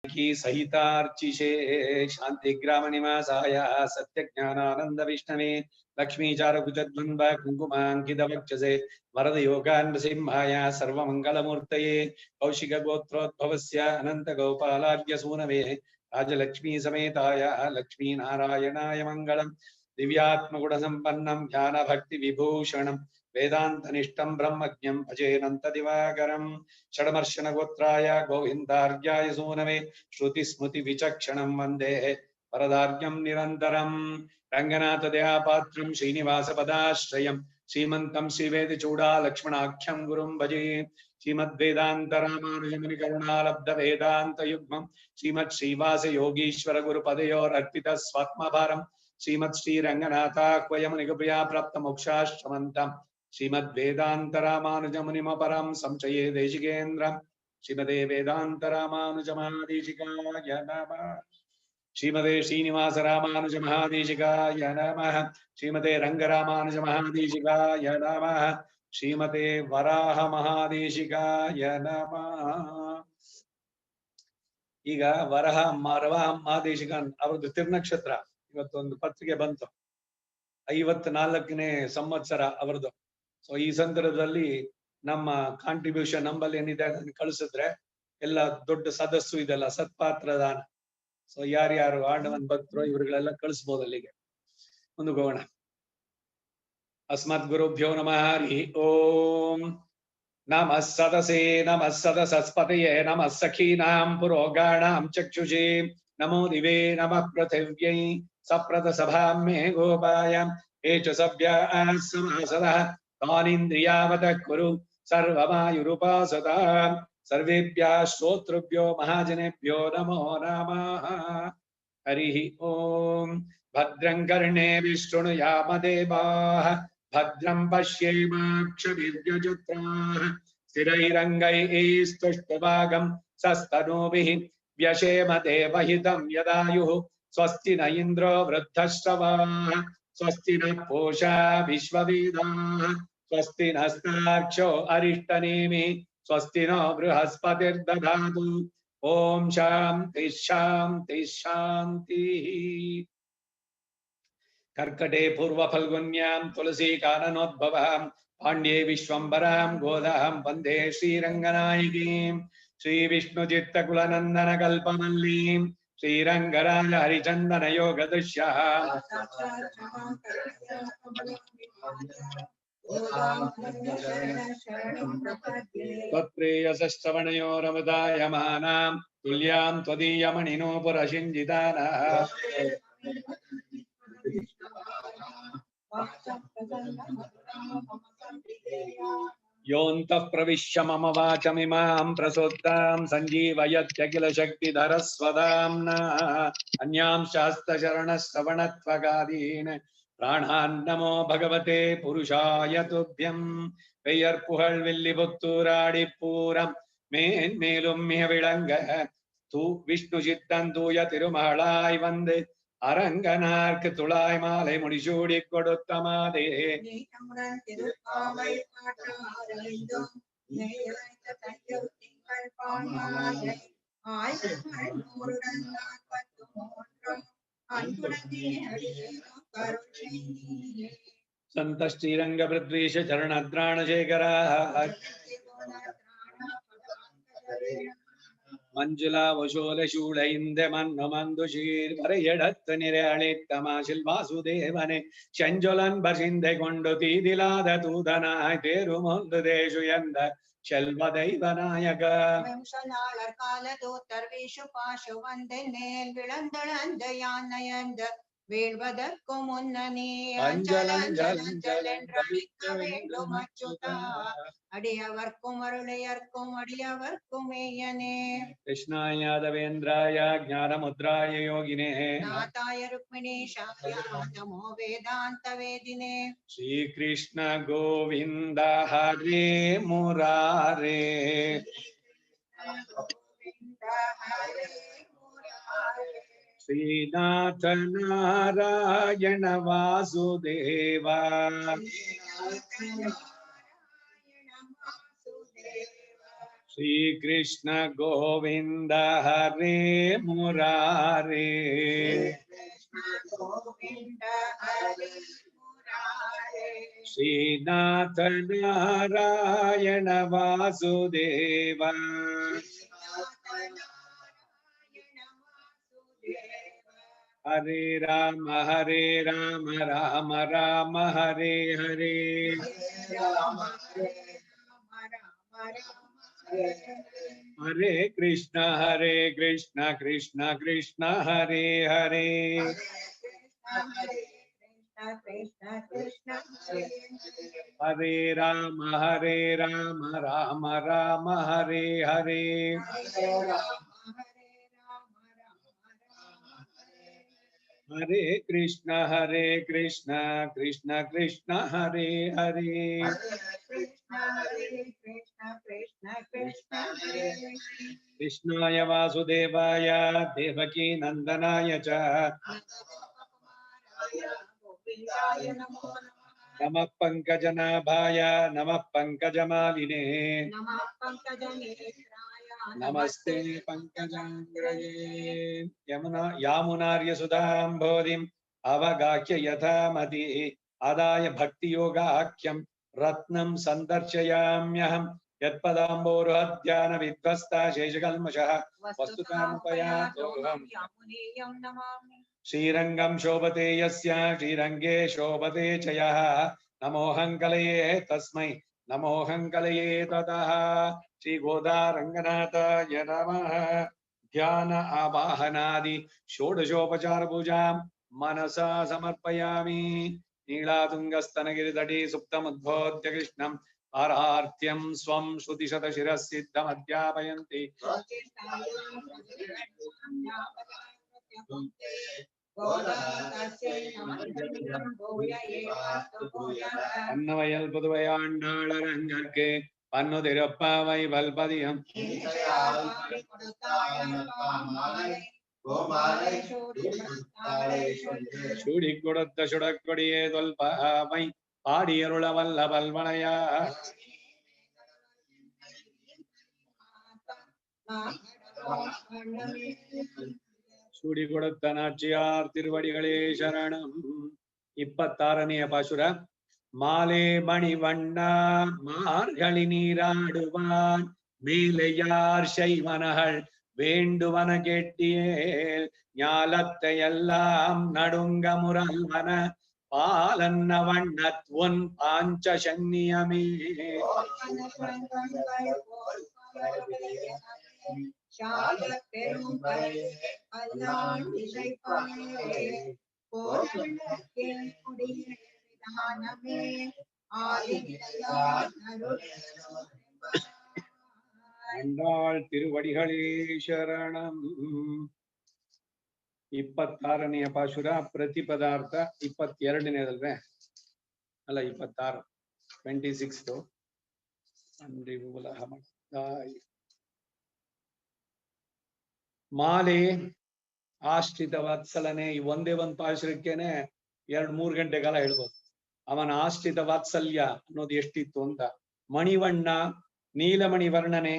की सहितार्चिषे शांतिग्राम निवासाय सत्यज्ञानानंद विष्णवे लक्ष्मीचारुकुचद्वन्द्व कुङ्कुमाङ्कित वक्षसे वरदयोगान्नृसिंहाय सर्वमङ्गलमूर्तये कौशिकगोत्रोद्भवस्य अनन्तगोपालार्य सूनवे राजलक्ष्मी समेताय लक्ष्मीनारायणाय मङ्गलम् दिव्यात्मगुणसम्पन्नं ज्ञानभक्तिविभूषणं वेदान्तनिष्ठं ब्रह्मज्ञं भजेऽनन्तदिवाकरं षड्मर्शनगोत्राय गोविन्दार्याय सूनवे श्रुतिस्मृतिविचक्षणं वन्दे वरदार्यं निरन्तरं रङ्गनाथदयापात्रं श्रीनिवासपदाश्रयं श्रीमन्तं श्रीवेदचूडालक्ष्मणाख्यं गुरुं भजे श्रीमद्वेदान्तरामानुजमुनिकरुणालब्धवेदान्तयुग्मं श्रीमच्छ्रीवासयोगीश्वरगुरुपदयोरर्पितस्वात्मभारं श्रीमत्श्रीरङ्गनाथाह्वयमुनिगुप्रिया प्राप्तमोक्षाश्रमन्तं श्रीमद्वेदान्तरामानुजमुनिमपरं संशये देशिकेन्द्रं श्रीमते वेदान्तरामानुजमहादेशिकाय नमः श्रीमते श्रीनिवास रामानुज महादेशिकाय नमः श्रीमते रंगरामानुज महादेशिकाय नमः श्रीमते वराह महादेशिकाय नमः ಈಗ ವರಹ ಮಹಾದೇಶಿಕ ಅವರದ್ದು ತಿರುನಕ್ಷತ್ರ ಇವತ್ತೊಂದು ಪತ್ರಿಕೆ ಬಂತು 54ನೇ ಸಂವತ್ಸರ ಅವರದು. ಸೊ ಈ ಸಂದರ್ಭದಲ್ಲಿ ನಮ್ಮ ಕಾಂಟ್ರಿಬ್ಯೂಷನ್ ನಂಬಲ್ಲಿ ಏನಿದೆ ಅದನ್ನು ಕಳಿಸಿದ್ರೆ ಎಲ್ಲ ದೊಡ್ಡ ಸದಸ್ಸು ಇದೆಲ್ಲ ಸತ್ಪಾತ್ರದಾನ. ಸೊ ಯಾರ್ಯಾರು ಆಂಡವನ್ ಭಕ್ತರು ಇವರುಗಳೆಲ್ಲ ಕಳಿಸ್ಬೋದು ಅಲ್ಲಿಗೆ. ಮುಂದಕ್ಕೆ ಹೋಗೋಣ. ಅಸ್ಮದ್ ಗುರುಭ್ಯೋ ನಮಃ ಹರಿ ಓಂ. ನಮಃ ಸದಸೇ ನಮಃ ಸದಸಸ್ಪತಯೇ ನಮಃ ಸಖೀನಾಂ ಪುರೋಗಾಣಾಂ ಚಕ್ಷುಷೇ ನಮೋ ದಿವೇ ನಮಃ ಪೃಥಿವ್ಯೈ ಸಪ್ರತ ಸಭಾಂ ಮೇ ಗೋಪಾಯ ಹೇ ಚ ಸಭ್ಯಾಃ ಸಮಾಸದಃ ತಾನಿಂದ್ರಿಯಾವತಃ ಕುರು ಸರ್ವಮಾಯುರುಪಾಸತಾ ಸರ್ವೇಭ್ಯಃ ಶ್ರೋತೃಭ್ಯೋ ಮಹಾಜನೇಭ್ಯೋ ನಮೋ ನಮಃ. ಹರಿ ಓಂ. ಭದ್ರಂ ಕರ್ಣೇಭಿಃ ಶೃಣುಯಾಮ ದೇವಾಃ ಭದ್ರಂ ಪಶ್ಯೇಮಾಕ್ಷಭಿರ್ಯಜತ್ರಾಃ ಸ್ಥಿರೈರಂಗೈಸ್ತುಷ್ಟಭಾಗಂ ಸಸ್ತನೂಭಿಃ ವ್ಯಶೇಮ ದೇವಹಿತಂ ಯದಾಯುಃ. ಸ್ವಸ್ತಿ ನ ಇಂದ್ರೋ ವೃದ್ಧಶ್ರವಾಃ ಸ್ವಸ್ತಿ ನ ಪೂಷಾ ವಿಶ್ವವೇದಾಃ ಸ್ವಸ್ತಿ ನಸ್ತಾರ್ಕ್ಷ್ಯೋ ಅರಿಷ್ಟನೇಮಿಃ ಸ್ವಸ್ತಿ ನೋ ಬೃಹಸ್ಪತಿರ್ದಧಾತು. ಓಂ ಶಾಂತಿ ಶಾಂತಿ ಶಾಂತಿ. कर्कटे पूर्व फल्गुन्यां तुलसी काननोद्भवां पाण्ड्ये विश्वम्बरां गोदां वन्दे श्रीरङ्गनायकीं श्रीविष्णुचित्तकुलनन्दन कल्पमल्लीं श्रीरङ्गराज हरिचन्दन योगदृश्यः त्वत्प्रेयसश्रवणयोरमृतायमानां तुल्यां त्वदीयमणिनोपुरशिञ्जितानः योऽन्तः प्रविश्य मम वाचमिमां प्रसुप्तां सञ्जीवयत्यखिल शक्तिधरस्वधाम्ना अन्यांश्च हस्तचरणश्रवणत्वगादीन् प्राणान् नमो भगवते पुरुषाय तुभ्यं. பெயர்ப்புகழ் வில்லிபுத்தூராடிப்பூரம் மேன்மேலும் மிக விளங்க விஷ்ணு சித்தன் தூய திருமகளாய் வந்து அரங்கனார்க்கு துளாய் மாலை முடிசூடி கொடுத்த மாதே संत श्रीरंग पृथ्वीश चरणद्राणशेखरा मंजुला वशोल शूल इंद मन्नु मंदुशीर वरयडत्त निरलित्तमाशिल वासुदेवने शंजुलन बसिंदे कोंडु तीदिलाद तूदनाय तेरुमुंदु देशु यंद शल्व दैवनायक वंशनाळर कालदूतर विशु पाशु वंदनेल विळंदळंद यानयंद வீழ்வதற்கும் முன்னனே அஞ்சலஞ்சலஞ்சலென்ற மிக்க வேண்டும் அச்சுதா அடியவர்க்கும் அருளையர்க்கும் அடியவர்க்கும் மேயனே. கிருஷ்ணாய யாதவேந்திராய ஞானமுத்ராய யோகினே நாதாய ருக்மிணீஷாய நமோ வேதாந்த வேதினே. ஸ்ரீ கிருஷ்ண கோவிந்த ஹரே முராரே श्रीनाथ नारायण वासुदेवा ಶ್ರೀ ಕೃಷ್ಣ ಗೋವಿಂದ ಹರೇ ಮುರಾರೇ. ಗೋವಿಂದ ಹರೇ ಮುರಾರೇ. ಶ್ರೀನಾಥ ನಾರಾಯಣ ವಾಸುದೇವ. ಹರೇ ರಾಮ ರಾಮ ರಾಮ ಹರೇ ಹರೇ. ಹರೇ ಕೃಷ್ಣ ಕೃಷ್ಣ ಕೃಷ್ಣ ಹರೇ ಹರೇ. ಹರೇ ರಾಮ ರಾಮ ರಾಮ ಹರೇ ಹರೇ. ಹರೇ ಕೃಷ್ಣ ಕೃಷ್ಣ ಕೃಷ್ಣ ಹರೇ ಹರೇ. ಕೃಷ್ಣಾಯ ವಾಸುದೇವಾಯ ದೇವಕೀ ನಂದನಾಯ ಚ ನಮಃ ಪಂಕಜನಾಭಾಯ ನಮಃ ಪಂಕಜಮಾಲಿನೇ. ನಮಸ್ತೆ ಪಂಕಜಾಂಗ್ರಯೇ. ಯಾಮುನಾರ್ಯ ಸುಧಾಂಬೋಧಿಂ ಅವಗಾಹ್ಯ ಯಥಾಮತಿ ಆದಾಯ ಭಕ್ತಿಯೋಗಾಖ್ಯಂ ರತ್ನಂ ಸಂದರ್ಶಯಾಮ್ಯಹಂ. ಯತ್ಪದಾಂಬೋರುಹಧ್ಯಾನ ವಿಧ್ವಸ್ತ ಶೇಷಕಲ್ಮಷಃ ವಸ್ತುತಾಮುಪಯಾತೋಹಂ. ಶ್ರೀರಂಗಂ ಶೋಭತೆ ಯಸ್ಯ ಶ್ರೀರಂಗೇ ಶೋಭತೆ ಚ ಯಃ. ನಮೋಹಂ ಕಲಯೇ ತಸ್ಮೈ ನಮೋಹಂ ಕಲಯೇ ತತಃ. ಶ್ರೀ ಗೋದಾ ರಂಗನಾಥಾಯ ನಮಃ. ಧ್ಯಾನ ಆವಾಹನಾದಿ ಷೋಡಶೋಪಚಾರ ಪೂಜಾಂ ಮನಸಾ ಸಮರ್ಪಯಾಮಿ. ನೀಳಾತುಂಗಸ್ತನಗಿರಿತಟೇ ಸುಪ್ತಮುದ್ಬೋಧ್ಯ ಕೃಷ್ಣಂ ಆರಾರ್ತ್ಯಂ ಸ್ವಂ ಶ್ರುತಿಶತ ಶಿರಸಿದ್ಧಮಧ್ಯಾಪಯಂತಿ. அன்னவயல் புதுவையாண்டாளரங்கற்கு பன்னு திருப்பாவை வல்பதியம். சூடி கொடுத்த சுடக்கொடியே தொல்பாவை பாடியருள வல்ல பல்வளையா. சூடி கொடுத்த நாச்சியார் திருவடிகளே சரணம். 26ನೇ பாசுர. மாலே மணிவண்ண மார்கழி நீராடுவான் மேலையார் செய்வனகள் வேண்டுவன கேட்டியேல். ஞாலத்தை எல்லாம் நடுங்க முரல்வன பாலன்ன வண்ணத் ஒன் பாஞ்ச சன்னியமே. ஆண்டாள் திருவடிகளே சரணம். 26ನೇ ಪಾಶುರ ಪ್ರತಿಪದಾರ್ಥ 22ನೇದಲ್ವೇ ಅಲ್ಲ 26 26 ಮಾಲೆ ಆಶ್ರಿತ ವಾತ್ಸಲನೆ. ಈ ಒಂದೇ ಒಂದು ಪಾಶುರಕ್ಕೇನೆ 2-3 ಗಂಟೆ ಕಾಲ ಹೇಳ್ಬೋದು ಅವನ ಆಶ್ರಿತ ವಾತ್ಸಲ್ಯ ಅನ್ನೋದು ಎಷ್ಟಿತ್ತು ಅಂತ. ಮಣಿವಣ್ಣ ನೀಲಮಣಿ ವರ್ಣನೆ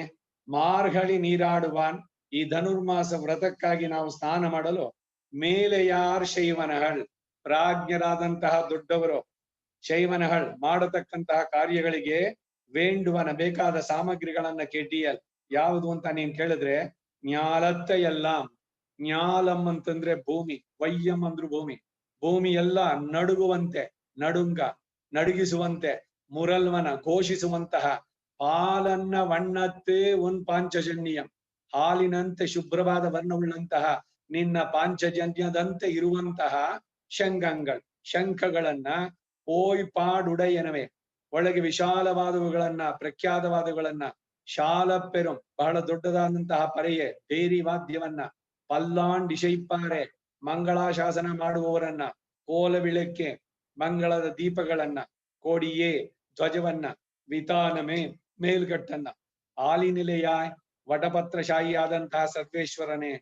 ಮಾರ್ಗಳಿ ನೀರಾಡುವಾನ್. ಈ ಧನುರ್ಮಾಸ ವ್ರತಕ್ಕಾಗಿ ನಾವು ಸ್ನಾನ ಮಾಡಲು ಮೇಲೆಯಾರ್ ಶೈವನಹಳ್ ಪ್ರಾಜ್ಞರಾದಂತಹ ದೊಡ್ಡವರು ಶೈವನಹಳ್ ಮಾಡತಕ್ಕಂತಹ ಕಾರ್ಯಗಳಿಗೆ ವೇಂಡುವನ ಬೇಕಾದ ಸಾಮಗ್ರಿಗಳನ್ನ ಕೆಟಿಯಲ್ ಯಾವುದು ಅಂತ ನೀನ್ ಕೇಳಿದ್ರೆ ಜ್ಞಾಲತ್ತ ಎಲ್ಲಾಂ. ಜ್ಞಾಲಂ ಅಂತಂದ್ರೆ ಭೂಮಿ, ವಯ್ಯಂ ಅಂದ್ರು ಭೂಮಿ. ಭೂಮಿ ಎಲ್ಲ ನಡುಗುವಂತೆ, ನಡುಗಿಸುವಂತೆ, ಮುರಲ್ವನ ಘೋಷಿಸುವಂತಹ ಪಾಲನ್ನ ವಣ್ಣತ್ತೇ ಒನ್ ಪಾಂಚಜನ್ಯಂ. ಹಾಲಿನಂತೆ ಶುಭ್ರವಾದ ವರ್ಣವುಳ್ಳಂತಹ ನಿನ್ನ ಪಾಂಚಜನ್ಯದಂತೆ ಇರುವಂತಹ ಶಂಖಗಳನ್ನ ಓಯ್ ಪಾಡುಡೆಯನವೇ. ಒಳಗೆ ವಿಶಾಲವಾದವುಗಳನ್ನ ಪ್ರಖ್ಯಾತವಾದವುಗಳನ್ನ ಶಾಲಪೆರುಂ ಬಹಳ ದೊಡ್ಡದಾದಂತಹ ಪರೆಯೇ ಬೇರಿ ವಾದ್ಯವನ್ನ ಪಲ್ಲಾಂಡಿಶೈಪಾರೆ ಮಂಗಳಾಶಾಸನ ಮಾಡುವವರನ್ನ ಕೋಲವಿಳಕ್ಕೆ ಮಂಗಳದ ದೀಪಗಳನ್ನ ಕೋಡಿಯೇ ಧ್ವಜವನ್ನ ವಿತಾನಮೇ ಮೇಲ್ಗಟ್ಟನ್ನ ಆಲಿನಿಲೆಯಾಯ್ ವಟಪತ್ರಶಾಹಿಯಾದಂತಹ ಸರ್ವೇಶ್ವರನೇ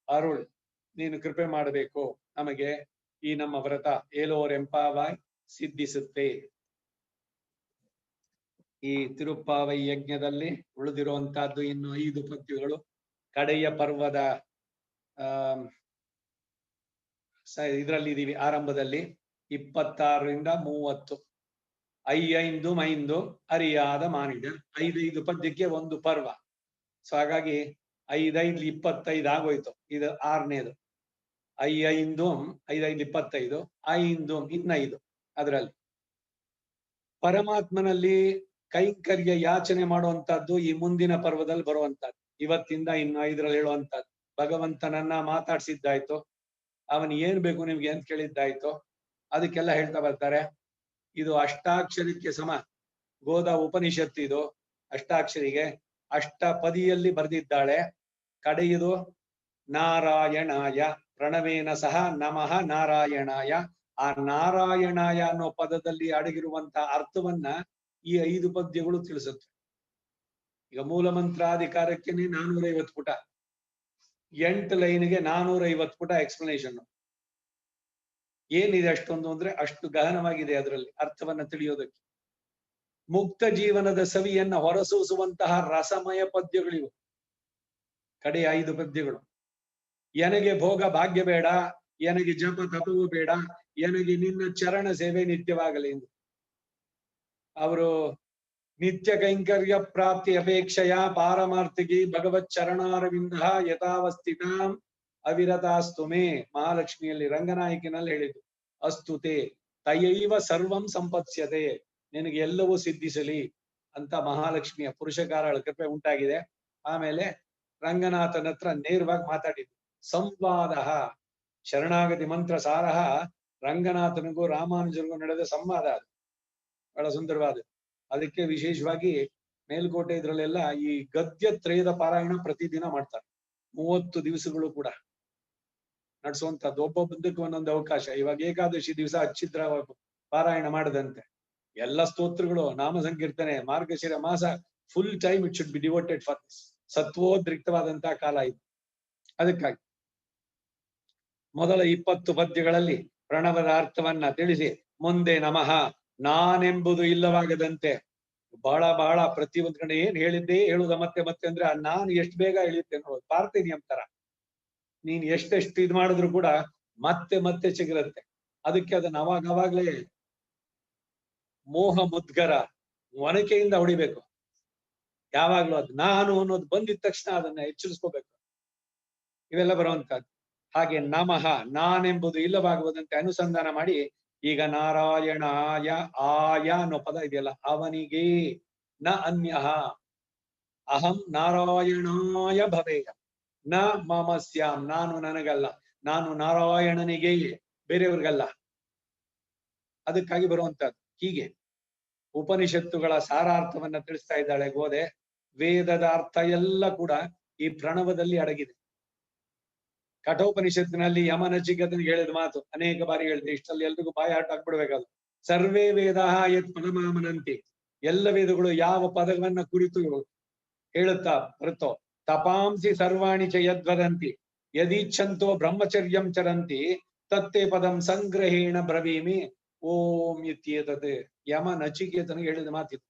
ಅರುಳ್ ನೀನು ಕೃಪೆ ಮಾಡಬೇಕು ನಮಗೆ. ಈ ನಮ್ಮ ವ್ರತ ಏಲೋರೆಂಪಾವಾಯ್ ಸಿದ್ಧಿಸುತ್ತೆ. ಈ ತಿರುಪ್ಪಾವೈ ಯಜ್ಞದಲ್ಲಿ ಉಳಿದಿರುವಂತಹದ್ದು ಇನ್ನು 5 ಪದ್ಯಗಳು. ಕಡೆಯ ಪರ್ವದ ಇದರಲ್ಲಿ ಇದೀವಿ. ಆರಂಭದಲ್ಲಿ 26ರಿಂದ 30 ಐದು ಮೈಂದು ಅರಿಯಾದ ಮಾನಿಡರ್ 5 ಪದ್ಯಕ್ಕೆ ಒಂದು ಪರ್ವ. ಸೊ ಹಾಗಾಗಿ 5 25 ಆಗೋಯ್ತು. ಇದು 6ನೇದು. 5 25 5 ಇನ್ನ 5 ಅದರಲ್ಲಿ ಪರಮಾತ್ಮನಲ್ಲಿ ಕೈಂಕರ್ಯ ಯಾಚನೆ ಮಾಡುವಂತಹದ್ದು ಈ ಮುಂದಿನ ಪರ್ವದಲ್ಲಿ ಬರುವಂತಹದ್ದು. ಇವತ್ತಿಂದ ಇನ್ನು 5ರಲ್ಲಿ ಹೇಳುವಂತಹದ್ದು. ಭಗವಂತನನ್ನ ಮಾತಾಡ್ಸಿದ್ದಾಯ್ತು, ಅವನ್ ಏನ್ ಬೇಕು ನಿಮ್ಗೆ ಅಂತ ಕೇಳಿದ್ದಾಯ್ತು, ಅದಕ್ಕೆಲ್ಲ ಹೇಳ್ತಾ ಬರ್ತಾರೆ. ಇದು ಅಷ್ಟಾಕ್ಷರಕ್ಕೆ ಸಮ. ಗೋದ ಉಪನಿಷತ್ತು ಇದು ಅಷ್ಟಾಕ್ಷರಿಗೆ. ಅಷ್ಟಪದಿಯಲ್ಲಿ ಬರೆದಿದ್ದಾಳೆ. ಕಡೆಯದು ನಾರಾಯಣಾಯ ಪ್ರಣವೇನ ಸಹ ನಮಃ ನಾರಾಯಣಾಯ. ಆ ನಾರಾಯಣಾಯ ಅನ್ನೋ ಪದದಲ್ಲಿ ಅಡಗಿರುವಂತಹ ಅರ್ಥವನ್ನ ಈ 5 ಪದ್ಯಗಳು ತಿಳಿಸುತ್ತೆ. ಈಗ ಮೂಲ ಮಂತ್ರಾಧಿಕಾರಕ್ಕೆ 450 ಪುಟ, 8 ಲೈನ್ಗೆ 450 ಪುಟ ಎಕ್ಸ್ಪ್ಲನೇಷನ್. ಏನಿದೆ ಅಷ್ಟೊಂದು ಅಂದ್ರೆ ಅಷ್ಟು ಗಹನವಾಗಿದೆ ಅದರಲ್ಲಿ ಅರ್ಥವನ್ನ ತಿಳಿಯೋದಕ್ಕೆ. ಮುಕ್ತ ಜೀವನದ ಸವಿಯನ್ನ ಹೊರಸೂಸುವಂತಹ ರಸಮಯ ಪದ್ಯಗಳಿವು ಕಡೆಯ 5 ಪದ್ಯಗಳು. ಎನಗೆ ಭೋಗ ಭಾಗ್ಯ ಬೇಡ, ಎನಗೆ ಜಪ ತಪವೂ ಬೇಡ, ಎನಗೆ ನಿನ್ನ ಚರಣ ಸೇವೆ ನಿತ್ಯವಾಗಲಿ ಎಂದು ಅವರು ನಿತ್ಯ ಕೈಂಕರ್ಯ ಪ್ರಾಪ್ತಿ ಅಪೇಕ್ಷೆಯ ಪಾರಮಾರ್ಥಿಗೆ ಭಗವತ್ ಚರಣಾರವಿಂದ ಯಥಾವಸ್ಥಿತಾಂ ಅವಿರತಾಸ್ತು ಮೇ. ಮಹಾಲಕ್ಷ್ಮಿಯಲ್ಲಿ ರಂಗನಾಯಕಿನಲ್ಲಿ ಹೇಳಿದ್ದು ಅಸ್ತುತೆ ತಯೈವ ಸರ್ವಂ ಸಂಪತ್ಸ್ಯತೆ, ನಿನಗೆ ಎಲ್ಲವೂ ಸಿದ್ಧಿಸಲಿ ಅಂತ ಮಹಾಲಕ್ಷ್ಮಿಯ ಪುರುಷಕಾರಗಳ ಕೃಪೆ ಉಂಟಾಗಿದೆ. ಆಮೇಲೆ ರಂಗನಾಥನ ಹತ್ರ ನೇರವಾಗಿ ಮಾತಾಡಿದ್ದು ಸಂವಾದ. ಶರಣಾಗತಿ ಮಂತ್ರ ಸಾರಹ ರಂಗನಾಥನಿಗೂ ರಾಮಾನುಜರಿಗೂ ನಡೆದ ಸಂವಾದ. ಅದು ಬಹಳ ಸುಂದರವಾದ. ಅದಕ್ಕೆ ವಿಶೇಷವಾಗಿ ಮೇಲ್ಕೋಟೆ ಇದ್ರಲ್ಲೆಲ್ಲ ಈ ಗದ್ಯ ತ್ರಯದ ಪಾರಾಯಣ ಪ್ರತಿದಿನ ಮಾಡ್ತಾರೆ. 30 ದಿವಸಗಳು ಕೂಡ ನಡೆಸುವಂತದ್ದು. ಒಬ್ಬೊಬ್ಬದಕ್ಕೆ ಒಂದೊಂದು ಅವಕಾಶ. ಇವಾಗ ಏಕಾದಶಿ ದಿವಸ ಅಚ್ಚಿದ್ರ ಪಾರಾಯಣ ಮಾಡದಂತೆ ಎಲ್ಲ ಸ್ತೋತ್ರಗಳು, ನಾಮ ಸಂಕೀರ್ತನೆ, ಮಾರ್ಗಶಿರ ಮಾಸ full time it should be devoted for this. ಸತ್ವೋದ್ರಿಕ್ತವಾದಂತಹ ಕಾಲ ಇದು. ಅದಕ್ಕಾಗಿ ಮೊದಲ 20 ಪದ್ಯಗಳಲ್ಲಿ ಪ್ರಣವದ ಅರ್ಥವನ್ನ ತಿಳಿಸಿ ಮುಂದೆ ನಮಃ ನಾನೆಂಬುದು ಇಲ್ಲವಾಗದಂತೆ ಬಹಳ ಬಹಳ ಪ್ರತಿಯೊಂದು ಕಡೆ ಏನ್ ಹೇಳಿದ್ದೆ ಹೇಳುದ ಮತ್ತೆ ಮತ್ತೆ ಅಂದ್ರೆ ನಾನು ಎಷ್ಟು ಬೇಗ ಹೇಳಿದ್ದೆ ನೋಡೋದು. ಪಾರ್ಥೇನಿಯಂ ತರ ನೀನ್ ಎಷ್ಟೆಷ್ಟು ಇದ್ ಮಾಡಿದ್ರು ಕೂಡ ಮತ್ತೆ ಮತ್ತೆ ಚಿಗುರುತ್ತೆ. ಅದಕ್ಕೆ ಅದನ್ನ ಅವಾಗವಾಗ್ಲೇ ಮೋಹ ಮುದ್ಗರ ಒನಕೆಯಿಂದ ಹೊಡಿಬೇಕು. ಯಾವಾಗ್ಲೂ ಅದು ನಾನು ಅನ್ನೋದು ಬಂದಿದ ತಕ್ಷಣ ಅದನ್ನ ಎಚ್ಚರಿಸ್ಕೋಬೇಕು. ಇವೆಲ್ಲ ಬರುವಂತಹದ್ದು. ಹಾಗೆ ನಮಃ ನಾನೆಂಬುದು ಇಲ್ಲವಾಗುವುದಂತೆ ಅನುಸಂಧಾನ ಮಾಡಿ ಈಗ ನಾರಾಯಣಾಯ ಆಯ ಅನ್ನೋ ಪದ ಇದೆಯಲ್ಲ, ಅವನಿಗೆ ನ ಅನ್ಯಃ ಅಹಂ ನಾರಾಯಣಾಯ ಭವೇಯ ನ ಮಮ ಸ್ಯಾಂ, ನಾನು ನನಗಲ್ಲ, ನಾನು ನಾರಾಯಣನಿಗೆ, ಬೇರೆಯವ್ರಿಗಲ್ಲ. ಅದಕ್ಕಾಗಿ ಬರುವಂತಹದ್ದು. ಹೀಗೆ ಉಪನಿಷತ್ತುಗಳ ಸಾರಾರ್ಥವನ್ನ ತಿಳಿಸ್ತಾ ಇದ್ದಾಳೆ ಗೋದೆ. ವೇದದ ಅರ್ಥ ಎಲ್ಲ ಕೂಡ ಈ ಪ್ರಣವದಲ್ಲಿ ಅಡಗಿದೆ. ಕಠೋಪನಿಷತ್ತಿನಲ್ಲಿ ಯಮನಚಿಕೇತನಿಗೆ ಹೇಳಿದ ಮಾತು ಅನೇಕ ಬಾರಿ ಹೇಳಿದೆ. ಇಷ್ಟಲ್ಲಿ ಎಲ್ರಿಗೂ ಬಾಯಿ ಆಟ ಹಾಕ್ಬಿಡ್ಬೇಕದು. ಸರ್ವೇ ವೇದ ಯತ್ ಪದಮಾಮನಂತಿ, ಎಲ್ಲ ವೇದಗಳು ಯಾವ ಪದವನ್ನ ಕುರಿತು ಹೇಳುತ್ತಾ ಬರುತ್ತೋ, ತಪಾಂಸಿ ಸರ್ವಾಣಿ ಚ ಯದ್ವದಂತಿ ಯದೀಚ್ಛಂತೋ ಬ್ರಹ್ಮಚರ್ಯಂ ಚರಂತಿ ತತ್ತೇ ಪದಂ ಸಂಗ್ರಹೇಣ ಬ್ರವೀಮಿ ಓಂ ಇತ್ಯೇತತ್. ಯಮ ನಚಿಕೇತನಿಗೆ ಹೇಳಿದ ಮಾತಿದು.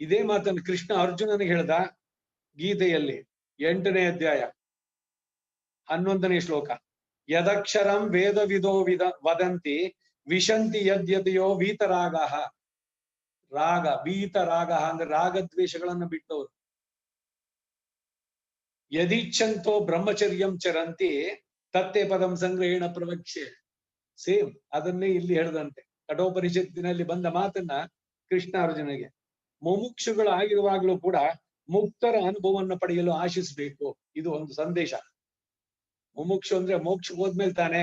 ಇದೇ ಮಾತನ್ನು ಕೃಷ್ಣ ಅರ್ಜುನನಿಗೆ ಹೇಳ್ದ ಗೀತೆಯಲ್ಲಿ 8ನೇ ಅಧ್ಯಾಯ 11ನೇ ಶ್ಲೋಕ. ಯದಕ್ಷರಂ ವೇದವಿದೋ ವದಂತಿ ವಿಶಂತಿ ಯದ್ಯತೆಯೋ ವೀತರಾಗ. ರಾಗ ವೀತರಾಗ ಅಂದ್ರೆ ರಾಗದ್ವೇಷಗಳನ್ನು ಬಿಟ್ಟವರು. ಯದೀಚ್ಛಂತೋ ಬ್ರಹ್ಮಚರ್ಯಂ ಚರಂತಿ ತತ್ತೇ ಪದಂ ಸಂಗ್ರಹೇಣ ಪ್ರವಕ್ಷ್ಯೆ. ಸೇಮ್ ಅದನ್ನೇ ಇಲ್ಲಿ ಹೇಳಿದಂತೆ ಕಠೋಪನಿಷತ್ತಿನಲ್ಲಿ ಬಂದ ಮಾತನ್ನ ಕೃಷ್ಣ ಅರ್ಜುನಿಗೆ. ಮುಮುಕ್ಷುಗಳಾಗಿರುವಾಗಲೂ ಕೂಡ ಮುಕ್ತರ ಅನುಭವವನ್ನು ಪಡೆಯಲು ಆಶಿಸ್ಬೇಕು. ಇದು ಒಂದು ಸಂದೇಶ. ಮುಮುಕ್ಷು ಅಂದ್ರೆ ಮೋಕ್ಷ ಹೋದ್ಮೇಲೆ ತಾನೆ,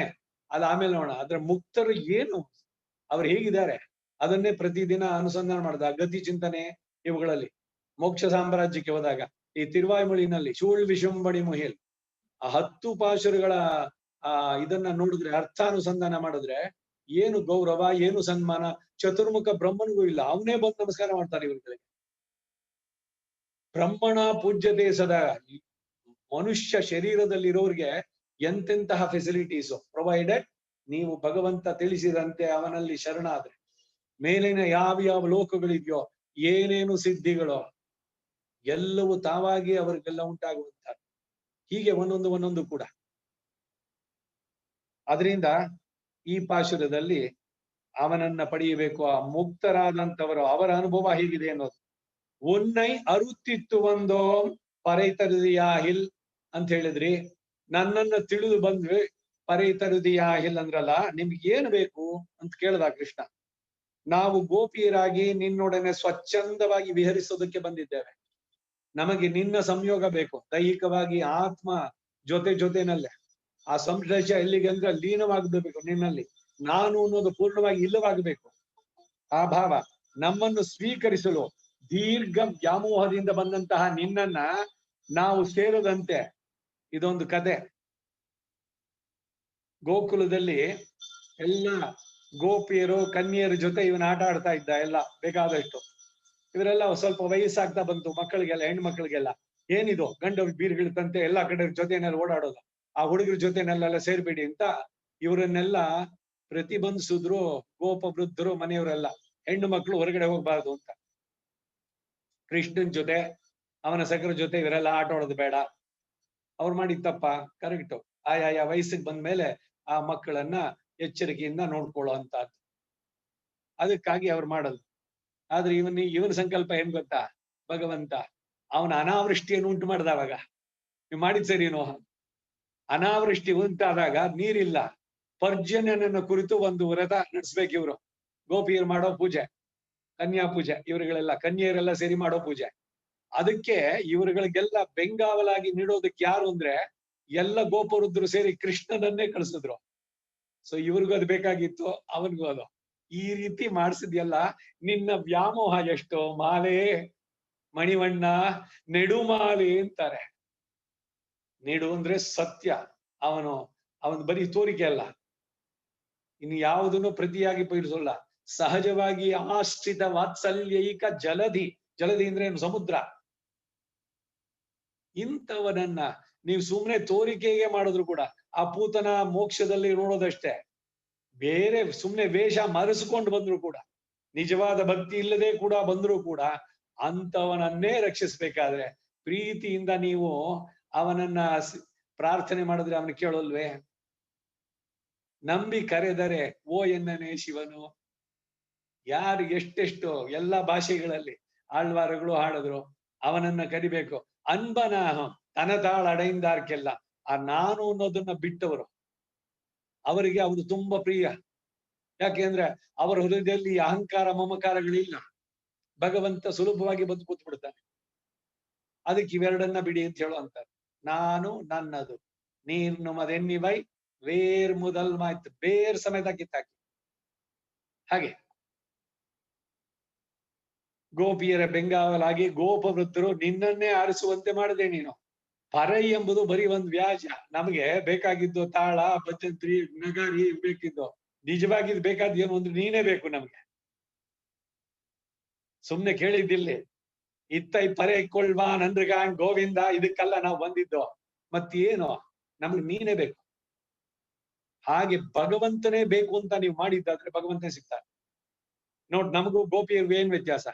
ಅದ ಆಮೇಲೆ ನೋಡೋಣ. ಆದ್ರೆ ಮುಕ್ತರು ಏನು, ಅವ್ರು ಹೇಗಿದ್ದಾರೆ ಅದನ್ನೇ ಪ್ರತಿದಿನ ಅನುಸಂಧಾನ ಮಾಡಿದ ಗತಿ ಚಿಂತನೆ ಇವುಗಳಲ್ಲಿ. ಮೋಕ್ಷ ಸಾಮ್ರಾಜ್ಯಕ್ಕೆ ಹೋದಾಗ ಈ ತಿರುವಾಯ್ಮೊಳಿನಲ್ಲಿ ಶೂಳ್ ವಿಶುಂಬಡಿ ಮುಹಿಲ್ ಆ 10 ಪಾಶುರಗಳ ಇದನ್ನ ನೋಡಿದ್ರೆ, ಅರ್ಥಾನುಸಂಧಾನ ಮಾಡಿದ್ರೆ ಏನು ಗೌರವ, ಏನು ಸನ್ಮಾನ. ಚತುರ್ಮುಖ ಬ್ರಹ್ಮನಿಗೂ ಇಲ್ಲ, ಅವನೇ ಬಂದು ನಮಸ್ಕಾರ ಮಾಡ್ತಾರೆ ಇವ್ರಿಗೆ. ಬ್ರಹ್ಮಣ ಪೂಜ್ಯತೆ ಸದಾ. ಮನುಷ್ಯ ಶರೀರದಲ್ಲಿರೋರ್ಗೆ ಎಂತೆಂತಹ ಫೆಸಿಲಿಟೀಸು ಪ್ರೊವೈಡೆಡ್. ನೀವು ಭಗವಂತ ತಿಳಿಸಿದಂತೆ ಅವನಲ್ಲಿ ಶರಣಾದ್ರೆ ಮೇಲಿನ ಯಾವ ಯಾವ ಲೋಕಗಳಿದೆಯೋ ಏನೇನು ಸಿದ್ಧಿಗಳು ಎಲ್ಲವೂ ತಾವಾಗಿ ಅವರಿಗೆಲ್ಲ ಉಂಟಾಗುವಂತ ಹೀಗೆ ಒಂದೊಂದು ಕೂಡ. ಅದರಿಂದ ಈ ಪಾಶುರದಲ್ಲಿ ಅವನನ್ನ ಪಡೆಯಬೇಕು. ಆ ಮುಕ್ತರಾದಂಥವರು ಅವರ ಅನುಭವ ಹೇಗಿದೆ ಅನ್ನೋದು. ಉನ್ನೈ ಅರುತ್ತಿತ್ತು ಒಂದೋ ಪರೈತರುದಿಯಾಹಿಲ್ ಅಂತ ಹೇಳಿದ್ರಿ. ನನ್ನನ್ನ ತಿಳಿದು ಬಂದ್ವಿ ಪರೈತರುದಿಯಾಹಿಲ್ ಅಂದ್ರಲ್ಲ, ನಿಮ್ಗೆ ಏನ್ ಬೇಕು ಅಂತ ಕೇಳ್ದ ಕೃಷ್ಣ. ನಾವು ಗೋಪಿಯರಾಗಿ ನಿನ್ನೊಡನೆ ಸ್ವಚ್ಛಂದವಾಗಿ ವಿಹರಿಸೋದಕ್ಕೆ ಬಂದಿದ್ದೇವೆ. ನಮಗೆ ನಿನ್ನ ಸಂಯೋಗ ಬೇಕು, ದೈಹಿಕವಾಗಿ ಆತ್ಮ ಜೊತೆನಲ್ಲೇ. ಆ ಸಂಶ್ಲೇಷ ಎಲ್ಲಿಗೆ ಅಂದ್ರೆ ಲೀನವಾಗಬೇಕು ನಿನ್ನಲ್ಲಿ. ನಾನು ಅನ್ನೋದು ಪೂರ್ಣವಾಗಿ ಇಲ್ಲವಾಗಬೇಕು. ಆ ಭಾವ ನಮ್ಮನ್ನು ಸ್ವೀಕರಿಸಲು ದೀರ್ಘ ವ್ಯಾಮೋಹದಿಂದ ಬಂದಂತಹ ನಿನ್ನನ್ನ ನಾವು ಸೇರದಂತೆ. ಇದೊಂದು ಕತೆ. ಗೋಕುಲದಲ್ಲಿ ಎಲ್ಲ ಗೋಪಿಯರು ಕನ್ಯೆಯರ ಜೊತೆ ಇವನ್ ಆಟ ಆಡ್ತಾ ಇದ್ದ, ಎಲ್ಲ ಬೇಕಾದಷ್ಟು. ಇವರೆಲ್ಲ ಸ್ವಲ್ಪ ವಯಸ್ಸಾಗ್ತಾ ಬಂತು ಮಕ್ಕಳಿಗೆಲ್ಲ, ಹೆಣ್ಮಕ್ಳಿಗೆಲ್ಲ. ಏನಿದು ಗಂಡ ಬೀರ್ಗಿಳ್ತಂತೆ ಎಲ್ಲಾ ಕಡೆ ಜೊತೆನೆಲ್ಲ ಓಡಾಡೋದು, ಆ ಹುಡುಗರ ಜೊತೆನೆಲ್ಲ ಸೇರ್ಬೇಡಿ ಅಂತ ಇವರನ್ನೆಲ್ಲ ಪ್ರತಿಬಂಧಿಸಿದ್ರು ಗೋಪ ವೃದ್ಧರು ಮನೆಯವರೆಲ್ಲ. ಹೆಣ್ಣು ಮಕ್ಕಳು ಹೊರಗಡೆ ಹೋಗ್ಬಾರ್ದು ಅಂತ. ಕೃಷ್ಣನ್ ಜೊತೆ ಅವನ ಸಖರ ಜೊತೆ ಇವರೆಲ್ಲ ಆಟ ಆಡೋದು ಬೇಡ. ಅವ್ರು ಮಾಡಿದ ತಪ್ಪ ಕರೆಕ್ಟ್. ಆಯಾ ವಯಸ್ಸಿಗೆ ಬಂದ್ಮೇಲೆ ಆ ಮಕ್ಕಳನ್ನ ಎಚ್ಚರಿಕೆಯಿಂದ ನೋಡ್ಕೊಳ್ಳೋ ಅಂತದ್ದು. ಅದಕ್ಕಾಗಿ ಅವ್ರು ಮಾಡೋದು. ಆದ್ರೆ ಇವನ ಸಂಕಲ್ಪ ಏನ್ ಗೊತ್ತಾ, ಭಗವಂತ ಅವನ ಅನಾವೃಷ್ಟಿಯನ್ನು ಉಂಟು ಮಾಡ್ದ. ಅವಾಗ ನೀವು ಮಾಡಿದ್ ಸರಿನೋ. ಅನಾವೃಷ್ಟಿ ಉಂಟಾದಾಗ ನೀರಿಲ್ಲ, ಪರ್ಜನ್ಯನನ್ನ ಕುರಿತು ಒಂದು ವ್ರತ ನಡೆಸ್ಬೇಕು ಇವ್ರು. ಗೋಪಿಯರು ಮಾಡೋ ಪೂಜೆ, ಕನ್ಯಾ ಪೂಜೆ, ಇವರುಗಳೆಲ್ಲ ಕನ್ಯೆಯರೆಲ್ಲ ಸೇರಿ ಮಾಡೋ ಪೂಜೆ. ಅದಕ್ಕೆ ಇವರುಗಳಿಗೆಲ್ಲ ಬೆಂಗಾವಲಾಗಿ ನೀಡೋದಕ್ಕೆ ಯಾರು ಅಂದ್ರೆ ಎಲ್ಲ ಗೋಪವೃದ್ಧರು ಸೇರಿ ಕೃಷ್ಣನನ್ನೇ ಕಳಿಸಿದ್ರು. ಸೊ ಇವ್ರಿಗೂ ಅದು ಬೇಕಾಗಿತ್ತು, ಅವನಿಗೂ ಅದು. ಈ ರೀತಿ ಮಾಡಿಸಿದ್ಯಲ್ಲ, ನಿನ್ನ ವ್ಯಾಮೋಹ ಎಷ್ಟೋ ಮಾಲೆ ಮಣಿವಣ್ಣ ನೆಡುಮಾಲೆ ಅಂತಾರೆ. ನೆಡು ಅಂದ್ರೆ ಸತ್ಯ. ಅವನು ಬರೀ ತೋರಿಕೆ ಅಲ್ಲ, ಇನ್ನು ಯಾವುದನ್ನು ಪ್ರತಿಯಾಗಿ ಪೈರಿಸಲ್ಲ. ಸಹಜವಾಗಿ ಆಶ್ರಿತ ವಾತ್ಸಲ್ಯೈಕ ಜಲಧಿ ಅಂದ್ರೆ ಏನು, ಸಮುದ್ರ. ಇಂಥವನನ್ನ ನೀವು ಸುಮ್ನೆ ತೋರಿಕೆಗೆ ಮಾಡಿದ್ರು ಕೂಡ ಆ ಪೂತನ ಮೋಕ್ಷದಲ್ಲಿ ನೋಡೋದಷ್ಟೇ. ಬೇರೆ ಸುಮ್ನೆ ವೇಷ ಮರೆಸಿಕೊಂಡು ಬಂದ್ರು ಕೂಡ, ನಿಜವಾದ ಭಕ್ತಿ ಇಲ್ಲದೆ ಕೂಡ ಬಂದ್ರು ಕೂಡ ಅಂತವನನ್ನೇ ರಕ್ಷಿಸ್ಬೇಕಾದ್ರೆ ಪ್ರೀತಿಯಿಂದ ನೀವು ಅವನನ್ನ ಪ್ರಾರ್ಥನೆ ಮಾಡಿದ್ರೆ ಅವನು ಕೇಳೋಲ್ವೇ? ನಂಬಿ ಕರೆದರೆ ಓ ಎನ್ನನೇ ಶಿವನು. ಯಾರು ಎಷ್ಟೆಷ್ಟು ಎಲ್ಲಾ ಭಾಷೆಗಳಲ್ಲಿ ಆಳ್ವಾರಗಳು ಹಾಡಿದ್ರು, ಅವನನ್ನ ಕರಿಬೇಕು. ಅನ್ಬನಾಹಂ ತನತಾಳ ಅಡೈಂದಾರ್ಕೆಲ್ಲ. ಆ ನಾನು ಅನ್ನೋದನ್ನ ಬಿಟ್ಟವರು, ಅವರಿಗೆ ಅವನು ತುಂಬಾ ಪ್ರಿಯ. ಯಾಕೆಂದ್ರೆ ಅವರ ಹೃದಯದಲ್ಲಿ ಅಹಂಕಾರ ಮಮಕಾರಗಳಿಲ್ಲ. ಭಗವಂತ ಸುಲಭವಾಗಿ ಬಂದು ಕೂತ್ಬಿಡ್ತಾನೆ. ಅದಕ್ಕೆ ಇವೆರಡನ್ನ ಬಿಡಿ ಅಂತ ಹೇಳೋ ಅಂತಾರೆ. ನಾನು ನನ್ನದು ನೀನು ಮದೆನ್ನಿವೈ ವೇರ್ ಮುದಲ್ ಮಾಯ್ತು, ಬೇರ್ ಸಮೇತ ಕಿತ್ತಾಕಿ. ಹಾಗೆ ಗೋಪಿಯರ ಬೆಂಗಾವಲಾಗಿ ಗೋಪವೃದ್ಧರು ನಿನ್ನನ್ನೇ ಆರಿಸುವಂತೆ ಮಾಡಿದೆ ನೀನು. ಪರೈ ಎಂಬುದು ಬರೀ ಒಂದು ವ್ಯಾಜ. ನಮಗೆ ಬೇಕಾಗಿದ್ದು ತಾಳ, ಭಜಂತ್ರಿ, ನಗಾರಿ ಬೇಕಿದ್ದು. ನಿಜವಾಗಿದ್ದು ಬೇಕಾದ ಏನು ಅಂದ್ರೆ ನೀನೇ ಬೇಕು ನಮ್ಗೆ. ಸುಮ್ನೆ ಕೇಳಿದ್ದಿಲ್ಲಿ ಇತ್ತೈ ಪರೆ ಕೊಳ್ವಾ ನನ್ರಿಗಾಂಗ್ ಗೋವಿಂದ, ಇದಕ್ಕೆಲ್ಲ ನಾವು ಬಂದಿದ್ದು. ಮತ್ತೇನು, ನಮ್ಗೆ ನೀನೇ ಬೇಕು. ಹಾಗೆ ಭಗವಂತನೇ ಬೇಕು ಅಂತ ನೀವು ಮಾಡಿದ್ದಾದ್ರೆ ಭಗವಂತನೇ ಸಿಗ್ತಾರೆ. ನೋಡ್, ನಮಗೂ ಗೋಪಿಯರ್ಗೂ ಏನ್ ವ್ಯತ್ಯಾಸ?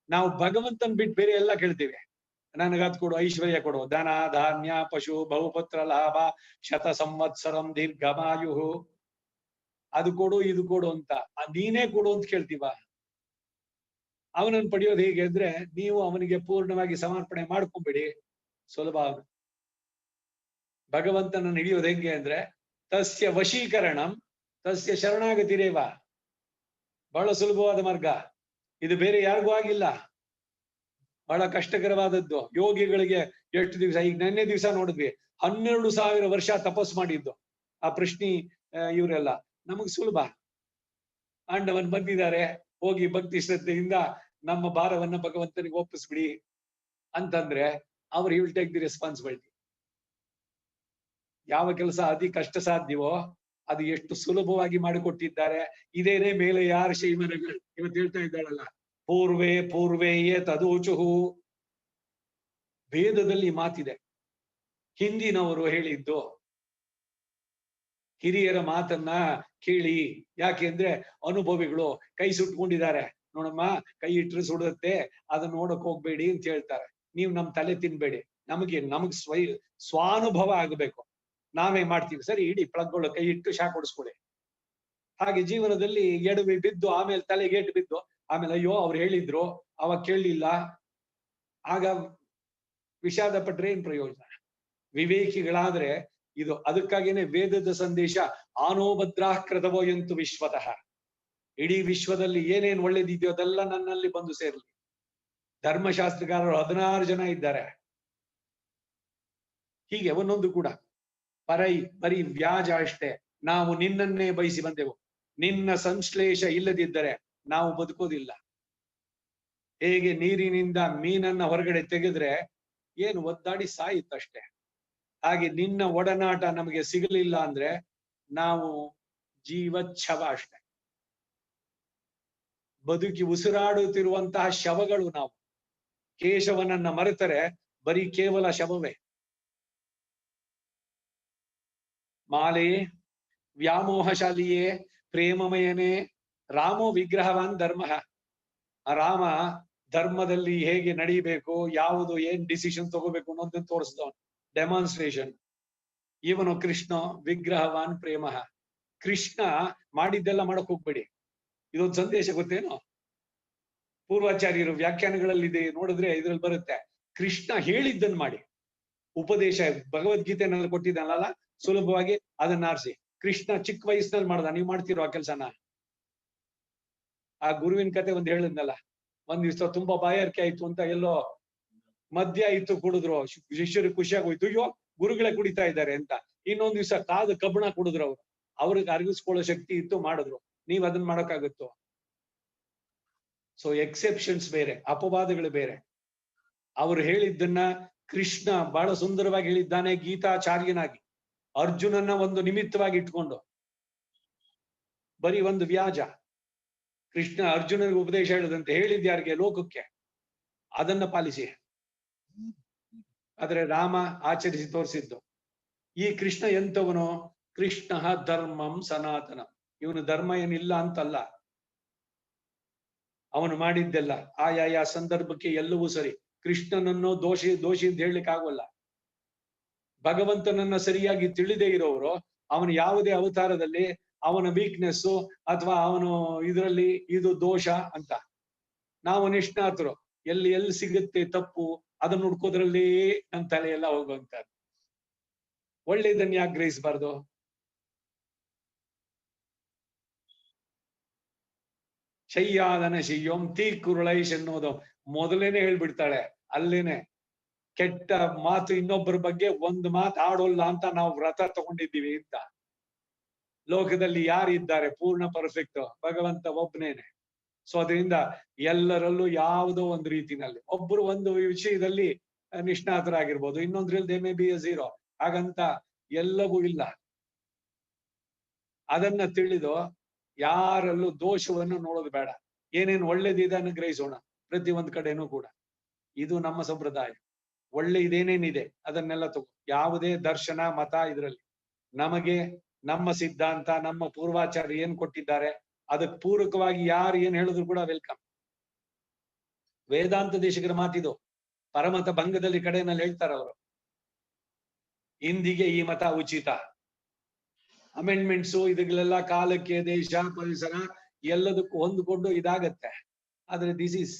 ನಾವು ಭಗವಂತನ್ ಬಿಟ್ಟು ಬೇರೆ ಎಲ್ಲ ಕೇಳ್ತೀವಿ. ನನಗದ್ ಕೊಡು, ಐಶ್ವರ್ಯ ಕೊಡು, ಧನ ಧಾನ್ಯ ಪಶು ಬಹುಪುತ್ರ ಲಾಭ ಶತ ಸಂವತ್ಸರಂ ದೀರ್ಘಮಾಯು, ಅದು ಕೊಡು ಇದು ಕೊಡು ಅಂತ. ನೀನೇ ಕೊಡು ಅಂತ ಕೇಳ್ತೀವ? ಅವನನ್ನು ಪಡೆಯೋದು ಹೇಗೆ ಅಂದ್ರೆ ನೀವು ಅವನಿಗೆ ಪೂರ್ಣವಾಗಿ ಸಮರ್ಪಣೆ ಮಾಡ್ಕೊಂಬಿಡಿ, ಸುಲಭ. ಭಗವಂತನನ್ನು ಹಿಡಿಯೋದು ಹೆಂಗೆ ಅಂದ್ರೆ ತಸ್ಯ ವಶೀಕರಣಂ ತಸ್ಯ ಶರಣಾಗತಿರೇವ. ಬಹಳ ಸುಲಭವಾದ ಮಾರ್ಗ ಇದು, ಬೇರೆ ಯಾರಿಗೂ ಆಗಿಲ್ಲ. ಬಹಳ ಕಷ್ಟಕರವಾದದ್ದು. ಯೋಗಿಗಳಿಗೆ ಎಷ್ಟು ದಿವಸ, ಈಗ ನೆನ್ನೆ ದಿವಸ ನೋಡಿದ್ವಿ, 12,000 ವರ್ಷ ತಪಸ್ ಮಾಡಿದ್ದು ಆ ಪ್ರಶ್ನಿ ಇವರೆಲ್ಲ. ನಮಗ್ ಸುಲಭ. ಆಂಡವನ್ ಬಂದಿದ್ದಾರೆ, ಹೋಗಿ ಭಕ್ತಿ ಶ್ರದ್ಧೆಯಿಂದ ನಮ್ಮ ಭಾರವನ್ನ ಭಗವಂತನಿಗೆ ಒಪ್ಪಿಸ್ಬಿಡಿ ಅಂತಂದ್ರೆ ಅವ್ರು ವಿಲ್ ಟೇಕ್ ದಿ ರೆಸ್ಪಾನ್ಸಿಬಿಲಿಟಿ. ಯಾವ ಕೆಲಸ ಅತಿ ಕಷ್ಟ ಸಾಧ್ಯವೋ ಅದು ಎಷ್ಟು ಸುಲಭವಾಗಿ ಮಾಡಿಕೊಟ್ಟಿದ್ದಾರೆ. ಇದೇನೇ ಮೇಲೆ ಯಾರು ಶೈಮನಗಳು ಇವತ್ತು ಹೇಳ್ತಾ ಇದ್ದಾಳಲ್ಲ, ಪೂರ್ವೇಯೇ ತದೂಚುಹು. ವೇದದಲ್ಲಿ ಮಾತಿದೆ, ಹಿಂದಿನವರು ಹೇಳಿದ್ದು. ಹಿರಿಯರ ಮಾತನ್ನ ಕೇಳಿ. ಯಾಕೆ ಅಂದ್ರೆ ಅನುಭವಿಗಳು ಕೈ ಸುಟ್ಕೊಂಡಿದ್ದಾರೆ ನೋಡಮ್ಮ ಕೈ ಇಟ್ರೆ ಸುಡುತ್ತೆ, ಅದನ್ನ ನೋಡಕ್ ಹೋಗ್ಬೇಡಿ ಅಂತ ಹೇಳ್ತಾರೆ. ನೀವು ನಮ್ ತಲೆ ತಿನ್ಬೇಡಿ. ನಮಗ್ ಸ್ವಾನುಭವ ಆಗ್ಬೇಕು. ನಾವೇ ಮಾಡ್ತೀವಿ, ಸರಿ ಇಡಿ ಪ್ಲಗ್ಗಳು ಕೈ ಇಟ್ಟು ಶಾಕ್ ಹೊಡಿಸ್ಕೊಡಿ. ಹಾಗೆ ಜೀವನದಲ್ಲಿ ಎಡವಿ ಬಿದ್ದು ಆಮೇಲೆ ತಲೆಗೇಟು ಬಿದ್ದು ಆಮೇಲೆ ಅಯ್ಯೋ ಅವ್ರು ಹೇಳಿದ್ರು ಅವಾಗ ಕೇಳಲಿಲ್ಲ, ಆಗ ವಿಷಾದ ಪಟ್ರೆ ಏನ್ ಪ್ರಯೋಜನ? ವಿವೇಕಿಗಳಾದ್ರೆ ಇದು. ಅದಕ್ಕಾಗಿನೇ ವೇದದ ಸಂದೇಶ ಆನೋಭದ್ರಾ ಕೃತವೋ ಎಂತು ವಿಶ್ವತಃ. ಇಡೀ ವಿಶ್ವದಲ್ಲಿ ಏನೇನ್ ಒಳ್ಳೇದಿದೆಯೋ ಅದೆಲ್ಲ ನನ್ನಲ್ಲಿ ಬಂದು ಸೇರ್ಲಿ. ಧರ್ಮಶಾಸ್ತ್ರಕಾರರು 16 ಜನ ಇದ್ದಾರೆ. ಹೀಗೆ ಒಂದೊಂದು ಕೂಡ ಬರೀ ವ್ಯಾಜ ಅಷ್ಟೇ. ನಾವು ನಿನ್ನನ್ನೇ ಬಯಸಿ ಬಂದೆವು, ನಿನ್ನ ಸಂಶ್ಲೇಷ ಇಲ್ಲದಿದ್ದರೆ ನಾವು ಬದುಕೋದಿಲ್ಲ. ಹೇಗೆ ನೀರಿನಿಂದ ಮೀನನ್ನ ಹೊರಗಡೆ ತೆಗೆದ್ರೆ ಏನು ಒದ್ದಾಡಿ ಸಾಯಿತ್ತಷ್ಟೇ, ಹಾಗೆ ನಿನ್ನ ಒಡನಾಟ ನಮಗೆ ಸಿಗಲಿಲ್ಲ ಅಂದ್ರೆ ನಾವು ಜೀವಚ್ಛವ ಅಷ್ಟೇ. ಬದುಕಿ ಉಸಿರಾಡುತ್ತಿರುವಂತಹ ಶವಗಳು ನಾವು. ಕೇಶವನನ್ನ ಮರೆತರೆ ಬರೀ ಕೇವಲ ಶವವೇ. ಮಾಲೆಯೇ ವ್ಯಾಮೋಹಶಾಲಿಯೇ ಪ್ರೇಮಮಯನೇ ರಾಮೋ ವಿಗ್ರಹವಾನ್ ಧರ್ಮ. ರಾಮ ಧರ್ಮದಲ್ಲಿ ಹೇಗೆ ನಡೀಬೇಕು, ಯಾವುದು ಏನ್ ಡಿಸಿಷನ್ ತಗೋಬೇಕು ಅನ್ನೋದನ್ನ ತೋರಿಸಿದವನು, ಡೆಮಾನ್ಸ್ಟ್ರೇಷನ್. ಇವನು ಕೃಷ್ಣ ವಿಗ್ರಹವಾನ್ ಪ್ರೇಮ. ಕೃಷ್ಣ ಮಾಡಿದ್ದೆಲ್ಲ ಮಾಡಕ್ ಹೋಗ್ಬೇಡಿ. ಇದೊಂದು ಸಂದೇಶ ಗೊತ್ತೇನು? ಪೂರ್ವಾಚಾರ್ಯರು ವ್ಯಾಖ್ಯಾನಗಳಲ್ಲಿ ನೋಡಿದ್ರೆ ಇದ್ರಲ್ಲಿ ಬರುತ್ತೆ, ಕೃಷ್ಣ ಹೇಳಿದ್ದನ್ ಮಾಡಿ. ಉಪದೇಶ ಭಗವದ್ಗೀತೆನಲ್ಲಿ ಕೊಟ್ಟಿದ್ದಾನಲ್ಲ ಸುಲಭವಾಗಿ, ಅದನ್ನ ಆರಿಸಿ. ಕೃಷ್ಣ ಚಿಕ್ಕ ವಯಸ್ಸಿನಲ್ಲಿ ಮಾಡ್ದ, ನೀವು ಮಾಡ್ತಿರೋ ಆ ಕೆಲ್ಸನ? ಆ ಗುರುವಿನ ಕತೆ ಒಂದು ಹೇಳಿದ್ನಲ್ಲ, ಒಂದ್ ದಿವ್ಸ ತುಂಬಾ ಬಾಯಾರಿಕೆ ಆಯ್ತು ಅಂತ ಎಲ್ಲೋ ಮದ್ಯ ಇತ್ತು ಕುಡಿದ್ರು. ಶಿಷ್ಯರು ಖುಷಿಯಾಗಿ ಹೋಯ್ತು, ಅಯ್ಯೋ ಗುರುಗಳೇ ಕುಡಿತಾ ಇದ್ದಾರೆ ಅಂತ. ಇನ್ನೊಂದ್ ದಿವ್ಸ ಕಾದು ಕಬ್ಬಣ ಕುಡಿದ್ರು. ಅವ್ರಿಗೆ ಅರಗಿಸ್ಕೊಳ್ಳೋ ಶಕ್ತಿ ಇತ್ತು, ಮಾಡಿದ್ರು. ನೀವ್ ಅದನ್ನ ಮಾಡಕ್ಕಾಗುತ್ತೋ? ಸೊ ಎಕ್ಸೆಪ್ಷನ್ಸ್ ಬೇರೆ, ಅಪವಾದಗಳು ಬೇರೆ. ಅವ್ರು ಹೇಳಿದ್ದನ್ನ ಕೃಷ್ಣ ಬಹಳ ಸುಂದರವಾಗಿ ಹೇಳಿದ್ದಾನೆ ಗೀತಾಚಾರ್ಯನಾಗಿ, ಅರ್ಜುನನ್ನ ಒಂದು ನಿಮಿತ್ತವಾಗಿ ಇಟ್ಕೊಂಡು. ಬರೀ ಒಂದು ವ್ಯಾಜ. ಕೃಷ್ಣ ಅರ್ಜುನನಿಗೆ ಉಪದೇಶ ಹೇಳಿದಂತೆ ಹೇಳಿದ್ಯಾರಿಗೆ? ಲೋಕಕ್ಕೆ. ಅದನ್ನ ಪಾಲಿಸಿ. ಆದ್ರೆ ರಾಮ ಆಚರಿಸಿ ತೋರಿಸಿದ್ದು. ಈ ಕೃಷ್ಣ ಎಂತವನು? ಕೃಷ್ಣ ಧರ್ಮಂ ಸನಾತನ. ಇವನು ಧರ್ಮ ಏನಿಲ್ಲ ಅಂತಲ್ಲ, ಅವನು ಮಾಡಿದ್ದೆಲ್ಲ ಆಯಾಯ ಸಂದರ್ಭಕ್ಕೆ ಎಲ್ಲವೂ ಸರಿ. ಕೃಷ್ಣನನ್ನು ದೋಷಿ ಅಂತ ಹೇಳಲಿಕ್ಕೆ ಆಗೋಲ್ಲ. ಭಗವಂತನನ್ನ ಸರಿಯಾಗಿ ತಿಳಿದೇ ಇರೋರು ಅವನು ಯಾವುದೇ ಅವತಾರದಲ್ಲಿ ಅವನ ವೀಕ್ನೆಸ್ಸು ಅಥವಾ ಅವನು ಇದರಲ್ಲಿ ಇದು ದೋಷ ಅಂತ. ನಾವು ನಿಷ್ಣಾತರು, ಎಲ್ಲಿ ಸಿಗುತ್ತೆ ತಪ್ಪು ಅದನ್ನ ಹುಡ್ಕೋದ್ರಲ್ಲಿ ನಮ್ಮ ತಲೆ ಎಲ್ಲ ಹೋಗುವಂತ. ಒಳ್ಳೆಯದನ್ನ ಯಾಕೆ ಗ್ರಹಿಸಬಾರ್ದು? ಶಯ್ಯಾದನ ಶಿಯ್ಯೋಂ ತೀ ಕುರುಳೈಶ್ ಅನ್ನೋದು ಮೊದಲೇನೆ ಹೇಳ್ಬಿಡ್ತಾಳೆ ಅಲ್ಲೇನೆ. ಕೆಟ್ಟ ಮಾತು ಇನ್ನೊಬ್ಬರ ಬಗ್ಗೆ ಒಂದು ಮಾತು ಆಡೋಲ್ಲ ಅಂತ ನಾವು ವ್ರತ ತಗೊಂಡಿದ್ದೀವಿ ಅಂತ. ಲೋಕದಲ್ಲಿ ಯಾರಿದ್ದಾರೆ ಪೂರ್ಣ ಪರ್ಫೆಕ್ಟ್? ಭಗವಂತ ಒಬ್ಬನೇನೆ. ಸೊ ಅದರಿಂದ ಎಲ್ಲರಲ್ಲೂ ಯಾವುದೋ ಒಂದು ರೀತಿನಲ್ಲಿ ಒಬ್ರು ಒಂದು ವಿಷಯದಲ್ಲಿ ನಿಷ್ಣಾತರಾಗಿರ್ಬೋದು, ಇನ್ನೊಂದ್ರಲ್ಲಿ they may be a zero. ಹಾಗಂತ ಎಲ್ಲವೂ ಇಲ್ಲ. ಅದನ್ನ ತಿಳಿದು ಯಾರಲ್ಲೂ ದೋಷವನ್ನು ನೋಡೋದು ಬೇಡ. ಏನೇನು ಒಳ್ಳೇದಿದೆ ಅನ್ನು ಗ್ರಹಿಸೋಣ ಪ್ರತಿ ಒಂದ್ ಕಡೆನೂ ಕೂಡ. ಇದು ನಮ್ಮ ಸಂಪ್ರದಾಯ. ಒಳ್ಳೆ ಇದೇನೇನಿದೆ ಅದನ್ನೆಲ್ಲ ತಗೋ. ಯಾವುದೇ ದರ್ಶನ ಮತ ಇದರಲ್ಲಿ ನಮಗೆ ನಮ್ಮ ಸಿದ್ಧಾಂತ ನಮ್ಮ ಪೂರ್ವಾಚಾರ್ಯ ಏನ್ ಕೊಟ್ಟಿದ್ದಾರೆ ಅದಕ್ಕೆ ಪೂರಕವಾಗಿ ಯಾರು ಏನ್ ಹೇಳಿದ್ರು ಕೂಡ ವೆಲ್ಕಮ್. ವೇದಾಂತ ದೇಶಿಕರ ಮಾತಿದು. ಪರಮತ ಭಂಗದಲ್ಲಿ ಕಡೆಯಲ್ಲಿ ಹೇಳ್ತಾರ ಅವರು, ಇಂದಿಗೆ ಈ ಮತ ಉಚಿತ. ಅಮೆಂಡ್ಮೆಂಟ್ಸು ಇದಕ್ಕೆಲ್ಲ ಕಾಲಕ್ಕೆ ದೇಶ ಪರಿಸರ ಎಲ್ಲದಕ್ಕೂ ಹೊಂದ್ಕೊಂಡು ಇದಾಗತ್ತೆ. ಆದ್ರೆ ದಿಸ್ ಈಸ್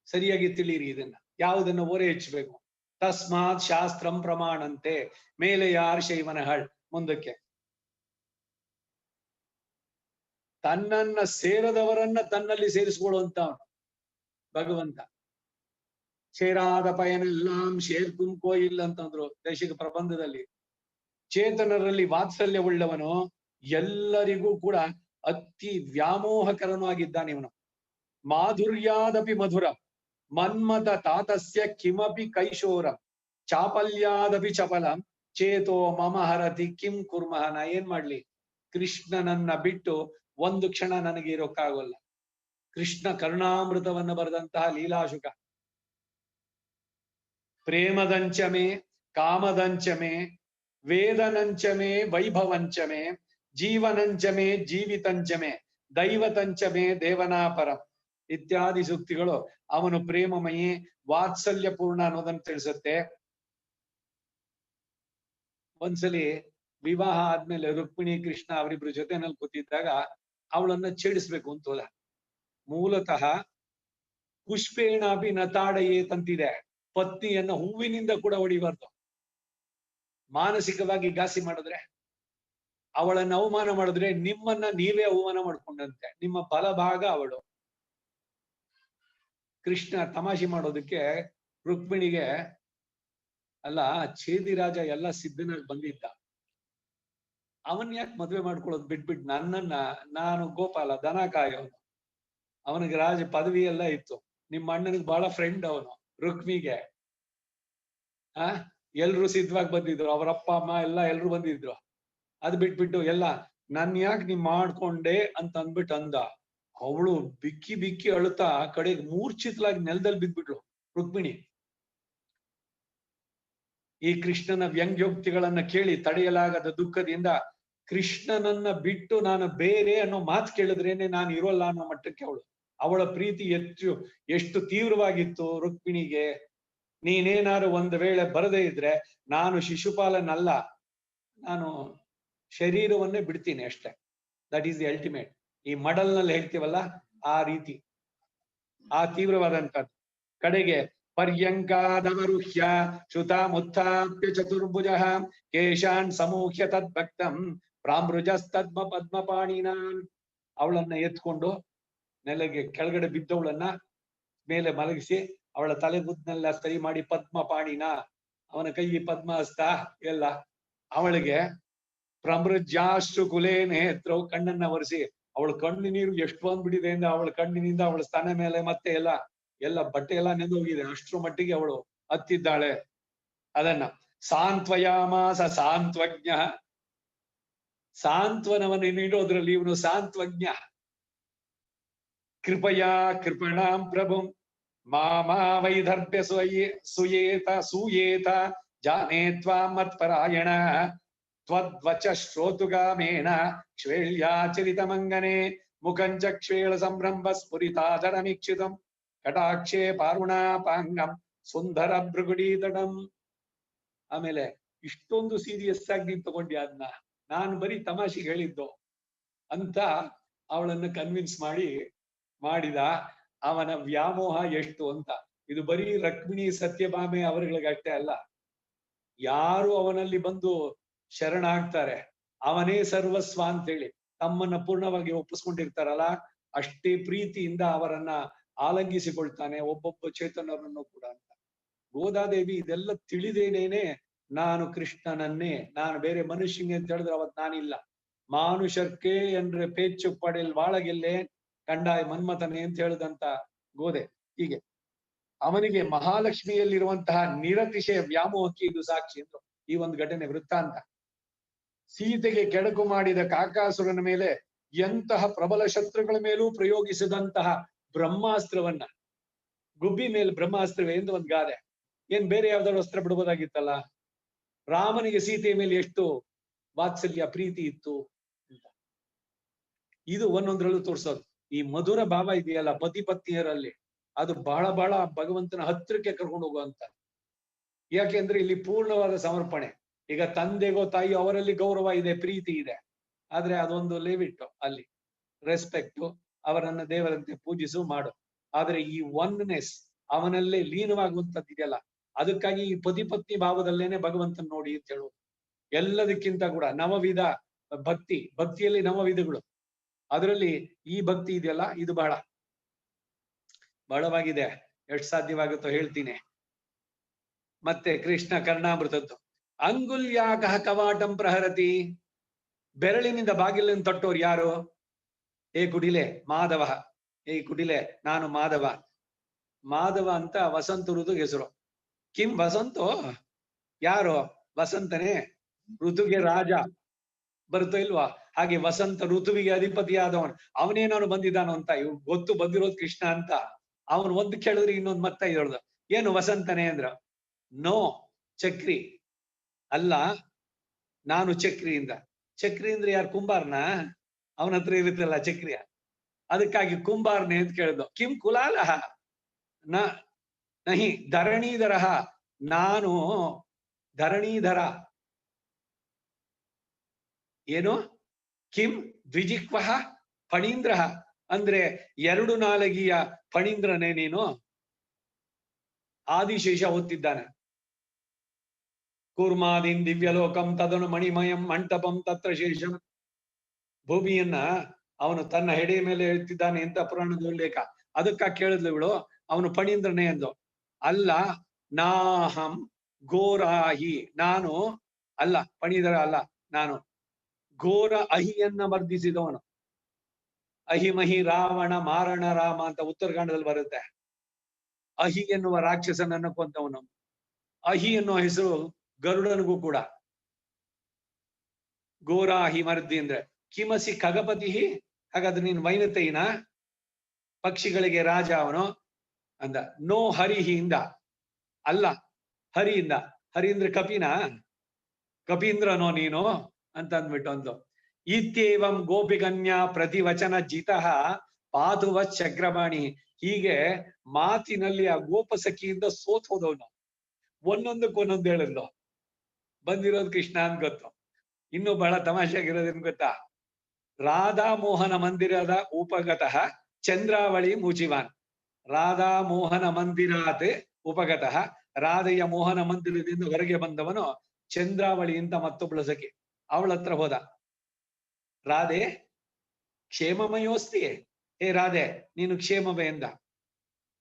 ಸರಿಯಾಗಿ ತಿಳಿಯಿರಿ ಇದನ್ನ. ಯಾವುದನ್ನ ಓರೆ ಹೆಚ್ಚಬೇಕು? ತಸ್ಮಾತ್ ಶಾಸ್ತ್ರಂ ಪ್ರಮಾಣಂತೆ. ಮೇಲೆ ಯಾರ್ ಶೈವನಹಳ್. ಮುಂದಕ್ಕೆ ತನ್ನನ್ನ ಸೇರದವರನ್ನ ತನ್ನಲ್ಲಿ ಸೇರಿಸ್ಕೊಳ್ಳುವಂತ ಭಗವಂತ. ಸೇರಾದ ಪಯನೆல்லாம் ಶೇರ್ಕುಂ ಕೋಯಿಲ್ ಅಂತಂದ್ರು ದೇಶಿಕ ಪ್ರಬಂಧದಲ್ಲಿ. ಚೇತನರಲ್ಲಿ ವಾತ್ಸಲ್ಯ ಉಳ್ಳವನು ಎಲ್ಲರಿಗೂ ಕೂಡ ಅತಿ ವ್ಯಾಮೋಹಕರನೂ ಆಗಿದ್ದಾನೆ ಇವನು. ಮಾಧುರ್ಯಾದಪಿ ಮಧುರ ಮನ್ಮಥ ತಾತಸ್ಯ ಕಿಮಪಿ ಕೈಶೋರಂ ಚಾಪಲ್ಯಾದಪಿ ಚಪಲಂ ಚೇತೋ ಮಮ ಹರತಿ ಕಿಂ ಕುರ್ಮಃ. ನಾ ಏನ್ ಮಾಡ್ಲಿ? ಕೃಷ್ಣನನ್ನ ಬಿಟ್ಟು ಒಂದು ಕ್ಷಣ ನನಗೆ ಇರೋಕ್ಕಾಗೋಲ್ಲ. ಕೃಷ್ಣ ಕರುಣಾಮೃತವನ್ನ ಬರೆದಂತಹ ಲೀಲಾಶುಕ. ಪ್ರೇಮದಂಚಮೆ ಕಾಮದಂಚಮೆ ವೇದನಂಚಮೆ ವೈಭವಂಚಮೆ ಜೀವನಂಚಮೆ ಜೀವಿತಂಚಮೆ ದೈವತಂಚಮೆ ದೇವನಾಪರಂ. ಇತ್ಯಾದಿ ಸೂಕ್ತಿಗಳು ಅವನು ಪ್ರೇಮಮಯಿ ವಾತ್ಸಲ್ಯ ಪೂರ್ಣ ಅನ್ನೋದನ್ನ ತಿಳಿಸುತ್ತೆ. ಒಂದ್ಸಲಿ ವಿವಾಹ ಆದ್ಮೇಲೆ ರುಕ್ಮಿಣಿ ಕೃಷ್ಣ ಅವರಿಬ್ರು ಜೊತೆನಲ್ಲಿ ಕೂತಿದ್ದಾಗ ಅವಳನ್ನ ಛೇಡಿಸ್ಬೇಕು ಅಂತ ಹೋದ. ಮೂಲತಃ ಪುಷ್ಪೇಣಾಪಿ ನತಾಡಯೇತಂತಿದೆ, ಪತ್ನಿಯನ್ನ ಹೂವಿನಿಂದ ಕೂಡ ಹೊಡಿಬಾರ್ದು. ಮಾನಸಿಕವಾಗಿ ಘಾಸಿ ಮಾಡಿದ್ರೆ, ಅವಳನ್ನ ಅವಮಾನ ಮಾಡಿದ್ರೆ ನಿಮ್ಮನ್ನ ನೀವೇ ಅವಮಾನ ಮಾಡ್ಕೊಂಡಂತೆ. ನಿಮ್ಮ ಬಲಭಾಗ ಅವಳು. ಕೃಷ್ಣ ತಮಾಷೆ ಮಾಡೋದಕ್ಕೆ ರುಕ್ಮಿಣಿಗೆ, ಅಲ್ಲ ಛೇದಿರಾಜ ಎಲ್ಲ ಸಿದ್ಧನಾಗಿ ಬಂದಿದ್ದ, ಅವನ್ ಯಾಕೆ ಮದ್ವೆ ಮಾಡ್ಕೊಳ್ಳೋದು ಬಿಟ್ಬಿಟ್ಟು ನನ್ನನ್ನ, ನಾನು ಗೋಪಾಲ ದನ ಕಾಯೋನು, ಅವನಿಗೆ ರಾಜ ಪದವಿ ಎಲ್ಲ ಇತ್ತು, ನಿಮ್ಮ ಅಣ್ಣನಿಗೆ ಬಹಳ ಫ್ರೆಂಡ್ ಅವನು ರುಕ್ಮಿಗೆ. ಎಲ್ರು ಸಿದ್ಧವಾಗಿ ಬಂದಿದ್ರು, ಅವರಪ್ಪ ಅಮ್ಮ ಎಲ್ಲ ಎಲ್ರು ಬಂದಿದ್ರು. ಅದ್ ಬಿಟ್ಬಿಟ್ಟು ಎಲ್ಲ ನನ್ ಯಾಕೆ ನೀ ಮಾಡ್ಕೊಂಡೆ ಅಂತ ಅಂದ್ಬಿಟ್ಟು ಅಂದ. ಅವಳು ಬಿಕ್ಕಿ ಬಿಕ್ಕಿ ಅಳುತ್ತಾ ಕಡೆಗೆ ಮೂರ್ಛಿತಲಾಗಿ ನೆಲದಲ್ಲಿ ಬಿದ್ಬಿಟ್ಲು ರುಕ್ಮಿಣಿ. ಈ ಕೃಷ್ಣನ ವ್ಯಂಗ್ಯೋಕ್ತಿಗಳನ್ನ ಕೇಳಿ ತಡೆಯಲಾಗದ ದುಃಖದಿಂದ ಕೃಷ್ಣನನ್ನ ಬಿಟ್ಟು ನಾನು ಬೇರೆ ಅನ್ನೋ ಮಾತು ಕೇಳಿದ್ರೇನೆ ನಾನು ಇರೋಲ್ಲ ಅನ್ನೋ ಮಟ್ಟಕ್ಕೆ ಅವಳ ಪ್ರೀತಿ ಎಷ್ಟು ತೀವ್ರವಾಗಿತ್ತು ರುಕ್ಮಿಣಿಗೆ. ನೀನೇನಾದ್ರು ಒಂದು ವೇಳೆ ಬರದೇ ಇದ್ರೆ ನಾನು ಶಿಶುಪಾಲನಲ್ಲ, ನಾನು ಶರೀರವನ್ನೇ ಬಿಡ್ತೀನಿ ಅಷ್ಟೇ. That is the ultimate. ಈ ಮಡಲ್ನಲ್ಲಿ ಹೇಳ್ತೀವಲ್ಲ ಆ ರೀತಿ, ಆ ತೀವ್ರವಾದಂತದ್ದು. ಕಡೆಗೆ ಪರ್ಯಂಕಾದವರುಹ್ಯ ಶ್ರುತಾಮುತ್ಥಾಪ್ಯ ಚತುರ್ಭುಜ ಕೇಶಾನ್ ಸಮೂಹ್ಯ ತದ್ಭಕ್ತಂ ಪ್ರಾಮೃಜಸ್ತದ್ಮ ಪದ್ಮಪಾಣಿನಾನ್. ಅವಳನ್ನ ಎತ್ಕೊಂಡು ನೆಲಗೆ ಕೆಳಗಡೆ ಬಿದ್ದವಳನ್ನ ಮೇಲೆ ಮಲಗಿಸಿ ಅವಳ ತಲೆಗುದ್ನೆಲ್ಲ ಸರಿ ಮಾಡಿ ಪದ್ಮಪಾಣಿನ, ಅವನ ಕೈ ಪದ್ಮ ಹಸ್ತ ಎಲ್ಲ, ಅವಳಿಗೆ ಪ್ರಮೃಜಾಶ್ರು ಕುಲೇ ನೇತ್ರವು, ಕಣ್ಣನ್ನ ಒರೆಸಿ ಅವಳ ಕಣ್ಣು ನೀರು ಎಷ್ಟು ಬಂದ್ಬಿಟ್ಟಿದೆ ಅಂದ್ರೆ ಅವಳ ಕಣ್ಣಿನಿಂದ ಅವಳ ಸ್ತನ ಮೇಲೆ ಮತ್ತೆ ಎಲ್ಲ ಬಟ್ಟೆ ಎಲ್ಲ ನೆಂದೋಗಿದೆ, ಅಷ್ಟ್ರ ಮಟ್ಟಿಗೆ ಅವಳು ಹತ್ತಿದ್ದಾಳೆ. ಅದನ್ನ ಸಾಂತ್ವಯಾಮಾಸ ಸಾಂತ್ವಜ್ಞ, ಸಾಂತ್ವನವನ್ನು ನೀಡೋದ್ರಲ್ಲಿ ಇವನು ಸಾಂತ್ವಜ್ಞ. ಕೃಪಯಾ ಕೃಪಣಾಂ ಪ್ರಭುಂ ಮಾಮಾ ವೈದರ್ಭ್ಯ ಸೂಯೇತ ಜಾನೇ ತ್ವಾಂ ಮತ್ಪರಾಯಣ ತ್ವದ್ವಚ ಶ್ರೋತುಗಾಮೇನ ಕ್ಷೇಳ್ಯಾಚರಿತಮಂಗನೆ ಮುಖಂಚ ಕ್ಷೇಳ ಸಂಭ್ರಂಭ ಸ್ಫುರಿತಾಧರಮೀಕ್ಷಿತಂ ಕಟಾಕ್ಷೇ ಪಾರುಣಾಪಾಂಗಂ ಸುಂದರ ಭೃಗುಡೀತಡಂ. ಆಮೇಲೆ ಇಷ್ಟೊಂದು ಸೀರಿಯಸ್ ಆಗಿ ನೀನ್ ತಗೊಂಡ್ಯಾ ಅದನ್ನ, ನಾನು ಬರೀ ತಮಾಷೆಗೆ ಹೇಳಿದ್ದು ಅಂತ ಅವಳನ್ನು ಕನ್ವಿನ್ಸ್ ಮಾಡಿದ. ಅವನ ವ್ಯಾಮೋಹ ಎಷ್ಟು ಅಂತ. ಇದು ಬರೀ ರುಕ್ಮಿಣಿ ಸತ್ಯಭಾಮೆ ಅವರುಗಳಿಗಷ್ಟೇ ಅಲ್ಲ, ಯಾರು ಅವನಲ್ಲಿ ಬಂದು ಶರಣಾಗ್ತಾರೆ ಅವನೇ ಸರ್ವಸ್ವ ಅಂತೇಳಿ ತಮ್ಮನ್ನ ಪೂರ್ಣವಾಗಿ ಒಪ್ಪಿಸ್ಕೊಂಡಿರ್ತಾರಲ್ಲ, ಅಷ್ಟೇ ಪ್ರೀತಿಯಿಂದ ಅವರನ್ನ ಆಲಂಗಿಸಿಕೊಳ್ತಾನೆ ಒಬ್ಬೊಬ್ಬ ಚೇತನರನ್ನು ಕೂಡ ಅಂತ. ಗೋದಾದೇವಿ ಇದೆಲ್ಲ ತಿಳಿದೇನೇನೆ ನಾನು ಕೃಷ್ಣನನ್ನೇ, ನಾನು ಬೇರೆ ಮನುಷ್ಯಂಗೆ ಅಂತ ಹೇಳಿದ್ರೆ ಅವತ್ ನಾನಿಲ್ಲ, ಮಾನುಷರ್ಕೆ ಎಂದ್ರೆ ಪೇಚ್ಚು ಪಡೆಲ್ ವಾಳಗಿಲ್ಲೆ ಕಂಡಾಯ ಮನ್ಮಥನೆ ಅಂತ ಹೇಳಿದಂತ ಗೋದೆ. ಹೀಗೆ ಅವನಿಗೆ ಮಹಾಲಕ್ಷ್ಮಿಯಲ್ಲಿರುವಂತಹ ನಿರತಿಶಯ ವ್ಯಾಮೋಹಕ್ಕೆ ಇದು ಸಾಕ್ಷಿ ಎಂದು ಈ ಒಂದು ಘಟನೆ ವೃತ್ತಾಂತ. ಸೀತೆಗೆ ಕೆಡಕು ಮಾಡಿದ ಕಾಕಾಸುರನ ಮೇಲೆ ಎಂತಹ ಪ್ರಬಲ ಶತ್ರುಗಳ ಮೇಲೂ ಪ್ರಯೋಗಿಸಿದಂತಹ ಬ್ರಹ್ಮಾಸ್ತ್ರವನ್ನ, ಗುಬ್ಬಿ ಮೇಲೆ ಬ್ರಹ್ಮಾಸ್ತ್ರವೇ ಎಂದು ಒಂದು ಗಾದೆ, ಏನ್ ಬೇರೆ ಯಾವ್ದಾದ್ರು ಅಸ್ತ್ರ ಬಿಡ್ಬೋದಾಗಿತ್ತಲ್ಲ. ರಾಮನಿಗೆ ಸೀತೆಯ ಮೇಲೆ ಎಷ್ಟು ವಾತ್ಸಲ್ಯ ಪ್ರೀತಿ ಇತ್ತು ಅಂತ ಇದು ಒಂದೊಂದ್ರಲ್ಲೂ ತೋರ್ಸೋದು. ಈ ಮಧುರ ಭಾವ ಇದೆಯಲ್ಲ ಪತಿ ಪತ್ನಿಯರಲ್ಲಿ, ಅದು ಬಹಳ ಬಹಳ ಭಗವಂತನ ಹತ್ತಿರಕ್ಕೆ ಕರ್ಕೊಂಡು ಹೋಗುವಂತ. ಯಾಕೆಂದ್ರೆ ಇಲ್ಲಿ ಪೂರ್ಣವಾದ ಸಮರ್ಪಣೆ. ಈಗ ತಂದೆಗೋ ತಾಯಿಯೋ ಅವರಲ್ಲಿ ಗೌರವ ಇದೆ, ಪ್ರೀತಿ ಇದೆ, ಆದ್ರೆ ಅದೊಂದು ಲಿಮಿಟ್, ಅಲ್ಲಿ ರೆಸ್ಪೆಕ್ಟ್, ಅವರನ್ನ ದೇವರಂತೆ ಪೂಜಿಸು ಮಾಡು. ಆದ್ರೆ ಈ ಒನ್ನೆಸ್ ಅವನಲ್ಲೇ ಲೀನವಾಗುವಂತದ್ದಿದೆಯಲ್ಲ, ಅದಕ್ಕಾಗಿ ಈ ಪತಿ ಪತ್ನಿ ಭಾವದಲ್ಲೇನೆ ಭಗವಂತನ ನೋಡಿ ಅಂತ ಹೇಳುವುದು. ಎಲ್ಲದಕ್ಕಿಂತ ಕೂಡ ನವವಿಧ ಭಕ್ತಿಯಲ್ಲಿ ನವವಿಧಗಳು, ಅದರಲ್ಲಿ ಈ ಭಕ್ತಿ ಇದೆಯಲ್ಲ ಇದು ಬಹಳವಾಗಿದೆ. ಎಷ್ಟು ಸಾಧ್ಯವಾಗುತ್ತೋ ಹೇಳ್ತೀನಿ. ಮತ್ತೆ ಕೃಷ್ಣ ಕರ್ಣಾಮೃತದ್ದು ಅಂಗುಲ್ಯಾಕಃ ಕವಾಟಂ ಪ್ರಹರತಿ, ಬೆರಳಿನಿಂದ ಬಾಗಿಲನ್ನು ತಟ್ಟೋರು ಯಾರು? ಏ ಕುಡಿಲೆ ಮಾಧವ, ಏ ಕುಡಿಲೆ ನಾನು ಮಾಧವ ಅಂತ ವಸಂತ ಋತುಗೆ ಹೆಸರು. ಕಿಂ ವಸಂತೋ, ಯಾರು ವಸಂತನೇ, ಋತುಗೆ ರಾಜ ಬರುತ್ತೋ ಇಲ್ವಾ, ಹಾಗೆ ವಸಂತ ಋತುವಿಗೆ ಅಧಿಪತಿಯಾದವನು ಅವನೇನಾನು ಬಂದಿದ್ದಾನೋ ಅಂತ ಇವ್ ಗೊತ್ತು ಬಂದಿರೋದು ಕೃಷ್ಣ ಅಂತ. ಅವನು ಒಂದು ಕೇಳಿದ್ರೆ ಇನ್ನೊಂದು ಮತ್ತೆ ಹೇಳ್ದ, ಏನು ವಸಂತನೇ ಅಂದ್ರ, ನೋ ಚಕ್ರಿ ಅಲ್ಲ, ನಾನು ಚಕ್ರಿ ಅಂದ್ರೆ ಯಾರು, ಕುಂಬಾರ್ನ? ಅವನ ಹತ್ರ ಇರುತ್ತಲ್ಲ ಚಕ್ರಿಯ, ಅದಕ್ಕಾಗಿ ಕುಂಬಾರನೆ ಅಂತ ಕೇಳಿದ್ಲು. ಕಿಂ ಕುಲಾಲಹ ನ ನಹಿ ಧರಣೀಧರ, ನಾನು ಧರಣೀಧರ. ಏನು? ಕಿಂ ದ್ವಿಜಿಕ್ವ ಫಣೀಂದ್ರ, ಅಂದ್ರೆ ಎರಡು ನಾಲಗಿಯ ಫಣೀಂದ್ರನೇ ನೀನು? ಆದಿಶೇಷ ಓದ್ತಿದ್ದಾನೆ. ಕೂರ್ಮಾದೀನ್ ದಿವ್ಯಲೋಕಂ ತದನು ಮಣಿಮಯಂ ಮಂಟಪಂ ತತ್ರ ಶೇಷಂ. ಭೂಮಿಯನ್ನ ಅವನು ತನ್ನ ಹೆಡೆಯ ಮೇಲೆ ಹೇಳ್ತಿದ್ದಾನೆ ಅಂತ ಪುರಾಣದ ಉಲ್ಲೇಖ. ಅದಕ್ಕ ಕೇಳಿದ್ಲು ಇವಳು, ಅವನು ಫಣೀಂದ್ರನೇ ಎಂದು. ಅಲ್ಲ, ನಾಹಂ ಘೋರಾಹಿ, ನಾನು ಅಲ್ಲ, ಫಣೀಂದ್ರ ಅಲ್ಲ, ನಾನು ಘೋರ ಅಹಿಯನ್ನ ಮರ್ದಿಸಿದವನು. ಅಹಿಮಹಿ ರಾವಣ ಮಾರಣ ರಾಮ ಅಂತ ಉತ್ತರಕಾಂಡದಲ್ಲಿ ಬರುತ್ತೆ. ಅಹಿ ಎನ್ನುವ ರಾಕ್ಷಸನನ್ನು ಕೊಂದವನು. ಅಹಿ ಎನ್ನುವ ಹೆಸರು ಗರುಡನಿಗೂ ಕೂಡ. ಘೋರಾಹಿ ಮರ್ದಿ ಅಂದ್ರೆ ಕಿಮಸಿ ಖಗಪತಿ, ಹಾಗಾದ್ರೆ ನೀನು ವೈನತೆಯಿನ, ಪಕ್ಷಿಗಳಿಗೆ ರಾಜ ಅವನು ಅಂದ. ನೋ ಹರಿಹಿಂದ, ಅಲ್ಲ ಹರಿಯಿಂದ. ಹರಿ ಅಂದ್ರೆ ಕಪಿನ, ಕಪೀಂದ್ರನೋ ನೀನು ಅಂತ ಅಂದ್ಬಿಟ್ಟು ಒಂದು. ಇತ್ಯೇವಂ ಗೋಪಿಗನ್ಯ ಪ್ರತಿವಚನ ಜಿತಃ ಪಾದುವ ಚಕ್ರವಾಣಿ. ಹೀಗೆ ಮಾತಿನಲ್ಲಿ ಆ ಗೋಪಸಖಿಯಿಂದ ಸೋತ್ ಹೋದವನು. ಒಂದೊಂದಕ್ಕೊಂದೊಂದು ಹೇಳಿದ್ಲು. ಬಂದಿರೋದು ಕೃಷ್ಣ ಅಂತ ಗೊತ್ತು. ಇನ್ನು ಬಹಳ ತಮಾಷೆಯಾಗಿರೋದೇನು ಗೊತ್ತಾ? ರಾಧಾ ಮೋಹನ ಮಂದಿರದ ಉಪಗತಃ ಚಂದ್ರಾವಳಿ ಮುಚಿವಾನ್. ರಾಧಾ ಮೋಹನ ಮಂದಿರಾತ್ ಉಪಗತಃ, ರಾಧೆಯ ಮೋಹನ ಮಂದಿರದಿಂದ ಹೊರಗೆ ಬಂದವನು ಚಂದ್ರಾವಳಿ ಅಂತ ಮತ್ತೊಬ್ಬಳು ಸಖಿ. ಅವಳ ಹತ್ರ ಹೋದ. ರಾಧೆ ಕ್ಷೇಮಮಯೋಸ್ತಿ, ಹೇ ರಾಧೆ ನೀನು ಕ್ಷೇಮವೇ ಎಂದ.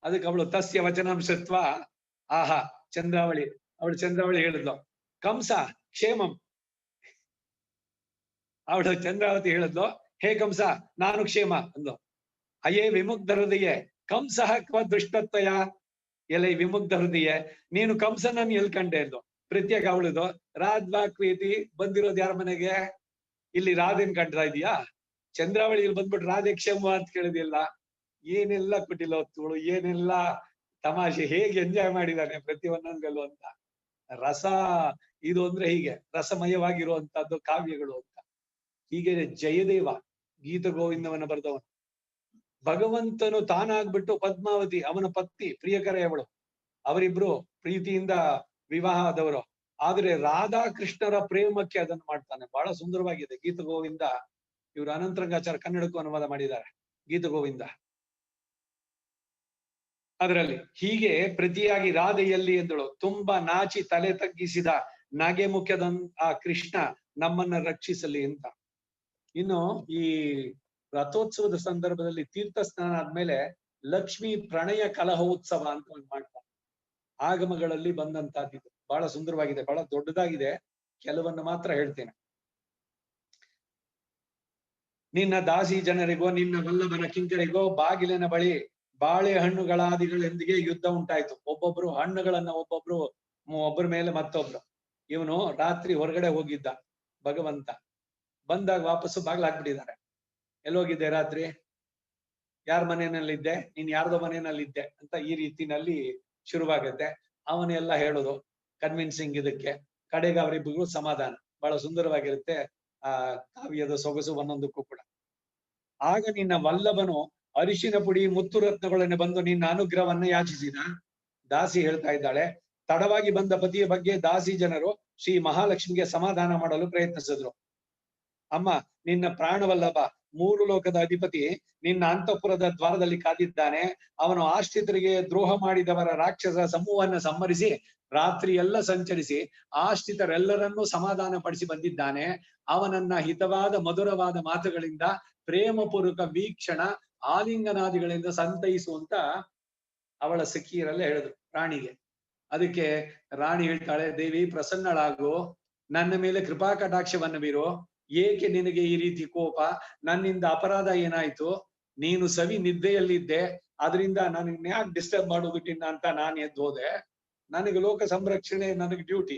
ಅದಕ್ಕೆ ಅವಳು ತಸ್ಯ ವಚನಾಂಶತ್ವ ಆಹಾ ಚಂದ್ರಾವಳಿ, ಅವಳು ಚಂದ್ರಾವಳಿ ಹೇಳಿದ್ಲು ಕಂಸ ಕ್ಷೇಮಂ. ಅವಳು ಚಂದ್ರಾವತಿ ಹೇಳಿದ್ಲು, ಹೇ ಕಂಸ ನಾನು ಕ್ಷೇಮ ಅಂದ್ಲು. ಅಯೇ ವಿಮುಗ್ಧ ಹೃದಯ ಕಂಸಃ ಕ್ವ ದೃಷ್ಟತ್ವಯ. ಎಲೆ ವಿಮುಗ್ಧ ಹೃದಯ, ನೀನು ಕಂಸನನ್ನು ಎಲ್ ಕಂಡೆ ಅಂದ್ಲು. ಪ್ರತ್ಯೇಕ ಅವಳದು. ರಾಧ್ವಾ ಕ್ವೇತಿ, ಬಂದಿರೋದು ಯಾರ ಮನೆಗೆ? ಇಲ್ಲಿ ರಾಧೆನ್ ಕಂಡ್ರಾ ಇದೀಯಾ? ಚಂದ್ರಾವಳಿಯಲ್ಲಿ ಬಂದ್ಬಿಟ್ಟು ರಾಧೆ ಕ್ಷೇಮ ಅಂತ ಕೇಳಿದಿಲ್ಲ. ಏನೆಲ್ಲ ಕೊಟ್ಟಿಲ್ಲ ಹೊತ್ತುಗಳು, ಏನೆಲ್ಲ ತಮಾಷೆ, ಹೇಗೆ ಎಂಜಾಯ್ ಮಾಡಿದಾನೆ ಪ್ರತಿ ಒಂದೊಂದಲ್ಲೂ ಅಂತ. ರಸ ಇದು ಅಂದ್ರೆ ಹೀಗೆ ರಸಮಯವಾಗಿರುವಂತಹದ್ದು ಕಾವ್ಯಗಳು ಅಂತ. ಹೀಗೆ ಜಯದೇವ ಗೀತ ಗೋವಿಂದವನ್ನ ಬರೆದವನು. ಭಗವಂತನು ತಾನಾಗ್ಬಿಟ್ಟು ಪದ್ಮಾವತಿ ಅವನ ಪತ್ನಿ ಪ್ರಿಯಕರೆ ಅವಳು, ಅವರಿಬ್ರು ಪ್ರೀತಿಯಿಂದ ವಿವಾಹ ಆದವರು. ಆದ್ರೆ ರಾಧಾಕೃಷ್ಣರ ಪ್ರೇಮಕ್ಕೆ ಅದನ್ನು ಮಾಡ್ತಾನೆ. ಬಹಳ ಸುಂದರವಾಗಿದೆ ಗೀತ ಗೋವಿಂದ. ಇವರು ಅನಂತರಂಗಾಚಾರ್ಯ ಕನ್ನಡಕ್ಕೂ ಅನುವಾದ ಮಾಡಿದ್ದಾರೆ ಗೀತ ಗೋವಿಂದ. ಅದರಲ್ಲಿ ಹೀಗೆ ಪ್ರತಿಯಾಗಿ ರಾಧೆಯಲ್ಲಿ ಎಂದಳು ತುಂಬಾ ನಾಚಿ ತಲೆ ತಗ್ಗಿಸಿದ ನಗೆ ಮುಖ್ಯದ ಆ ಕೃಷ್ಣ ನಮ್ಮನ್ನ ರಕ್ಷಿಸಲಿ ಅಂತ. ಇನ್ನು ಈ ರಥೋತ್ಸವದ ಸಂದರ್ಭದಲ್ಲಿ ತೀರ್ಥ ಸ್ನಾನ ಆದ್ಮೇಲೆ ಲಕ್ಷ್ಮೀ ಪ್ರಣಯ ಕಲಹೋತ್ಸವ ಅಂತ ಒಂದು ಮಾಡ್ತಾರೆ. ಆಗಮಗಳಲ್ಲಿ ಬಂದಂತಹದ್ದು ಬಹಳ ಸುಂದರವಾಗಿದೆ, ಬಹಳ ದೊಡ್ಡದಾಗಿದೆ. ಕೆಲವನ್ನು ಮಾತ್ರ ಹೇಳ್ತೇನೆ. ನಿನ್ನ ದಾಸಿ ಜನರಿಗೋ ನಿನ್ನ ವಲ್ಲಭನ ಕಿಂಕರಿಗೋ ಬಾಗಿಲಿನ ಬಳಿ ಬಾಳೆಹಣ್ಣುಗಳಾದಿಗಳೊಂದಿಗೆ ಯುದ್ಧ ಉಂಟಾಯ್ತು. ಒಬ್ಬೊಬ್ರು ಹಣ್ಣುಗಳನ್ನ ಒಬ್ಬರ ಮೇಲೆ ಮತ್ತೊಬ್ರು. ಇವನು ರಾತ್ರಿ ಹೊರಗಡೆ ಹೋಗಿದ್ದ ಭಗವಂತ. ಬಂದಾಗ ವಾಪಸ್ಸು ಬಾಗಿಲು ಹಾಕ್ಬಿಟ್ಟಿದ್ದಾರೆ. ಎಲ್ಲೋಗಿದ್ದೆ ರಾತ್ರಿ? ಯಾರ ಮನೆಯಲ್ಲಿದ್ದೆ? ನೀನ್ ಯಾರ್ದೋ ಮನೆಯಲ್ಲಿದ್ದೆ ಅಂತ ಈ ರೀತಿನಲ್ಲಿ ಶುರುವಾಗತ್ತೆ. ಅವನೆಲ್ಲ ಹೇಳೋದು ಕನ್ವಿನ್ಸಿಂಗ್. ಇದಕ್ಕೆ ಕಡೆಗೆ ಅವರಿಬ್ಬರಿಗೂ ಸಮಾಧಾನ. ಬಹಳ ಸುಂದರವಾಗಿರುತ್ತೆ ಆ ಕಾವ್ಯದ ಸೊಗಸು ಒಂದೊಂದಕ್ಕೂ ಕೂಡ. ಆಗ ನಿನ್ನ ವಲ್ಲಭನು ಅರಿಶಿನ ಪುಡಿ ಮುತ್ತು ರತ್ನಗಳನ್ನು ಬಂದು ನಿನ್ನ ಅನುಗ್ರಹವನ್ನ ಯಾಚಿಸಿದ. ದಾಸಿ ಹೇಳ್ತಾ ಇದ್ದಾಳೆ, ತಡವಾಗಿ ಬಂದ ಪತಿಯ ಬಗ್ಗೆ ದಾಸಿ ಜನರು ಶ್ರೀ ಮಹಾಲಕ್ಷ್ಮಿಗೆ ಸಮಾಧಾನ ಮಾಡಲು ಪ್ರಯತ್ನಿಸಿದ್ರು. ಅಮ್ಮ, ನಿನ್ನ ಪ್ರಾಣವಲ್ಲಭ ಮೂರು ಲೋಕದ ಅಧಿಪತಿ ನಿನ್ನ ಅಂತಃಪುರದ ದ್ವಾರದಲ್ಲಿ ಕಾದಿದ್ದಾನೆ. ಅವನು ಆಶ್ರಿತರಿಗೆ ದ್ರೋಹ ಮಾಡಿದವರ ರಾಕ್ಷಸ ಸಮೂಹವನ್ನು ಸಂಹರಿಸಿ ರಾತ್ರಿ ಎಲ್ಲ ಸಂಚರಿಸಿ ಆಶ್ರಿತರೆಲ್ಲರನ್ನೂ ಸಮಾಧಾನ ಪಡಿಸಿ ಬಂದಿದ್ದಾನೆ. ಅವನನ್ನ ಹಿತವಾದ ಮಧುರವಾದ ಮಾತುಗಳಿಂದ ಪ್ರೇಮಪೂರ್ವಕ ವೀಕ್ಷಣ ಆಲಿಂಗನಾದಿಗಳಿಂದ ಸಂತೈಸುವಂತ ಅವಳ ಸಖಿಯರೆಲ್ಲ ಹೇಳಿದ್ರು ರಾಣಿಗೆ. ಅದಕ್ಕೆ ರಾಣಿ ಹೇಳ್ತಾಳೆ, ದೇವಿ ಪ್ರಸನ್ನಳಾಗು, ನನ್ನ ಮೇಲೆ ಕೃಪಾ ಕಟಾಕ್ಷವನ್ನು ಬೀರು. ಏಕೆ ನಿನಗೆ ಈ ರೀತಿ ಕೋಪ? ನನ್ನಿಂದ ಅಪರಾಧ ಏನಾಯ್ತು? ನೀನು ಸವಿ ನಿದ್ದೆಯಲ್ಲಿದ್ದೆ, ಅದರಿಂದ ನನಗೆ ಯಾಕೆ ಡಿಸ್ಟರ್ಬ್ ಮಾಡೋದಕ್ಕಿನ್ನ ಅಂತ ನಾನು ಎದ್ದು ಹೋದೆ. ನನಗೆ ಲೋಕ ಸಂರಕ್ಷಣೆ ನನಗೆ ಡ್ಯೂಟಿ,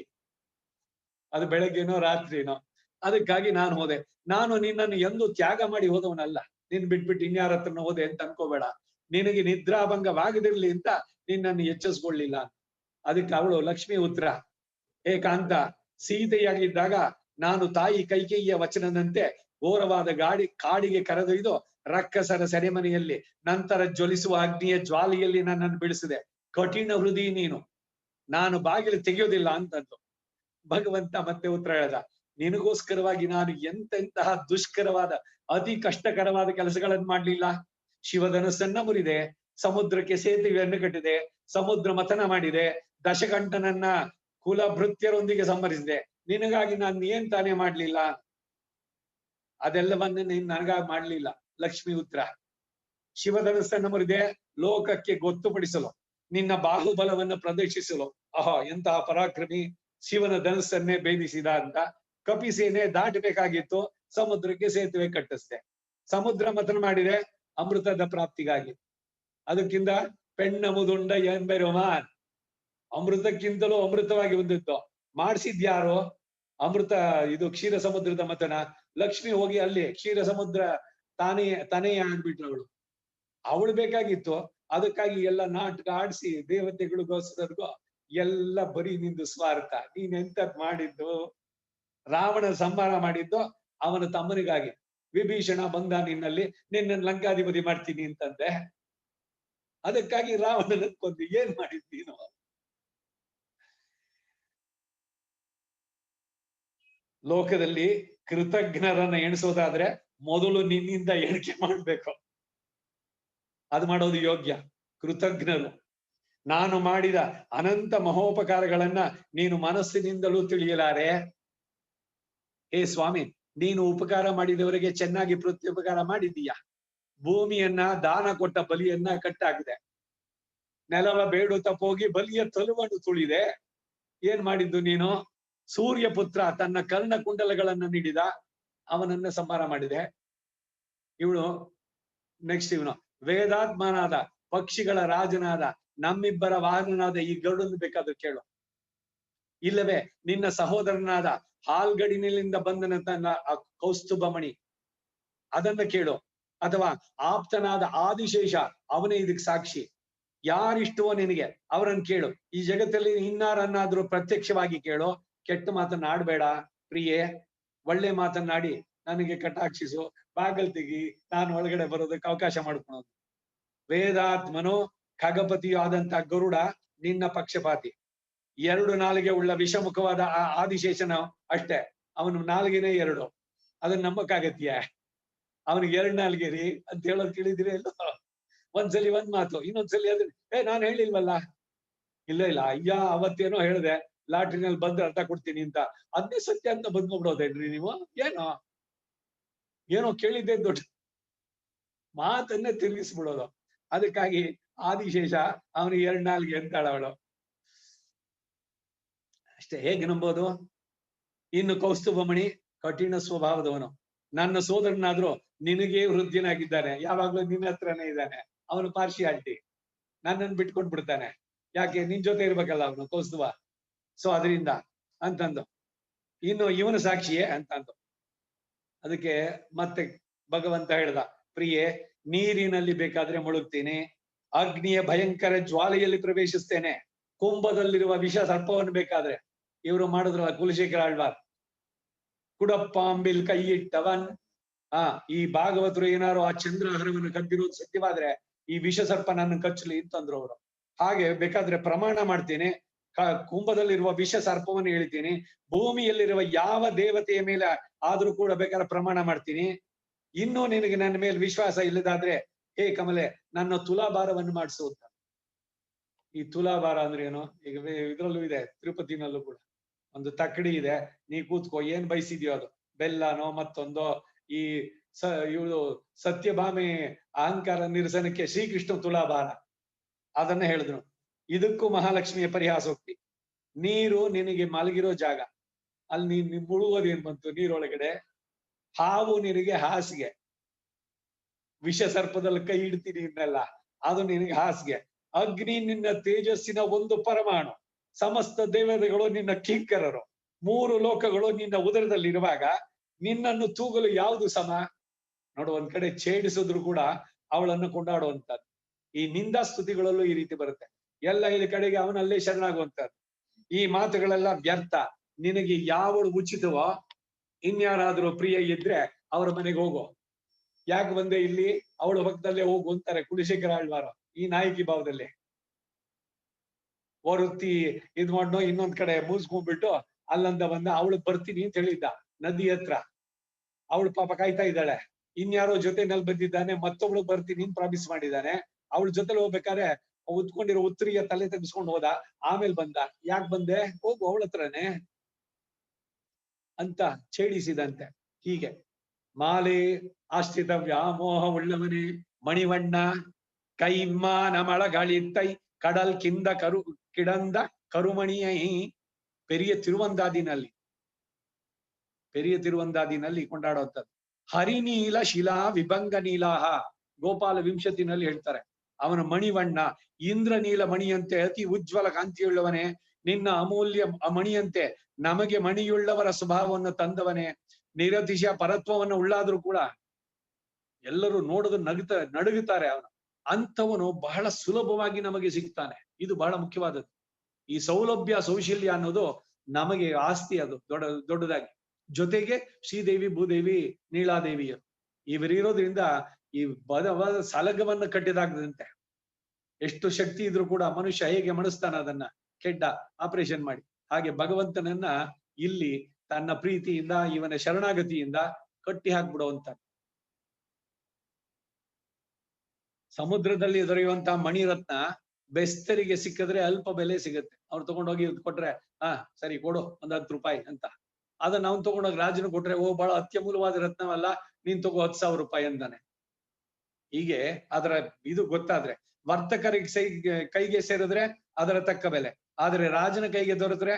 ಅದು ಬೆಳಗ್ಗೆನೋ ರಾತ್ರಿನೋ. ಅದಕ್ಕಾಗಿ ನಾನು ಹೋದೆ. ನಾನು ನಿನ್ನನ್ನು ಎಂದು ತ್ಯಾಗ ಮಾಡಿ ಹೋದವನಲ್ಲ. ನೀನ್ ಬಿಟ್ಬಿಟ್ಟು ಇನ್ಯಾರ ಹತ್ರನ ಹೋದೆ ಅಂತ ಅನ್ಕೋಬೇಡ. ನಿನಗೆ ನಿದ್ರಾಭಂಗವಾಗಿದಿರ್ಲಿ ಅಂತ ನಿನ್ನನ್ನು ಎಚ್ಚರಿಸ್ಕೊಳ್ಳಿಲ್ಲ. ಅದಕ್ಕೆ ಅವಳು ಲಕ್ಷ್ಮಿ ಉತ್ತರ, ಏಕಾಂತ ಸೀತೆಯಾಗಿದ್ದಾಗ ನಾನು ತಾಯಿ ಕೈಕೇಯಿಯ ವಚನದಂತೆ ಘೋರವಾದ ಕಾಡಿಗೆ ಕರೆದೊಯ್ದು ರಕ್ಕಸರ ಸೆರೆಮನೆಯಲ್ಲಿ ನಂತರ ಜ್ವಲಿಸುವ ಅಗ್ನಿಯ ಜ್ವಾಲೆಯಲ್ಲಿ ನನ್ನನ್ನು ಬಿಡಿಸಿದೆ. ಕಠಿಣ ಹೃದಯ ನೀನು, ನಾನು ಬಾಗಿಲು ತೆಗೆಯೋದಿಲ್ಲ ಅಂತಂದು. ಭಗವಂತ ಮತ್ತೆ ಉತ್ತರ ಹೇಳ್ದ, ನಿನಗೋಸ್ಕರವಾಗಿ ನಾನು ಎಂತೆಂತಹ ದುಷ್ಕರವಾದ ಅತಿ ಕಷ್ಟಕರವಾದ ಕೆಲಸಗಳನ್ನು ಮಾಡ್ಲಿಲ್ಲ. ಶಿವಧನಸ್ಸನ್ನ ಮುರಿದೆ, ಸಮುದ್ರಕ್ಕೆ ಸೇತುವೆಯನ್ನು ಕಟ್ಟಿದೆ, ಸಮುದ್ರ ಮಥನ ಮಾಡಿದೆ, ದಶಕಂಠನನ್ನ ಕುಲಭೃತ್ಯರೊಂದಿಗೆ ಸಂಹರಿಸಿದೆ. ನಿನಗಾಗಿ ನಾನು ಏನ್ ತಾನೇ ಮಾಡ್ಲಿಲ್ಲ? ಅದೆಲ್ಲವನ್ನ ನೀನ್ ನನಗಾಗಿ ಮಾಡ್ಲಿಲ್ಲ. ಲಕ್ಷ್ಮಿ ಉತ್ತರ, ಶಿವಧನಸ್ಸನ್ನು ಮುರಿದೆ ಲೋಕಕ್ಕೆ ಗೊತ್ತುಪಡಿಸಲು, ನಿನ್ನ ಬಾಹುಬಲವನ್ನು ಪ್ರದರ್ಶಿಸಲು. ಎಂತಹ ಪರಾಕ್ರಮಿ, ಶಿವನ ಧನಸ್ಸನ್ನೇ ಭೇದಿಸಿದ ಅಂತ. ಕಪಿಸೇನೆ ದಾಟಬೇಕಾಗಿತ್ತು, ಸಮುದ್ರಕ್ಕೆ ಸೇತುವೆ ಕಟ್ಟಿಸ್ದೆ. ಸಮುದ್ರ ಮಥನ ಮಾಡಿದೆ ಅಮೃತದ ಪ್ರಾಪ್ತಿಗಾಗಿ. ಅದಕ್ಕಿಂತ ಪೆಣ್ಣ ಮುದುಂಡ ಎಂಬೆರುಮಾನ್, ಅಮೃತಕ್ಕಿಂತಲೂ ಅಮೃತವಾಗಿ ಬಂದಿತ್ತು. ಮಾಡಿಸಿದ್ಯಾರೋ ಅಮೃತ, ಇದು ಕ್ಷೀರ ಸಮುದ್ರದ ಮಥನ. ಲಕ್ಷ್ಮಿ ಹೋಗಿ ಅಲ್ಲಿ ಕ್ಷೀರ ಸಮುದ್ರ ತಾನೇ ಆಗ್ಬಿಟ್ರು. ಅವಳು ಬೇಕಾಗಿತ್ತು. ಅದಕ್ಕಾಗಿ ಎಲ್ಲ ನಾಟಕ ಆಡಿಸಿ ದೇವತೆಗಳಿಗೋಸ್ಕರಗೂ ಎಲ್ಲ ಬರೀ ನಿಂದು ಸ್ವಾರ್ಥ. ನೀನ್ ಎಂತದ್ ಮಾಡಿದ್ದು? ರಾವಣ ಸಂಹಾರ ಮಾಡಿದ್ದು ಅವನ ತಮ್ಮನಿಗಾಗಿ. ವಿಭೀಷಣ ಬಂದ ನಿನ್ನಲ್ಲಿ, ನಿನ್ನ ಲಂಕಾಧಿಪತಿ ಮಾಡ್ತೀನಿ ಅಂತಂದೆ. ಅದಕ್ಕಾಗಿ ರಾವಣನ ಕೊಂದು ಏನ್ ಮಾಡಿದ್ದೀನೋ? ಲೋಕದಲ್ಲಿ ಕೃತಜ್ಞರನ್ನ ಎಣಿಸೋದಾದ್ರೆ ಮೊದಲು ನಿನ್ನಿಂದ ಎಣಿಕೆ ಮಾಡ್ಬೇಕು. ಅದು ಮಾಡೋದು ಯೋಗ್ಯ. ಕೃತಜ್ಞರು, ನಾನು ಮಾಡಿದ ಅನಂತ ಮಹೋಪಕಾರಗಳನ್ನ ನೀನು ಮನಸ್ಸಿನಿಂದಲೂ ತಿಳಿಯಲಾರೆ. ಹೇ ಸ್ವಾಮಿ, ನೀನು ಉಪಕಾರ ಮಾಡಿದವರಿಗೆ ಚೆನ್ನಾಗಿ ಪ್ರತ್ಯುಪಕಾರ ಮಾಡಿದೀಯ. ಭೂಮಿಯನ್ನ ದಾನ ಕೊಟ್ಟ ಬಲಿಯನ್ನ ಕಟ್ಟಾಗಿದೆ, ನೆಲವ ಬೇಡುತ್ತಾ ಹೋಗಿ ಬಲಿಯ ತಲುವನ್ನು ತುಳಿದೆ. ಏನ್ ಮಾಡಿದ್ದು ನೀನು? ಸೂರ್ಯ ಪುತ್ರ ತನ್ನ ಕರ್ಣ ಕುಂಡಲಗಳನ್ನ ನೀಡಿದ, ಅವನನ್ನ ಸಂಹಾರ ಮಾಡಿದೆ. ಇವನು ನೆಕ್ಸ್ಟ್ ಇವನು ವೇದಾತ್ಮನಾದ ಪಕ್ಷಿಗಳ ರಾಜನಾದ ನಮ್ಮಿಬ್ಬರ ವಾಹನನಾದ ಈ ಗರುಡನ್ನು ಬೇಕಾದ್ರೂ ಕೇಳು. ಇಲ್ಲವೇ ನಿನ್ನ ಸಹೋದರನಾದ ಹಾಲ್ಗಡಿನಿಂದ ಬಂದನ ತನ್ನ ಕೌಸ್ತುಭಮಣಿ, ಅದನ್ನ ಕೇಳು. ಅಥವಾ ಆಪ್ತನಾದ ಆದಿಶೇಷ, ಅವನೇ ಇದಕ್ ಸಾಕ್ಷಿ. ಯಾರಿಷ್ಟವೋ ನಿನಗೆ ಅವರನ್ನು ಕೇಳು. ಈ ಜಗತ್ತಲ್ಲಿ ಇನ್ನಾರನ್ನಾದ್ರೂ ಪ್ರತ್ಯಕ್ಷವಾಗಿ ಕೇಳು. ಕೆಟ್ಟ ಮಾತನ್ನ ಆಡ್ಬೇಡ ಪ್ರಿಯೆ, ಒಳ್ಳೆ ಮಾತನ್ನಾಡಿ ನನಗೆ ಕಟಾಕ್ಷಿಸು. ಬಾಗಲ್ ತೆಗಿ, ನಾನು ಒಳಗಡೆ ಬರೋದಕ್ಕೆ ಅವಕಾಶ ಮಾಡ್ಕೊಳೋದು. ವೇದಾತ್ಮನು ಖಗಪತಿಯು ಆದಂತ ಗರುಡ ನಿನ್ನ ಪಕ್ಷಪಾತಿ. 2 ನಾಲಿಗೆ ಉಳ್ಳ ವಿಷಮುಖವಾದ ಆ ಆದಿಶೇಷನ ಅಷ್ಟೇ, ಅವನು ನಾಲಿಗೆನೇ 2. ಅದನ್ನ ನಂಬಕ್ಕಾಗತ್ಯ? ಅವನಿಗೆ 2 ನಾಲಿಗೆ ರೀ ಅಂತ ಹೇಳೋದು ಕೇಳಿದಿರಿ ಎಲ್ಲೋ? ಒಂದ್ಸಲಿ ಒಂದ್ ಮಾತು, ಇನ್ನೊಂದ್ಸಲಿ ಅದನ್ನ ನಾನು ಹೇಳಿಲ್ವಲ್ಲ. ಇಲ್ಲ ಅಯ್ಯ ಅವತ್ತೇನೋ ಹೇಳಿದೆ, ಲಾಟ್ರಿನಲ್ಲಿ ಬಂದು ಅರ್ಥ ಕೊಡ್ತೀನಿ ಅಂತ. ಅದೇ ಸತ್ಯ ಅಂತ ಬಂದ್ಬಿಡೋದೇನ್ರಿ ನೀವು? ಏನೋ ಕೇಳಿದ್ದೆ ದೊಡ್ಡ ಮಾತನ್ನೇ ತಿರುಗಿಸ್ಬಿಡೋದು. ಅದಕ್ಕಾಗಿ ಆದಿಶೇಷ ಅವನಿಗೆ 2 ನಾಲಿಗೆ ಅಂತಾಳ ಅವಳು. ಅಷ್ಟೇ. ಹೇಗೆ ನಂಬೋದು? ಇನ್ನು ಕೌಸ್ತುಭಮಣಿ ಕಠಿಣ ಸ್ವಭಾವದವನು, ನನ್ನ ಸೋದರನಾದ್ರೂ ನಿನಗೇ ವೃದ್ಧಿನಾಗಿದ್ದಾನೆ, ಯಾವಾಗ್ಲೂ ನಿನ್ನ ಹತ್ರನೇ ಇದ್ದಾನೆ. ಅವನು ಪಾರ್ಶಿಯಾಲಿಟಿ, ನನ್ನನ್ನು ಬಿಟ್ಕೊಂಡ್ ಬಿಡ್ತಾನೆ. ಯಾಕೆ? ನಿನ್ ಜೊತೆ ಇರ್ಬೇಕಲ್ಲ ಅವನು ಕೌಸ್ತುಭ. ಸೊ ಅದರಿಂದ ಅಂತಂದು. ಇನ್ನು ಇವನು ಸಾಕ್ಷಿಯೇ ಅಂತಂದು. ಅದಕ್ಕೆ ಮತ್ತೆ ಭಗವಂತ ಹೇಳ್ದ, ಪ್ರಿಯೆ, ನೀರಿನಲ್ಲಿ ಬೇಕಾದ್ರೆ ಮುಳುಗ್ತೀನಿ, ಅಗ್ನಿಯ ಭಯಂಕರ ಜ್ವಾಲೆಯಲ್ಲಿ ಪ್ರವೇಶಿಸ್ತೇನೆ, ಕುಂಭದಲ್ಲಿರುವ ವಿಷ ಸರ್ಪವನ್ನು ಬೇಕಾದ್ರೆ. ಇವರು ಮಾಡಿದ್ರಲ್ಲ ಕುಲಶೇಖರ ಆಳ್ವಾರ್, ಕುಡಪ್ಪಾಂಬಿಲ್ ಕೈ ಇಟ್ಟವನ್. ಈ ಭಾಗವತರು ಏನಾರು ಆ ಚಂದ್ರಹರವನ್ನು ಕದ್ದಿರೋದು ಸತ್ಯವಾದ್ರೆ ಈ ವಿಷ ಸರ್ಪ ನನ್ನ ಕಚ್ಚಲಿ ಅಂತಂದ್ರು ಅವರು. ಹಾಗೆ ಬೇಕಾದ್ರೆ ಪ್ರಮಾಣ ಮಾಡ್ತೀನಿ, ಕುಂಭದಲ್ಲಿರುವ ವಿಷ ಸರ್ಪವನ್ನು ಹೇಳ್ತೀನಿ, ಭೂಮಿಯಲ್ಲಿರುವ ಯಾವ ದೇವತೆಯ ಮೇಲೆ ಆದ್ರೂ ಕೂಡ ಬೇಕಾದ್ರೆ ಪ್ರಮಾಣ ಮಾಡ್ತೀನಿ. ಇನ್ನೂ ನಿನಗೆ ನನ್ನ ಮೇಲೆ ವಿಶ್ವಾಸ ಇಲ್ಲದಾದ್ರೆ ಹೇ ಕಮಲೆ, ನನ್ನ ತುಲಾಭಾರವನ್ನು ಮಾಡಿಸು ಅಂತ. ಈ ತುಲಾಭಾರ ಅಂದ್ರೆ ಏನು? ಈಗ ಇದ್ರಲ್ಲೂ ಇದೆ, ತಿರುಪತಿನಲ್ಲೂ ಕೂಡ ಒಂದು ತಕ್ಕಡಿ ಇದೆ, ನೀ ಕೂತ್ಕೋ, ಏನ್ ಬಯಸಿದ್ಯೋ ಅದು, ಬೆಲ್ಲನೋ ಮತ್ತೊಂದೋ. ಈ ಇವಳು ಸತ್ಯಭಾಮೆ ಅಹಂಕಾರ ನಿರಸನಕ್ಕೆ ಶ್ರೀಕೃಷ್ಣ ತುಲಾಭಾರ, ಅದನ್ನ ಹೇಳಿದ್ರು. ಇದಕ್ಕೂ ಮಹಾಲಕ್ಷ್ಮಿಯ ಪರಿಹಾಸೋಕ್ತಿ. ನೀರು ನಿನಗೆ ಮಲಗಿರೋ ಜಾಗ, ಅಲ್ಲಿ ನೀನ್ ಮುಳುಗೋದೇನ್ ಬಂತು ನೀರೊಳಗಡೆ? ಹಾವು ನಿನಗೆ ಹಾಸಿಗೆ, ವಿಷ ಸರ್ಪದಲ್ಲಿ ಕೈ ಇಡ್ತೀನಿ ಇನ್ನೆಲ್ಲ, ಅದು ನಿನಗೆ ಹಾಸಿಗೆ. ಅಗ್ನಿ ನಿನ್ನ ತೇಜಸ್ಸಿನ ಒಂದು ಪರಮಾಣು, ಸಮಸ್ತ ದೇವತೆಗಳು ನಿನ್ನ ಕಿಂಕರರು, 3 ಲೋಕಗಳು ನಿನ್ನ ಉದರದಲ್ಲಿರುವಾಗ ನಿನ್ನನ್ನು ತೂಗಲು ಯಾವುದು ಸಮ? ನೋಡು, ಒಂದ್ ಕಡೆ ಛೇಡಿಸಿದ್ರು ಕೂಡ ಅವಳನ್ನು ಕೊಂಡಾಡುವಂತದ್ದು. ಈ ನಿಂದಾ ಸ್ತುತಿಗಳಲ್ಲೂ ಈ ರೀತಿ ಬರುತ್ತೆ. ಎಲ್ಲ ಇಲ್ಲಿ ಕಡೆಗೆ ಅವನಲ್ಲೇ ಶರಣಾಗುವಂತದ್ದು. ಈ ಮಾತುಗಳೆಲ್ಲ ವ್ಯರ್ಥ. ನಿನಗೆ ಯಾವಳು ಉಚಿತವೋ, ಇನ್ಯಾರಾದ್ರೂ ಪ್ರಿಯ ಇದ್ರೆ ಅವರ ಮನೆಗೆ ಹೋಗು. ಯಾಕೆ ಬಂದೆ ಇಲ್ಲಿ, ಅವಳ ಪಕ್ಕದಲ್ಲೇ ಹೋಗು ಅಂತಾರೆ ಕುಲಶೇಖರ ಆಳ್ವಾರ ಈ ನಾಯಕಿ ಭಾವದಲ್ಲಿ. ಒರುತ್ತಿ ಇದ್ ಮಾಡೋ ಇನ್ನೊಂದ್ ಕಡೆ ಮುಗಿಸ್ಕೊಂಡ್ಬಿಟ್ಟು ಅಲ್ಲಂದ ಬಂದ ಅವಳು ಬರ್ತೀನಿ ಅಂತ ಹೇಳಿದ್ದ ನದಿ ಹತ್ರ. ಅವಳು ಪಾಪ ಕಾಯ್ತಾ ಇದ್ದಾಳೆ. ಇನ್ಯಾರೋ ಜೊತೆನಲ್ಲಿ ಬಂದಿದ್ದಾನೆ, ಮತ್ತೊಬ್ಳು ಬರ್ತೀನಿ ಅಂತ ಪ್ರಾಮಿಸ್ ಮಾಡಿದ್ದಾನೆ. ಅವಳ ಜೊತೆಲಿ ಹೋಗ್ಬೇಕಾದ್ರೆ ಉತ್ಕೊಂಡಿರೋ ಉತ್ತರಿಗೆ ತಲೆ ತೆಗೆಸ್ಕೊಂಡು ಹೋದ. ಆಮೇಲೆ ಬಂದ, ಯಾಕೆ ಬಂದೆ, ಹೋಗು ಅವಳ ಹತ್ರನೇ ಅಂತ ಛೇಡಿಸಿದಂತೆ. ಹೀಗೆ ಮಾಲೆ ಆಶ್ರಿತ ವ್ಯಾಮೋಹ ಉಳ್ಳವನೇ ಮಣಿವಣ್ಣ ಕೈಮ್ಮಾನ ಮಳಗಳಿತ್ತೈ ಕಡಲ್ ಕಿಂದ ಕಿಡಂದ ಕರುಮಣಿಯೈ. ಪೆರಿಯ ತಿರುವಂದಾದಿನಲ್ಲಿ ಕೊಂಡಾಡುವಂಥದ್ದು. ಹರಿನೀಲ ಶಿಲಾ ವಿಭಂಗ ನೀಲಾಹ ಗೋಪಾಲ ವಿಂಶತಿನಲ್ಲಿ ಹೇಳ್ತಾರೆ. ಅವನ ಮಣಿವಣ್ಣ ಇಂದ್ರನೀಲ ಮಣಿಯಂತೆ ಅತಿ ಉಜ್ವಲ ಕಾಂತಿಯುಳ್ಳವನೇ, ನಿನ್ನ ಅಮೂಲ್ಯ ಮಣಿಯಂತೆ ನಮಗೆ ಮಣಿಯುಳ್ಳವರ ಸ್ವಭಾವವನ್ನು ತಂದವನೇ, ನಿರತಿಶ ಪರತ್ವವನ್ನು ಉಳ್ಳಾದ್ರೂ ಕೂಡ ಎಲ್ಲರೂ ನೋಡಿದ್ರು ನಡುಗುತ್ತಾರೆ. ಅವನು ಅಂಥವನು ಬಹಳ ಸುಲಭವಾಗಿ ನಮಗೆ ಸಿಗ್ತಾನೆ. ಇದು ಬಹಳ ಮುಖ್ಯವಾದದ್ದು. ಈ ಸೌಲಭ್ಯ ಸೌಶಲ್ಯ ಅನ್ನೋದು ನಮಗೆ ಆಸ್ತಿ, ಅದು ದೊಡ್ಡದಾಗಿ. ಜೊತೆಗೆ ಶ್ರೀದೇವಿ ಭೂದೇವಿ ನೀಳಾದೇವಿಯರು ಇವರಿರೋದ್ರಿಂದ ಈ ಬದವಾದ ಸಲಗವನ್ನು ಕಟ್ಟಿದಾಗದಂತೆ. ಎಷ್ಟು ಶಕ್ತಿ ಇದ್ರೂ ಕೂಡ ಮನುಷ್ಯ ಹೇಗೆ ಮಣಿಸ್ತಾನ ಅದನ್ನ ಕೆಡ್ಡ ಆಪರೇಷನ್ ಮಾಡಿ, ಹಾಗೆ ಭಗವಂತನನ್ನ ಇಲ್ಲಿ ತನ್ನ ಪ್ರೀತಿಯಿಂದ ಇವನ ಶರಣಾಗತಿಯಿಂದ ಕಟ್ಟಿ ಹಾಕ್ಬಿಡುವಂತ. ಸಮುದ್ರದಲ್ಲಿ ದೊರೆಯುವಂತಹ ಮಣಿರತ್ನ ಬೆಸ್ತರಿಗೆ ಸಿಕ್ಕಿದ್ರೆ ಅಲ್ಪ ಬೆಲೆ ಸಿಗುತ್ತೆ. ಅವ್ರು ತಗೊಂಡೋಗಿ ಕೊಟ್ರೆ ಸರಿ ಕೊಡು ಒಂದ್ 10 ರೂಪಾಯಿ ಅಂತ. ಅದನ್ನ ಅವ್ನು ತಗೊಂಡೋಗಿ ರಾಜನು ಕೊಟ್ರೆ ಬಹಳ ಅತ್ಯಮೂಲ್ಯವಾದ ರತ್ನವಲ್ಲ, ನೀನ್ ತಗೋ 10,000 ರೂಪಾಯಿ ಅಂತಾನೆ. ಹೀಗೆ ಅದರ ಇದು ಗೊತ್ತಾದ್ರೆ ವರ್ತಕರಿಗೆ ಕೈಗೆ ಸೇರಿದ್ರೆ ಅದರ ತಕ್ಕ ಬೆಲೆ, ಆದ್ರೆ ರಾಜನ ಕೈಗೆ ದೊರೆತ್ರೆ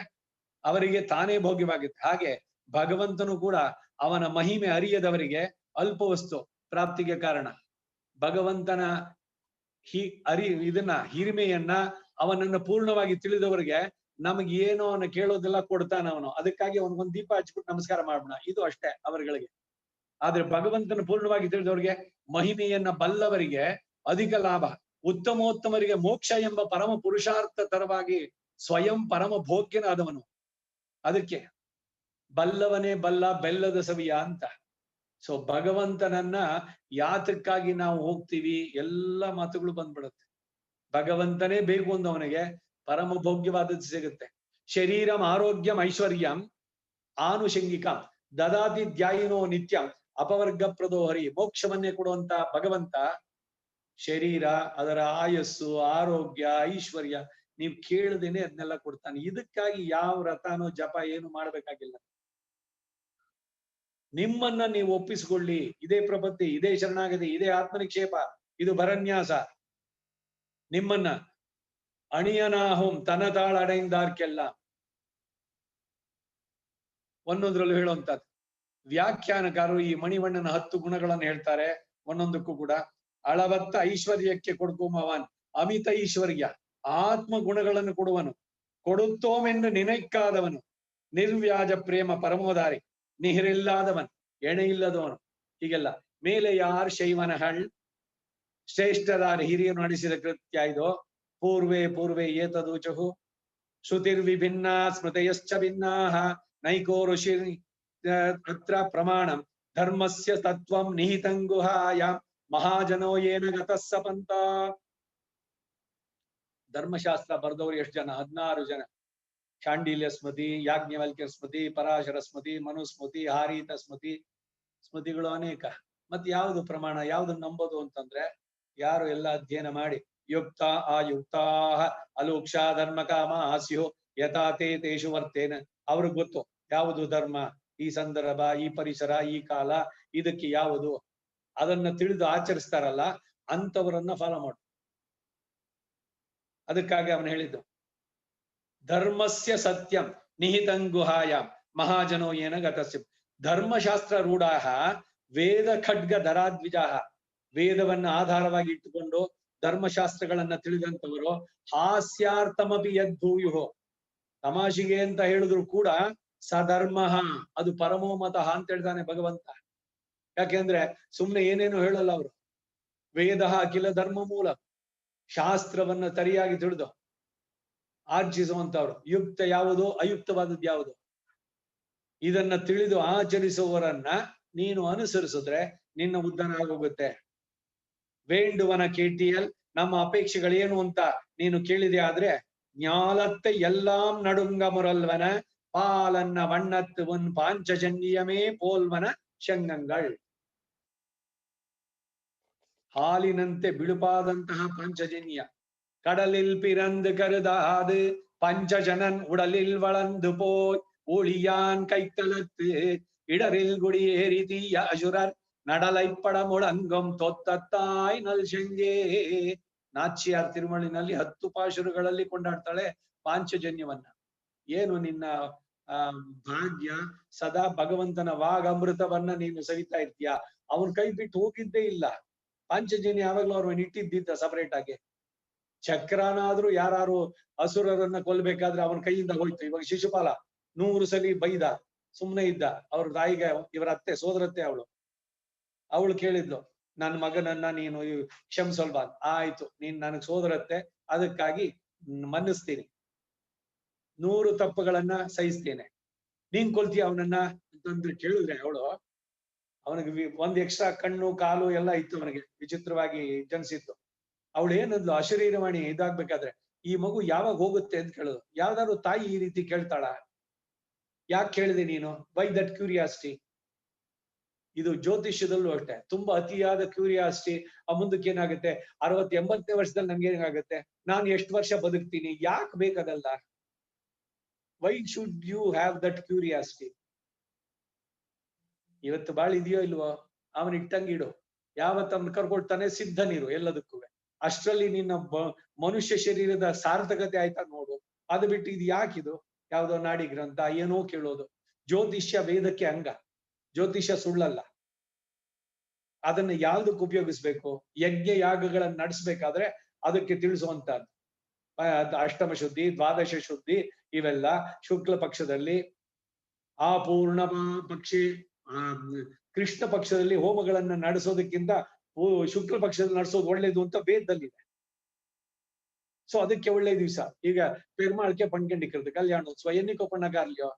ಅವರಿಗೆ ತಾನೇ ಭೋಗ್ಯವಾಗುತ್ತೆ. ಹಾಗೆ ಭಗವಂತನು ಕೂಡ ಅವನ ಮಹಿಮೆ ಅರಿಯದವರಿಗೆ ಅಲ್ಪ ವಸ್ತು ಪ್ರಾಪ್ತಿಗೆ ಕಾರಣ. ಭಗವಂತನ ಇದನ್ನ ಹಿರಿಮೆಯನ್ನ ಅವನನ್ನ ಪೂರ್ಣವಾಗಿ ತಿಳಿದವರಿಗೆ ನಮಗೆ ಏನೋ ಅವನ ಕೇಳೋದೆಲ್ಲ ಕೊಡ್ತಾನ ಅವನು. ಅದಕ್ಕಾಗಿ ಅವನಿಗೊಂದು ದೀಪ ಹಚ್ಬಿಟ್ಟು ನಮಸ್ಕಾರ ಮಾಡೋಣ, ಇದು ಅಷ್ಟೇ ಅವರುಗಳಿಗೆ. ಆದ್ರೆ ಭಗವಂತನ ಪೂರ್ಣವಾಗಿ ತಿಳಿದವರಿಗೆ, ಮಹಿಮೆಯನ್ನ ಬಲ್ಲವರಿಗೆ ಅಧಿಕ ಲಾಭ, ಉತ್ತಮೋತ್ತಮರಿಗೆ ಮೋಕ್ಷ ಎಂಬ ಪರಮ ಪುರುಷಾರ್ಥ ತರವಾಗಿ ಸ್ವಯಂ ಪರಮ ಭೋಗ್ಯನಾದವನು. ಅದಕ್ಕೆ ಬಲ್ಲವನೇ ಬಲ್ಲ ಬೆಲ್ಲದ ಸವಿಯ ಅಂತ. ಸೊ ಭಗವಂತನನ್ನ ಯಾತಕ್ಕಾಗಿ ನಾವು ಹೋಗ್ತೀವಿ, ಎಲ್ಲ ಮಾತುಗಳು ಬಂದ್ಬಿಡುತ್ತೆ. ಭಗವಂತನೇ ಬೇಕು ಅಂದವನಿಗೆ ಪರಮ ಭೋಗ್ಯವಾದದ್ದು ಸಿಗುತ್ತೆ. ಶರೀರಂ ಆರೋಗ್ಯಂ ಐಶ್ವರ್ಯಂ ಆನುಷಂಗಿಕ ದದಾತಿ ಧ್ಯಾಯಿನೋ ನಿತ್ಯಂ ಅಪವರ್ಗ ಪ್ರದೋಹರಿ. ಮೋಕ್ಷವನ್ನೇ ಕೊಡುವಂತ ಭಗವಂತ ಶರೀರ, ಅದರ ಆಯಸ್ಸು, ಆರೋಗ್ಯ, ಐಶ್ವರ್ಯ ನೀವು ಕೇಳದೇನೆ ಅದನ್ನೆಲ್ಲ ಕೊಡ್ತಾನೆ. ಇದಕ್ಕಾಗಿ ಯಾವ ವ್ರತನೋ ಜಪ ಏನು ಮಾಡ್ಬೇಕಾಗಿಲ್ಲ. ನಿಮ್ಮನ್ನ ನೀವು ಒಪ್ಪಿಸಿಕೊಳ್ಳಿ. ಇದೇ ಪ್ರಪತ್ತಿ, ಇದೇ ಶರಣಾಗತಿ, ಇದೇ ಆತ್ಮನಿಕ್ಷೇಪ, ಇದು ಭರನ್ಯಾಸ. ನಿಮ್ಮನ್ನ ಅಣಿಯನಾಹುಂ ತನತಾಳ ಅಡೆಯಿಂದಾರ್ಕೆಲ್ಲ ಒಂದೊಂದ್ರಲ್ಲೂ ಹೇಳುವಂತದ್ದು. ವ್ಯಾಖ್ಯಾನಕಾರರು ಈ ಮಣಿವಣ್ಣನ 10 ಗುಣಗಳನ್ನು ಹೇಳ್ತಾರೆ. ಒಂದೊಂದಕ್ಕೂ ಕೂಡ ಅಳವತ್ತ ಐಶ್ವರ್ಯಕ್ಕೆ ಕೊಡ್ಕೊಂಬವನ್ ಅಮಿತ ಐಶ್ವರ್ಯ, ಆತ್ಮ ಗುಣಗಳನ್ನು ಕೊಡುವನು, ಕೊಡುತ್ತೋಮೆಂದು ನಿನೈಕ್ಕಾದವನು, ನಿರ್ವ್ಯಾಜ ಪ್ರೇಮ ಪರಮೋದಾರಿ, ನಿಹರಿಲ್ಲಾದವನ್, ಎಣೆ ಇಲ್ಲದವನು. ಹೀಗೆಲ್ಲ ಮೇಲೆ ಯಾರ್ ಶೈವನಹಳ್ ಶ್ರೇಷ್ಠರಾದ ಹಿರಿಯರು ನಡೆಸಿದ ಕೃತ್ಯ ಇದು. ಪೂರ್ವೇ ಏತದೂಚಹು ಶ್ರುತಿರ್ವಿಭಿನ್ನ ಸ್ಮೃತಯಶ್ಚ ಭಿನ್ನಾಹ ನೈಕೋ ಋಷಿ ಅತ್ರ ಪ್ರಮಾಣಂ ಧರ್ಮಸ್ಯ ತತ್ವಂ ನಿಹಿತಂಗುಹಾಯಾಂ ಮಹಾಜನೋ ಏನ ಗತಸ್ಸ ಪಂಥ. ಧರ್ಮಶಾಸ್ತ್ರ ಬರೆದವರು ಎಷ್ಟು ಜನ? 16 ಜನ. ಶಾಂಡಿಲ್ಯ ಸ್ಮೃತಿ, ಯಾಜ್ಞವಲ್ಕ್ಯ ಸ್ಮೃತಿ, ಪರಾಶರ ಸ್ಮೃತಿ, ಮನುಸ್ಮೃತಿ, ಹಾರೀತ ಸ್ಮೃತಿ, ಸ್ಮೃತಿಗಳು ಅನೇಕ. ಮತ್ತೆ ಯಾವುದು ಪ್ರಮಾಣ, ಯಾವ್ದನ್ನ ನಂಬೋದು ಅಂತಂದ್ರೆ, ಯಾರು ಎಲ್ಲ ಅಧ್ಯಯನ ಮಾಡಿ ಯುಕ್ತ ಆಯುಕ್ತಾ ಅಲೋಕ್ಷ ಧರ್ಮ ಕಾಮ ಆಸ್ಯೋ ಯಥಾತೆ ತೇಷು ವರ್ತೇನ, ಅವ್ರಿಗೆ ಗೊತ್ತು ಯಾವುದು ಧರ್ಮ, ಈ ಸಂದರ್ಭ, ಈ ಪರಿಸರ, ಈ ಕಾಲ, ಇದಕ್ಕೆ ಯಾವುದು, ಅದನ್ನ ತಿಳಿದು ಆಚರಿಸ್ತಾರಲ್ಲ ಅಂತವರನ್ನ ಫಾಲೋ ಮಾಡು. ಅದಕ್ಕಾಗಿ ಅವನು ಹೇಳಿದ್ದು ಧರ್ಮಸ್ಯ ಸತ್ಯಂ ನಿಹಿತಂಗುಹಾಯಾಮ್ ಮಹಾಜನೋ ಏನ ಗತಸ್ಯ. ಧರ್ಮಶಾಸ್ತ್ರ ರೂಢಾಹ ವೇದ ಖಡ್ಗ ಧರಾದ್ವಿಜಾಹ. ವೇದವನ್ನ ಆಧಾರವಾಗಿ ಇಟ್ಟುಕೊಂಡು ಧರ್ಮಶಾಸ್ತ್ರಗಳನ್ನ ತಿಳಿದಂತವರು ಹಾಸ್ಯಾರ್ಥಮಪಿ ಯದ್ಭೂಯುಹೋ, ತಮಾಷೆಗೆ ಅಂತ ಹೇಳಿದ್ರು ಕೂಡ ಸಧರ್ಮ, ಅದು ಪರಮೋಮತಃ ಅಂತ ಹೇಳ್ತಾನೆ ಭಗವಂತ. ಯಾಕೆಂದ್ರೆ ಸುಮ್ನೆ ಏನೇನು ಹೇಳಲ್ಲ ಅವರು. ವೇದ ಅಖಿಲ ಧರ್ಮ ಮೂಲ, ಶಾಸ್ತ್ರವನ್ನ ಸರಿಯಾಗಿ ತಿಳಿದು ಆರ್ಜಿಸುವಂತವ್ರು. ಯುಕ್ತ ಯಾವುದು, ಅಯುಕ್ತವಾದದ್ದು ಯಾವುದು, ಇದನ್ನ ತಿಳಿದು ಆಚರಿಸುವವರನ್ನ ನೀನು ಅನುಸರಿಸಿದ್ರೆ ನಿನ್ನ ಉದ್ಧಾರ ಆಗೋಗುತ್ತೆ. ವೇಂಡುವನ ಕೇಟಿಯಲ್ ನಮ್ಮ ಅಪೇಕ್ಷೆಗಳೇನು ಅಂತ ನೀನು ಕೇಳಿದೆ ಆದ್ರೆ ஞாலத்தை எல்லாம் நடுங்க முரல்வன பாலன்ன வண்ணத்து உன் பாஞ்சஜன்யமே போல்வன ಶಂಗಂಗಳ್. ಹಾಲಿನಂತೆ ಬಿಳುಪಾದಂತಹ ಪಾಂಚಜನ್ಯ கடலில் பிறந்து கருதாது பஞ்சஜனன் உடலில் வளர்ந்து போய் ஒளியான் கைத்தலத்து இடரில் குடியேறி தீய அசுரர் நடலைப்பட ಮುಳಂಗಂ ತೊತ್ತತ್ತಾಯ್ ನಲ್ಶಂಗೆ. ನಾಚ್ಯಾರ್ ತಿರುಮಳಿನಲ್ಲಿ 10 ಪಾಶುರಗಳಲ್ಲಿ ಕೊಂಡಾಡ್ತಾಳೆ ಪಾಂಚಜನ್ಯವನ್ನ. ಏನು ನಿನ್ನ ಭಾಗ್ಯ, ಸದಾ ಭಗವಂತನ ವಾಗಮೃತವನ್ನ ನೀನು ಸವಿತಾ ಇರ್ತೀಯ. ಅವನ್ ಕೈ ಬಿಟ್ಟು ಹೋಗಿದ್ದೇ ಇಲ್ಲ. ಪಾಂಚಜನ್ಯ ಯಾವಾಗ್ಲೂ ಅವ್ರನ್ನ ಇಟ್ಟಿದ್ದಿದ್ದ ಸಪರೇಟ್ ಆಗಿ. ಚಕ್ರನಾದ್ರೂ ಯಾರು ಅಸುರರನ್ನ ಕೊಲ್ಬೇಕಾದ್ರೆ ಅವನ ಕೈಯಿಂದ ಹೋಯ್ತು. ಇವಾಗ ಶಿಶುಪಾಲ 100 ಸಲಿ ಬೈದ, ಸುಮ್ನೆ ಇದ್ದ. ಅವ್ರ ತಾಯಿಗೆ, ಇವರ ಅತ್ತೆ ಸೋದರತ್ತೆ ಅವಳು ಕೇಳಿದ್ಲು, ನನ್ನ ಮಗನನ್ನ ನೀನು ಕ್ಷಮಿಸಲ್ವಾ? ಆಯ್ತು, ನೀನ್ ನನಗ್ ಸೋದರತ್ತೆ, ಅದಕ್ಕಾಗಿ ಮನ್ನಿಸ್ತೀನಿ, 100 ತಪ್ಪುಗಳನ್ನ ಸಹಿಸ್ತೇನೆ, ನೀನ್ ಕೊಲ್ತೀಯ ಅವನನ್ನ ಅಂತಂದ್ರೆ ಕೇಳಿದ್ರೆ ಅವಳು, ಅವನಿಗೆ ಒಂದ್ ಎಕ್ಸ್ಟ್ರಾ ಕಣ್ಣು ಕಾಲು ಎಲ್ಲ ಇತ್ತು, ಅವನಿಗೆ ವಿಚಿತ್ರವಾಗಿ ಜನಿಸಿತ್ತು. ಅವಳು ಏನಂದ್ಲು, ಅಶರೀರವಾಣಿ ಇದಾಗ್ಬೇಕಾದ್ರೆ ಈ ಮಗು ಯಾವಾಗ ಹೋಗುತ್ತೆ ಅಂತ ಕೇಳುದು. ಯಾವ್ದಾದ್ರು ತಾಯಿ ಈ ರೀತಿ ಕೇಳ್ತಾಳ? ಯಾಕೆ ಕೇಳಿದೆ ನೀನು? Why that curiosity? ಇದು ಜ್ಯೋತಿಷ್ಯದಲ್ಲೂ ಅಷ್ಟೇ, ತುಂಬಾ ಅತಿಯಾದ ಕ್ಯೂರಿಯಾಸಿಟಿ. ಆ ಮುಂದಕ್ಕೆ ಏನಾಗುತ್ತೆ, 60-80ನೇ ವರ್ಷದಲ್ಲಿ ನನ್ಗೆ ಏನಾಗುತ್ತೆ, ನಾನು ಎಷ್ಟು ವರ್ಷ ಬದುಕ್ತೀನಿ, ಯಾಕೆ ಬೇಕದಲ್ಲ? Why should you have that curiosity? ಇವತ್ತು ಬಾಳ ಇದೆಯೋ ಇಲ್ವೋ, ಅವನ್ ಇಟ್ಟಂಗಿಡು. ಯಾವತ್ತ ಅವನ್ ಕರ್ಕೊಳ್ತಾನೆ ಸಿದ್ಧನಿರು ಎಲ್ಲದಕ್ಕೂ. ಅಷ್ಟರಲ್ಲಿ ನಿನ್ನ ಮನುಷ್ಯ ಶರೀರದ ಸಾರ್ಥಕತೆ ಆಯ್ತಾ ನೋಡು. ಅದು ಬಿಟ್ಟು ಇದು ಯಾಕಿದು ಯಾವ್ದೋ ನಾಡಿ ಗ್ರಂಥ ಏನೋ ಕೇಳೋದು. ಜ್ಯೋತಿಷ್ಯ ವೇದಕ್ಕೆ ಅಂಗ, ಜ್ಯೋತಿಷ್ಯ ಸುಳ್ಳಲ್ಲ. ಅದನ್ನ ಯಾವ್ದಕ್ಕೆ ಉಪಯೋಗಿಸ್ಬೇಕು? ಯಜ್ಞ ಯಾಗಗಳನ್ನ ನಡೆಸ್ಬೇಕಾದ್ರೆ ಅದಕ್ಕೆ ತಿಳಿಸುವಂತಹದ್ದು. ಅಷ್ಟಮ ಶುದ್ಧಿ, ದ್ವಾದಶ ಶುದ್ಧಿ, ಇವೆಲ್ಲ ಶುಕ್ಲ ಪಕ್ಷದಲ್ಲಿ, ಆ ಪೂರ್ಣ ಪಕ್ಷಿ ಕೃಷ್ಣ ಪಕ್ಷದಲ್ಲಿ ಹೋಮಗಳನ್ನ ನಡೆಸೋದಕ್ಕಿಂತ ಶುಕ್ಲ ಪಕ್ಷದಲ್ಲಿ ನಡೆಸೋದು ಒಳ್ಳೇದು ಅಂತ ವೇದದಲ್ಲಿದೆ. ಸೊ ಅದಕ್ಕೆ ಒಳ್ಳೆ ದಿವಸ. ಈಗ ಪೆರ್ಮಾಳ್ಕೆ ಪಣ್ಕಂಡಿಕ್ಕಿರುತ್ತೆ, ಕಲ್ಯಾಣೋತ್ಸವ ಎನ್ನಿಕೋ ಪಣ್ಣಗಾರ್ಲಿಯೋ,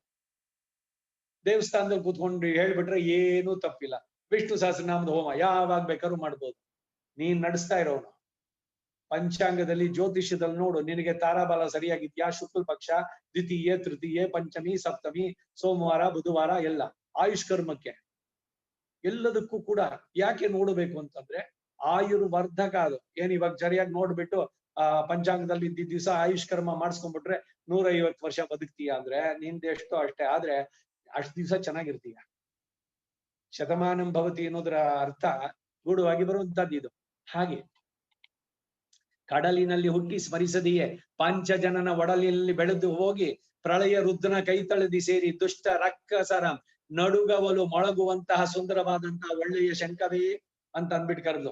ದೇವಸ್ಥಾನದಲ್ಲಿ ಕೂತ್ಕೊಂಡು ಹೇಳ್ಬಿಟ್ರೆ ಏನೂ ತಪ್ಪಿಲ್ಲ. ವಿಷ್ಣು ಸಹಸ್ರನಾಮದ ಹೋಮ ಯಾವಾಗ ಬೇಕಾದ್ರೂ ಮಾಡ್ಬೋದು. ನೀನ್ ನಡೆಸ್ತಾ ಇರೋನು ಪಂಚಾಂಗದಲ್ಲಿ, ಜ್ಯೋತಿಷ್ಯದಲ್ಲಿ ನೋಡು, ನಿನಗೆ ತಾರಾಬಲ ಸರಿಯಾಗಿದ್ಯಾ? ಶುಕ್ಲ ಪಕ್ಷ, ದ್ವಿತೀಯ, ತೃತೀಯ, ಪಂಚಮಿ, ಸಪ್ತಮಿ, ಸೋಮವಾರ, ಬುಧವಾರ ಎಲ್ಲ ಆಯುಷ್ಕರ್ಮಕ್ಕೆ ಎಲ್ಲದಕ್ಕೂ ಕೂಡ ಯಾಕೆ ನೋಡಬೇಕು ಅಂತಂದ್ರೆ ಆಯುರ್ವರ್ಧಕ. ಅದು ಏನ್ ಇವಾಗ ಸರಿಯಾಗಿ ನೋಡ್ಬಿಟ್ಟು ಪಂಚಾಂಗದಲ್ಲಿ ಇದ್ದಿದ್ದ ದಿವಸ ಆಯುಷ್ಕರ್ಮ ಮಾಡಿಸ್ಕೊಂಡ್ಬಿಟ್ರೆ 150 ವರ್ಷ ಬದುಕ್ತೀಯ ಅಂದ್ರೆ ನಿಂದೆಷ್ಟೋ ಅಷ್ಟೇ. ಆದ್ರೆ ಅಷ್ಟ್ ದಿವ್ಸ ಚೆನ್ನಾಗಿರ್ತೀಯ. ಶತಮಾನಂ ಭವತಿ ಅನ್ನೋದ್ರ ಅರ್ಥ ಗೂಢವಾಗಿ ಬರುವಂತದ್ದು ಇದು. ಹಾಗೆ ಕಡಲಿನಲ್ಲಿ ಹುಟ್ಟಿ ಸ್ಮರಿಸದೆಯೇ ಪಂಚಜನನ ಒಡಲಿನಲ್ಲಿ ಬೆಳೆದು ಹೋಗಿ ಪ್ರಳಯ ರುದ್ರನ ಕೈತಳದಿ ಸೇರಿ ದುಷ್ಟ ರಕ್ಕಸರ ನಡುಗವಲು ಮೊಳಗುವಂತಹ ಸುಂದರವಾದಂತಹ ಒಳ್ಳೆಯ ಶಂಕವೇ ಅಂತ ಅಂದ್ಬಿಟ್ಟು ಕರೆದು,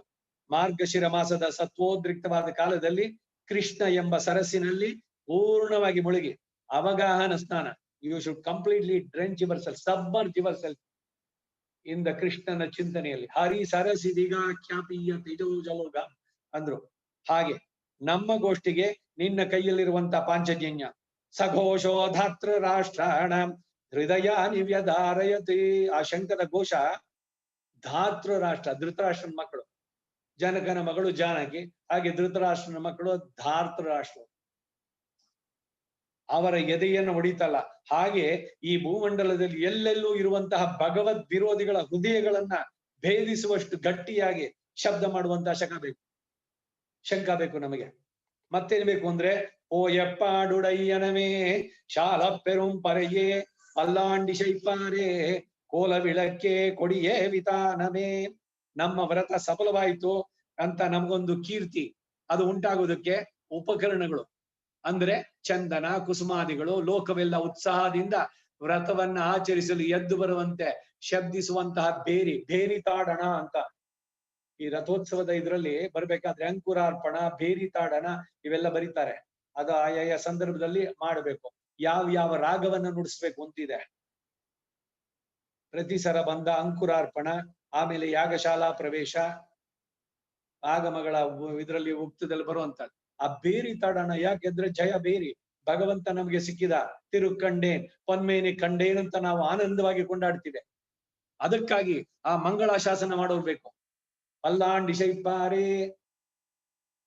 ಮಾರ್ಗಶಿರ ಮಾಸದ ಸತ್ವೋದ್ರಿಕ್ತವಾದ ಕಾಲದಲ್ಲಿ ಕೃಷ್ಣ ಎಂಬ ಸರಸ್ಸಿನಲ್ಲಿ ಪೂರ್ಣವಾಗಿ ಮುಳುಗಿ ಅವಗಾಹನ ಸ್ನಾನ. You should completely drench yourself, submerge yourself ಇಂದ ಕೃಷ್ಣನ ಚಿಂತನೆಯಲ್ಲಿ. ಹರಿ ಸರಸಿದಿಗ ಖ್ಯಾಪೀಯ ತೇಜೋಜಲೋಗ ಅಂದ್ರು. ಹಾಗೆ ನಮ್ಮ ಗೋಷ್ಠಿಗೆ ನಿನ್ನ ಕೈಯಲ್ಲಿರುವಂತ ಪಾಂಚಜನ್ಯ ಸಘೋಷೋ ಧಾತೃ ರಾಷ್ಟ್ರಾಣ ಹೃದಯ ನಿವ್ಯಧಾರಯತಿ. ಆ ಶಂಕರ ಘೋಷ ಧಾತೃ ರಾಷ್ಟ್ರ, ಧೃತರಾಷ್ಟ್ರನ ಮಕ್ಕಳು. ಜನಕನ ಮಗಳು ಜಾನಕಿ, ಹಾಗೆ ಧೃತರಾಷ್ಟ್ರನ ಮಕ್ಕಳು ಧಾತೃ ರಾಷ್ಟ್ರ. ಅವರ ಎದೆಯನ್ನು ಹೊಡಿತಲ್ಲ. ಹಾಗೆ ಈ ಭೂಮಂಡಲದಲ್ಲಿ ಎಲ್ಲೆಲ್ಲೂ ಇರುವಂತಹ ಭಗವದ್ ವಿರೋಧಿಗಳ ಹೃದಯಗಳನ್ನ ಭೇದಿಸುವಷ್ಟು ಗಟ್ಟಿಯಾಗಿ ಶಬ್ದ ಮಾಡುವಂತಹ ಶಂಕ ಬೇಕು ನಮಗೆ. ಮತ್ತೇನ್ ಬೇಕು ಅಂದ್ರೆ, ಓ ಎಪ್ಪಾಡುಡಯ್ಯನವೇ ಶಾಲ ಪೆರುಂ ಪರೆಯೇ ಪಲ್ಲಾಂಡಿ ಶೈಪಾರೇ ಕೋಲ ವಿಳಕ್ಕೆ ಕೊಡಿಯೇ ವಿತಾನವೇ. ನಮ್ಮ ವ್ರತ ಸಫಲವಾಯಿತು ಅಂತ ನಮಗೊಂದು ಕೀರ್ತಿ ಅದು ಉಂಟಾಗೋದಕ್ಕೆ ಉಪಕರಣಗಳು ಅಂದ್ರೆ ಚಂದನ ಕುಸುಮಾದಿಗಳು, ಲೋಕವೆಲ್ಲ ಉತ್ಸಾಹದಿಂದ ವ್ರತವನ್ನ ಆಚರಿಸಲು ಎದ್ದು ಬರುವಂತೆ ಶಬ್ದಿಸುವಂತಹ ಬೇರಿ ತಾಡಣ ಅಂತ. ಈ ರಥೋತ್ಸವದ ಇದ್ರಲ್ಲಿ ಬರ್ಬೇಕಾದ್ರೆ ಅಂಕುರಾರ್ಪಣ, ಬೇರಿ ತಾಡನ ಇವೆಲ್ಲ ಬರೀತಾರೆ. ಅದು ಆಯಾಯ ಸಂದರ್ಭದಲ್ಲಿ ಮಾಡಬೇಕು. ಯಾವ ರಾಗವನ್ನ ನುಡಿಸ್ಬೇಕು ಅಂತಿದೆ. ಪ್ರತಿ ಸರ ಬಂದ ಅಂಕುರಾರ್ಪಣ, ಆಮೇಲೆ ಯಾಗಶಾಲಾ ಪ್ರವೇಶ, ಆಗಮಗಳ ಇದ್ರಲ್ಲಿ ಉಕ್ತದಲ್ಲಿ ಬರುವಂತದ್ದು. ಆ ಬೇರಿ ತಾಡಣ ಯಾಕೆಂದ್ರೆ ಜಯ ಬೇರಿ, ಭಗವಂತ ನಮ್ಗೆ ಸಿಕ್ಕಿದ ತಿರುಕಂಡೇನ್ ಪೊನ್ಮೇನೆ ಕಂಡೇನ್ ಅಂತ ನಾವು ಆನಂದವಾಗಿ ಕೊಂಡಾಡ್ತಿವೆ. ಅದಕ್ಕಾಗಿ ಆ ಮಂಗಳ ಶಾಸನ ಮಾಡೋರು ಬೇಕು. ಪಲ್ಲಾಂಡ್ ಇಸೈಪಾರೇ,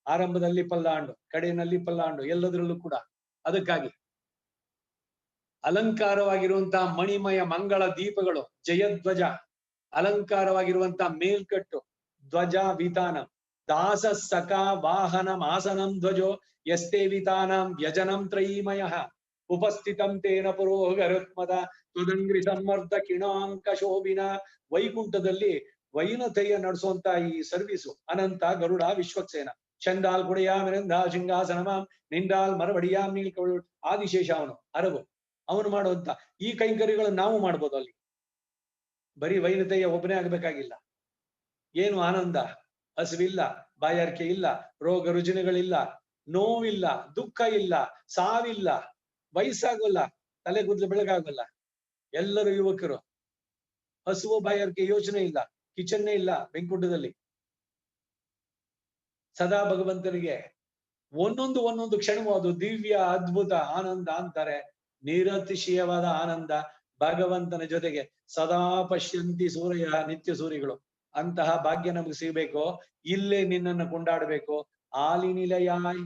ಆರಂಭದಲ್ಲಿ ಪಲ್ಲಾಂಡು, ಕಡೆಯಲ್ಲಿ ಪಲ್ಲಾಂಡು, ಎಲ್ಲದರಲ್ಲೂ ಕೂಡ. ಅದಕ್ಕಾಗಿ ಅಲಂಕಾರವಾಗಿರುವಂತಹ ಮಣಿಮಯ ಮಂಗಳ ದೀಪಗಳು, ಜಯಧ್ವಜ, ಅಲಂಕಾರವಾಗಿರುವಂತಹ ಮೇಲ್ಕಟ್ಟು, ಧ್ವಜ ವಿತಾನ, ದಾಸ ಸಖ ವಾಹನ ಆಸನಂ ಧ್ವಜೋ ಯಸ್ತೆ ವಿತಾನಂ ವ್ಯಜನಂ ತ್ರಯೀಮಯ ಉಪಸ್ಥಿತಂ ತೇನ ಪುರೋಗರುತ್ಮದ ತುದಂಗ್ರಿ ಸಮ್ಮರ್ದ ಕಿಣಾಂಕ ಶೋಭಿನ. ವೈಕುಂಠದಲ್ಲಿ ವೈನತೆಯ ನಡೆಸುವಂತ ಈ ಸರ್ವಿಸು ಅನಂತ ಗರುಡ ವಿಶ್ವಕ್ಸೇನ ಚಂಡಾಲ್ ಗುಡೆಯಾಮ್ ನಿಂದಾಲ್ ಸಿಂಹಾಸನಮಾಂ ನಿಂದಾಲ್ ಮರಬಡಿಯಾಮ್ ನೀಲ್ಕವಳು. ಆದಿಶೇಷ ಅವನು ಅರಬು, ಅವನು ಮಾಡುವಂತ ಈ ಕೈಂಕರ್ಯಗಳನ್ನು ನಾವು ಮಾಡ್ಬೋದು. ಅಲ್ಲಿ ಬರೀ ವೈನತೆಯ ಒಬ್ಬನೇ ಆಗ್ಬೇಕಾಗಿಲ್ಲ. ಏನು ಆನಂದ, ಹಸಿವಿಲ್ಲ, ಬಾಯಾರಿಕೆ ಇಲ್ಲ, ರೋಗ ರುಜಿನಗಳಿಲ್ಲ, ನೋವಿಲ್ಲ, ದುಃಖ ಇಲ್ಲ, ಸಾವಿಲ್ಲ, ವಯಸ್ಸಾಗಲ್ಲ, ತಲೆ ಕೂದಲು ಬೆಳಗಾಗಲ್ಲ, ಎಲ್ಲರೂ ಯುವಕರು. ಹಸುವು ಬಾಯಾರಿಕೆ ಯೋಚನೆ ಇಲ್ಲ, ಕಿಚನ್ನೇ ಇಲ್ಲ ಬೆಂಕುಂಡದಲ್ಲಿ. ಸದಾ ಭಗವಂತನಿಗೆ ಒಂದೊಂದು ಕ್ಷಣವೂ ಅದು ದಿವ್ಯ ಅದ್ಭುತ ಆನಂದ ಅಂತಾರೆ. ನಿರತಿಶಯವಾದ ಆನಂದ ಭಗವಂತನ ಜೊತೆಗೆ ಸದಾ ಪಶ್ಯಂತಿ ಸೂರ್ಯ ನಿತ್ಯ ಸೂರ್ಯಗಳು. ಅಂತಹ ಭಾಗ್ಯ ನಮಗೆ ಸಿಗಬೇಕು. ಇಲ್ಲೇ ನಿನ್ನನ್ನು ಕೊಂಡಾಡಬೇಕು. ಆಲಿನಿಲಯಾಯ್,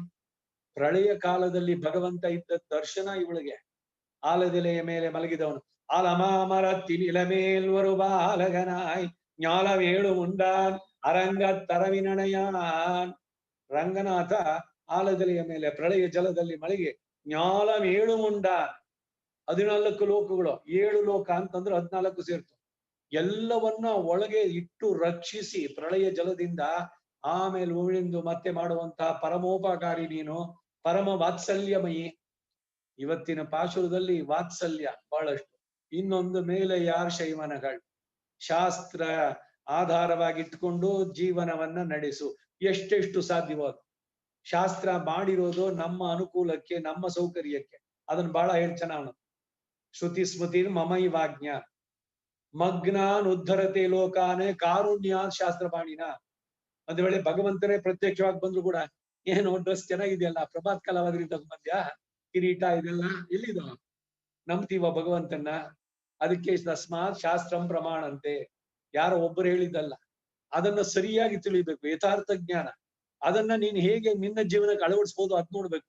ಪ್ರಳಯ ಕಾಲದಲ್ಲಿ ಭಗವಂತ ಇದ್ದ ದರ್ಶನ ಇವಳಿಗೆ. ಆಲದೆಲೆಯ ಮೇಲೆ ಮಲಗಿದವನು. ಆಲಮಾಮರತ್ತಿನ ಇಳಮೇಲ್ವರು ಬಾಲಗನಾಯ್ ಜ್ಞಾಲವೇಳು ಉಂಡಾನ್ ಅರಂಗ ತರವಿನಣಯಾನ್. ರಂಗನಾಥ ಆಲದೆಲೆಯ ಮೇಲೆ ಪ್ರಳಯ ಜಲದಲ್ಲಿ ಮಲಗಿ ಜ್ಞಾಲವೇಳು ಉಂಡಾನ್. 14 ಲೋಕಗಳು, 7 ಲೋಕ ಅಂತಂದ್ರೆ 14 ಸೇರ್ತು. ಎಲ್ಲವನ್ನ ಒಳಗೆ ಇಟ್ಟು ರಕ್ಷಿಸಿ ಪ್ರಳಯ ಜಲದಿಂದ ಆಮೇಲೆ ಉಳಿಂದು ಮತ್ತೆ ಮಾಡುವಂತಹ ಪರಮೋಪಕಾರಿ ನೀನು, ಪರಮ ವಾತ್ಸಲ್ಯಮಯಿ. ಇವತ್ತಿನ ಪಾಶುರದಲ್ಲಿ ವಾತ್ಸಲ್ಯ ಬಹಳಷ್ಟು. ಇನ್ನೊಂದು ಮೇಲೆ ಯಾರ್ ಶೈವನಗಳು, ಶಾಸ್ತ್ರ ಆಧಾರವಾಗಿಟ್ಕೊಂಡು ಜೀವನವನ್ನ ನಡೆಸು. ಎಷ್ಟೆಷ್ಟು ಸಾಧ್ಯವೋ ಅದು. ಶಾಸ್ತ್ರ ಮಾಡಿರೋದು ನಮ್ಮ ಅನುಕೂಲಕ್ಕೆ, ನಮ್ಮ ಸೌಕರ್ಯಕ್ಕೆ. ಅದನ್ನ ಬಹಳ ಹೇಳ್ತಾನ ಅವನು. ಶ್ರುತಿ ಸ್ಮೃತಿ ಮಮೈವಾಜ್ಞ ಮಗ್ನಾನ್ ಉದ್ಧರತೆ ಲೋಕಾನೆ ಕಾರುಣ್ಯ ಶಾಸ್ತ್ರಪಾಣಿನ. ಒಂದ್ ವೇಳೆ ಭಗವಂತನೇ ಪ್ರತ್ಯಕ್ಷವಾಗಿ ಬಂದ್ರು ಕೂಡ, ಏನು ಡ್ರೆಸ್ ಚೆನ್ನಾಗಿದೆಯಲ್ಲ, ಪ್ರಭಾತ್ ಕಾಲವಾದ್ರಿ ತಗೊಂಬಂದ್ಯಾ, ಕಿರೀಟ ಇದೆಲ್ಲ ಎಲ್ಲಿದು? ನಂಬ್ತೀವ ಭಗವಂತನ? ಅದಕ್ಕೆ ತಸ್ಮಾತ್ ಶಾಸ್ತ್ರಂ ಪ್ರಮಾಣಂತೆ. ಯಾರೋ ಒಬ್ಬರು ಹೇಳಿದ್ದಲ್ಲ, ಅದನ್ನ ಸರಿಯಾಗಿ ತಿಳಿಬೇಕು. ಯಥಾರ್ಥ ಜ್ಞಾನ. ಅದನ್ನ ನೀನ್ ಹೇಗೆ ನಿನ್ನ ಜೀವನಕ್ಕೆ ಅಳವಡಿಸ್ಬೋದು ಅದ್ ನೋಡ್ಬೇಕು.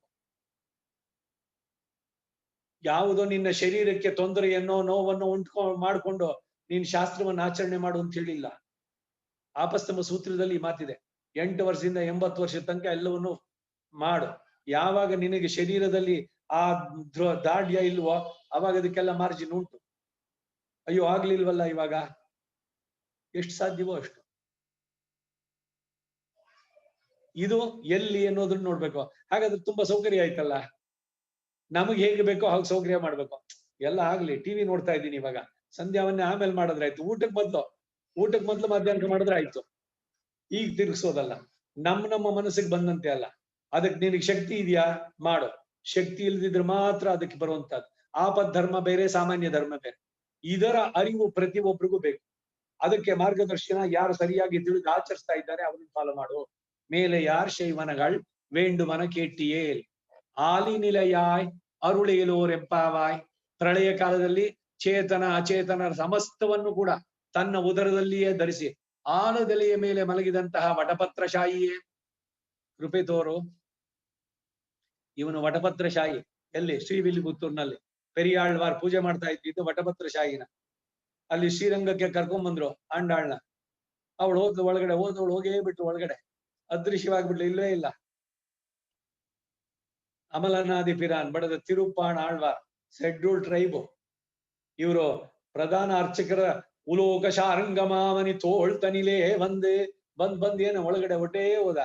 ಯಾವುದೋ ನಿನ್ನ ಶರೀರಕ್ಕೆ ತೊಂದರೆಯನ್ನೋ ನೋವನ್ನು ಮಾಡ್ಕೊಂಡು ನೀನ್ ಶಾಸ್ತ್ರವನ್ನು ಆಚರಣೆ ಮಾಡು ಅಂತ ಹೇಳಿಲ್ಲ. ಆಪಸ್ತಂಭ ಸೂತ್ರದಲ್ಲಿ ಈ ಮಾತಿದೆ. 8 ವರ್ಷದಿಂದ 80 ವರ್ಷದ ತನಕ ಎಲ್ಲವನ್ನು ಮಾಡು. ಯಾವಾಗ ನಿನಗೆ ಶರೀರದಲ್ಲಿ ಆ ದಾಢ್ಯ ಇಲ್ವೋ ಅವಾಗ ಅದಕ್ಕೆಲ್ಲ ಮಾರ್ಜಿನ್ ಉಂಟು. ಅಯ್ಯೋ ಆಗ್ಲಿಲ್ವಲ್ಲ ಇವಾಗ, ಎಷ್ಟು ಸಾಧ್ಯವೋ ಅಷ್ಟು. ಇದು ಎಲ್ಲಿ ಅನ್ನೋದನ್ನ ನೋಡ್ಬೇಕು. ಹಾಗಾದ್ರೆ ತುಂಬಾ ಸೌಕರ್ಯ ಆಯ್ತಲ್ಲ. ನಮಗೆ ಹೇಗೆ ಬೇಕೋ ಹಾಗೆ ಸೌಕರ್ಯ ಮಾಡ್ಬೇಕು. ಎಲ್ಲ ಆಗ್ಲಿ. ಟಿವಿ ನೋಡ್ತಾ ಇದ್ದೀನಿ ಇವಾಗ, ಸಂಧ್ಯಾವನ್ನೇ ಆಮೇಲೆ ಮಾಡಿದ್ರೆ ಆಯ್ತು. ಊಟಕ್ಕೆ ಮೊದ್ಲು ಮಧ್ಯಾಹ್ನ ಮಾಡಿದ್ರೆ ಆಯ್ತು. ಈಗ ತಿರ್ಗಿಸೋದಲ್ಲ. ನಮ್ಮ ಮನಸ್ಸಿಗೆ ಬಂದಂತೆ ಅಲ್ಲ. ಅದಕ್ಕೆ ನಿನಗೆ ಶಕ್ತಿ ಇದೆಯಾ ಮಾಡು. ಶಕ್ತಿ ಇಲ್ದಿದ್ರೆ ಮಾತ್ರ ಅದಕ್ಕೆ ಬರುವಂತದ್ದು. ಆಪದ್ ಧರ್ಮ ಬೇರೆ, ಸಾಮಾನ್ಯ ಧರ್ಮ ಬೇರೆ. ಇದರ ಅರಿವು ಪ್ರತಿಯೊಬ್ಬರಿಗೂ ಬೇಕು. ಅದಕ್ಕೆ ಮಾರ್ಗದರ್ಶನ ಯಾರು ಸರಿಯಾಗಿ ತಿಳಿದು ಆಚರಿಸ್ತಾ ಇದ್ದಾರೆ ಅವರನ್ನು ಫಾಲೋ ಮಾಡು. ಮೇಲೆ ಯಾರ್ ಶೈವನಗಳ್ ವೇಂಡುಮನ ಕೇಟ್ಟಿಯೇಲ್ ಆಲಿನಿಲಯಾಯ್ ಅರುಳೇಲೋರೆಂಪಾವಾಯ್. ಪ್ರಳಯ ಕಾಲದಲ್ಲಿ ಚೇತನ ಅಚೇತನರ ಸಮಸ್ತವನ್ನು ಕೂಡ ತನ್ನ ಉದರದಲ್ಲಿಯೇ ಧರಿಸಿ ಆಲದೆಲೆಯ ಮೇಲೆ ಮಲಗಿದಂತಹ ವಟಪತ್ರಶಾಹಿಯೇ ಕೃಪೆ ತೋರು. ಇವನು ವಟಪತ್ರಶಾಹಿ. ಎಲ್ಲಿ? ಶ್ರೀವಿಲ್ಲಿಪುತ್ತೂರ್ನಲ್ಲಿ ಪೆರಿಯಾಳ್ವಾರ್ ಪೂಜೆ ಮಾಡ್ತಾ ಇದ್ದಿದ್ದು ವಟಪತ್ರಶಾಹಿನ. ಅಲ್ಲಿ ಶ್ರೀರಂಗಕ್ಕೆ ಕರ್ಕೊಂಡ್ ಬಂದ್ರು ಆಂಡಾಳ್ನ. ಅವಳು ಹೋದ್ಲು ಒಳಗಡೆ. ಹೋದವಳು ಹೋಗೇ ಬಿಟ್ರು ಒಳಗಡೆ. ಅದೃಶ್ಯವಾಗ್ಬಿಟ್ಲು, ಇಲ್ಲವೇ ಇಲ್ಲ. ಅಮಲನಾದಿ ಪಿರಾನ್ ಬಡದ ತಿರುಪ್ಪಾಣ ಆಳ್ವಾರ್, ಶೆಡ್ಯೂಲ್ ಟ್ರೈಬು. ಇವರು ಪ್ರಧಾನ ಅರ್ಚಕರ ಉಲೋಕ ಶಾರಂಗಮಾಮನಿ ತೋಳ್ತನಿಲೇ ಬಂದ್ ಏನ ಒಳಗಡೆ ಒಟ್ಟೇ ಹೋದ.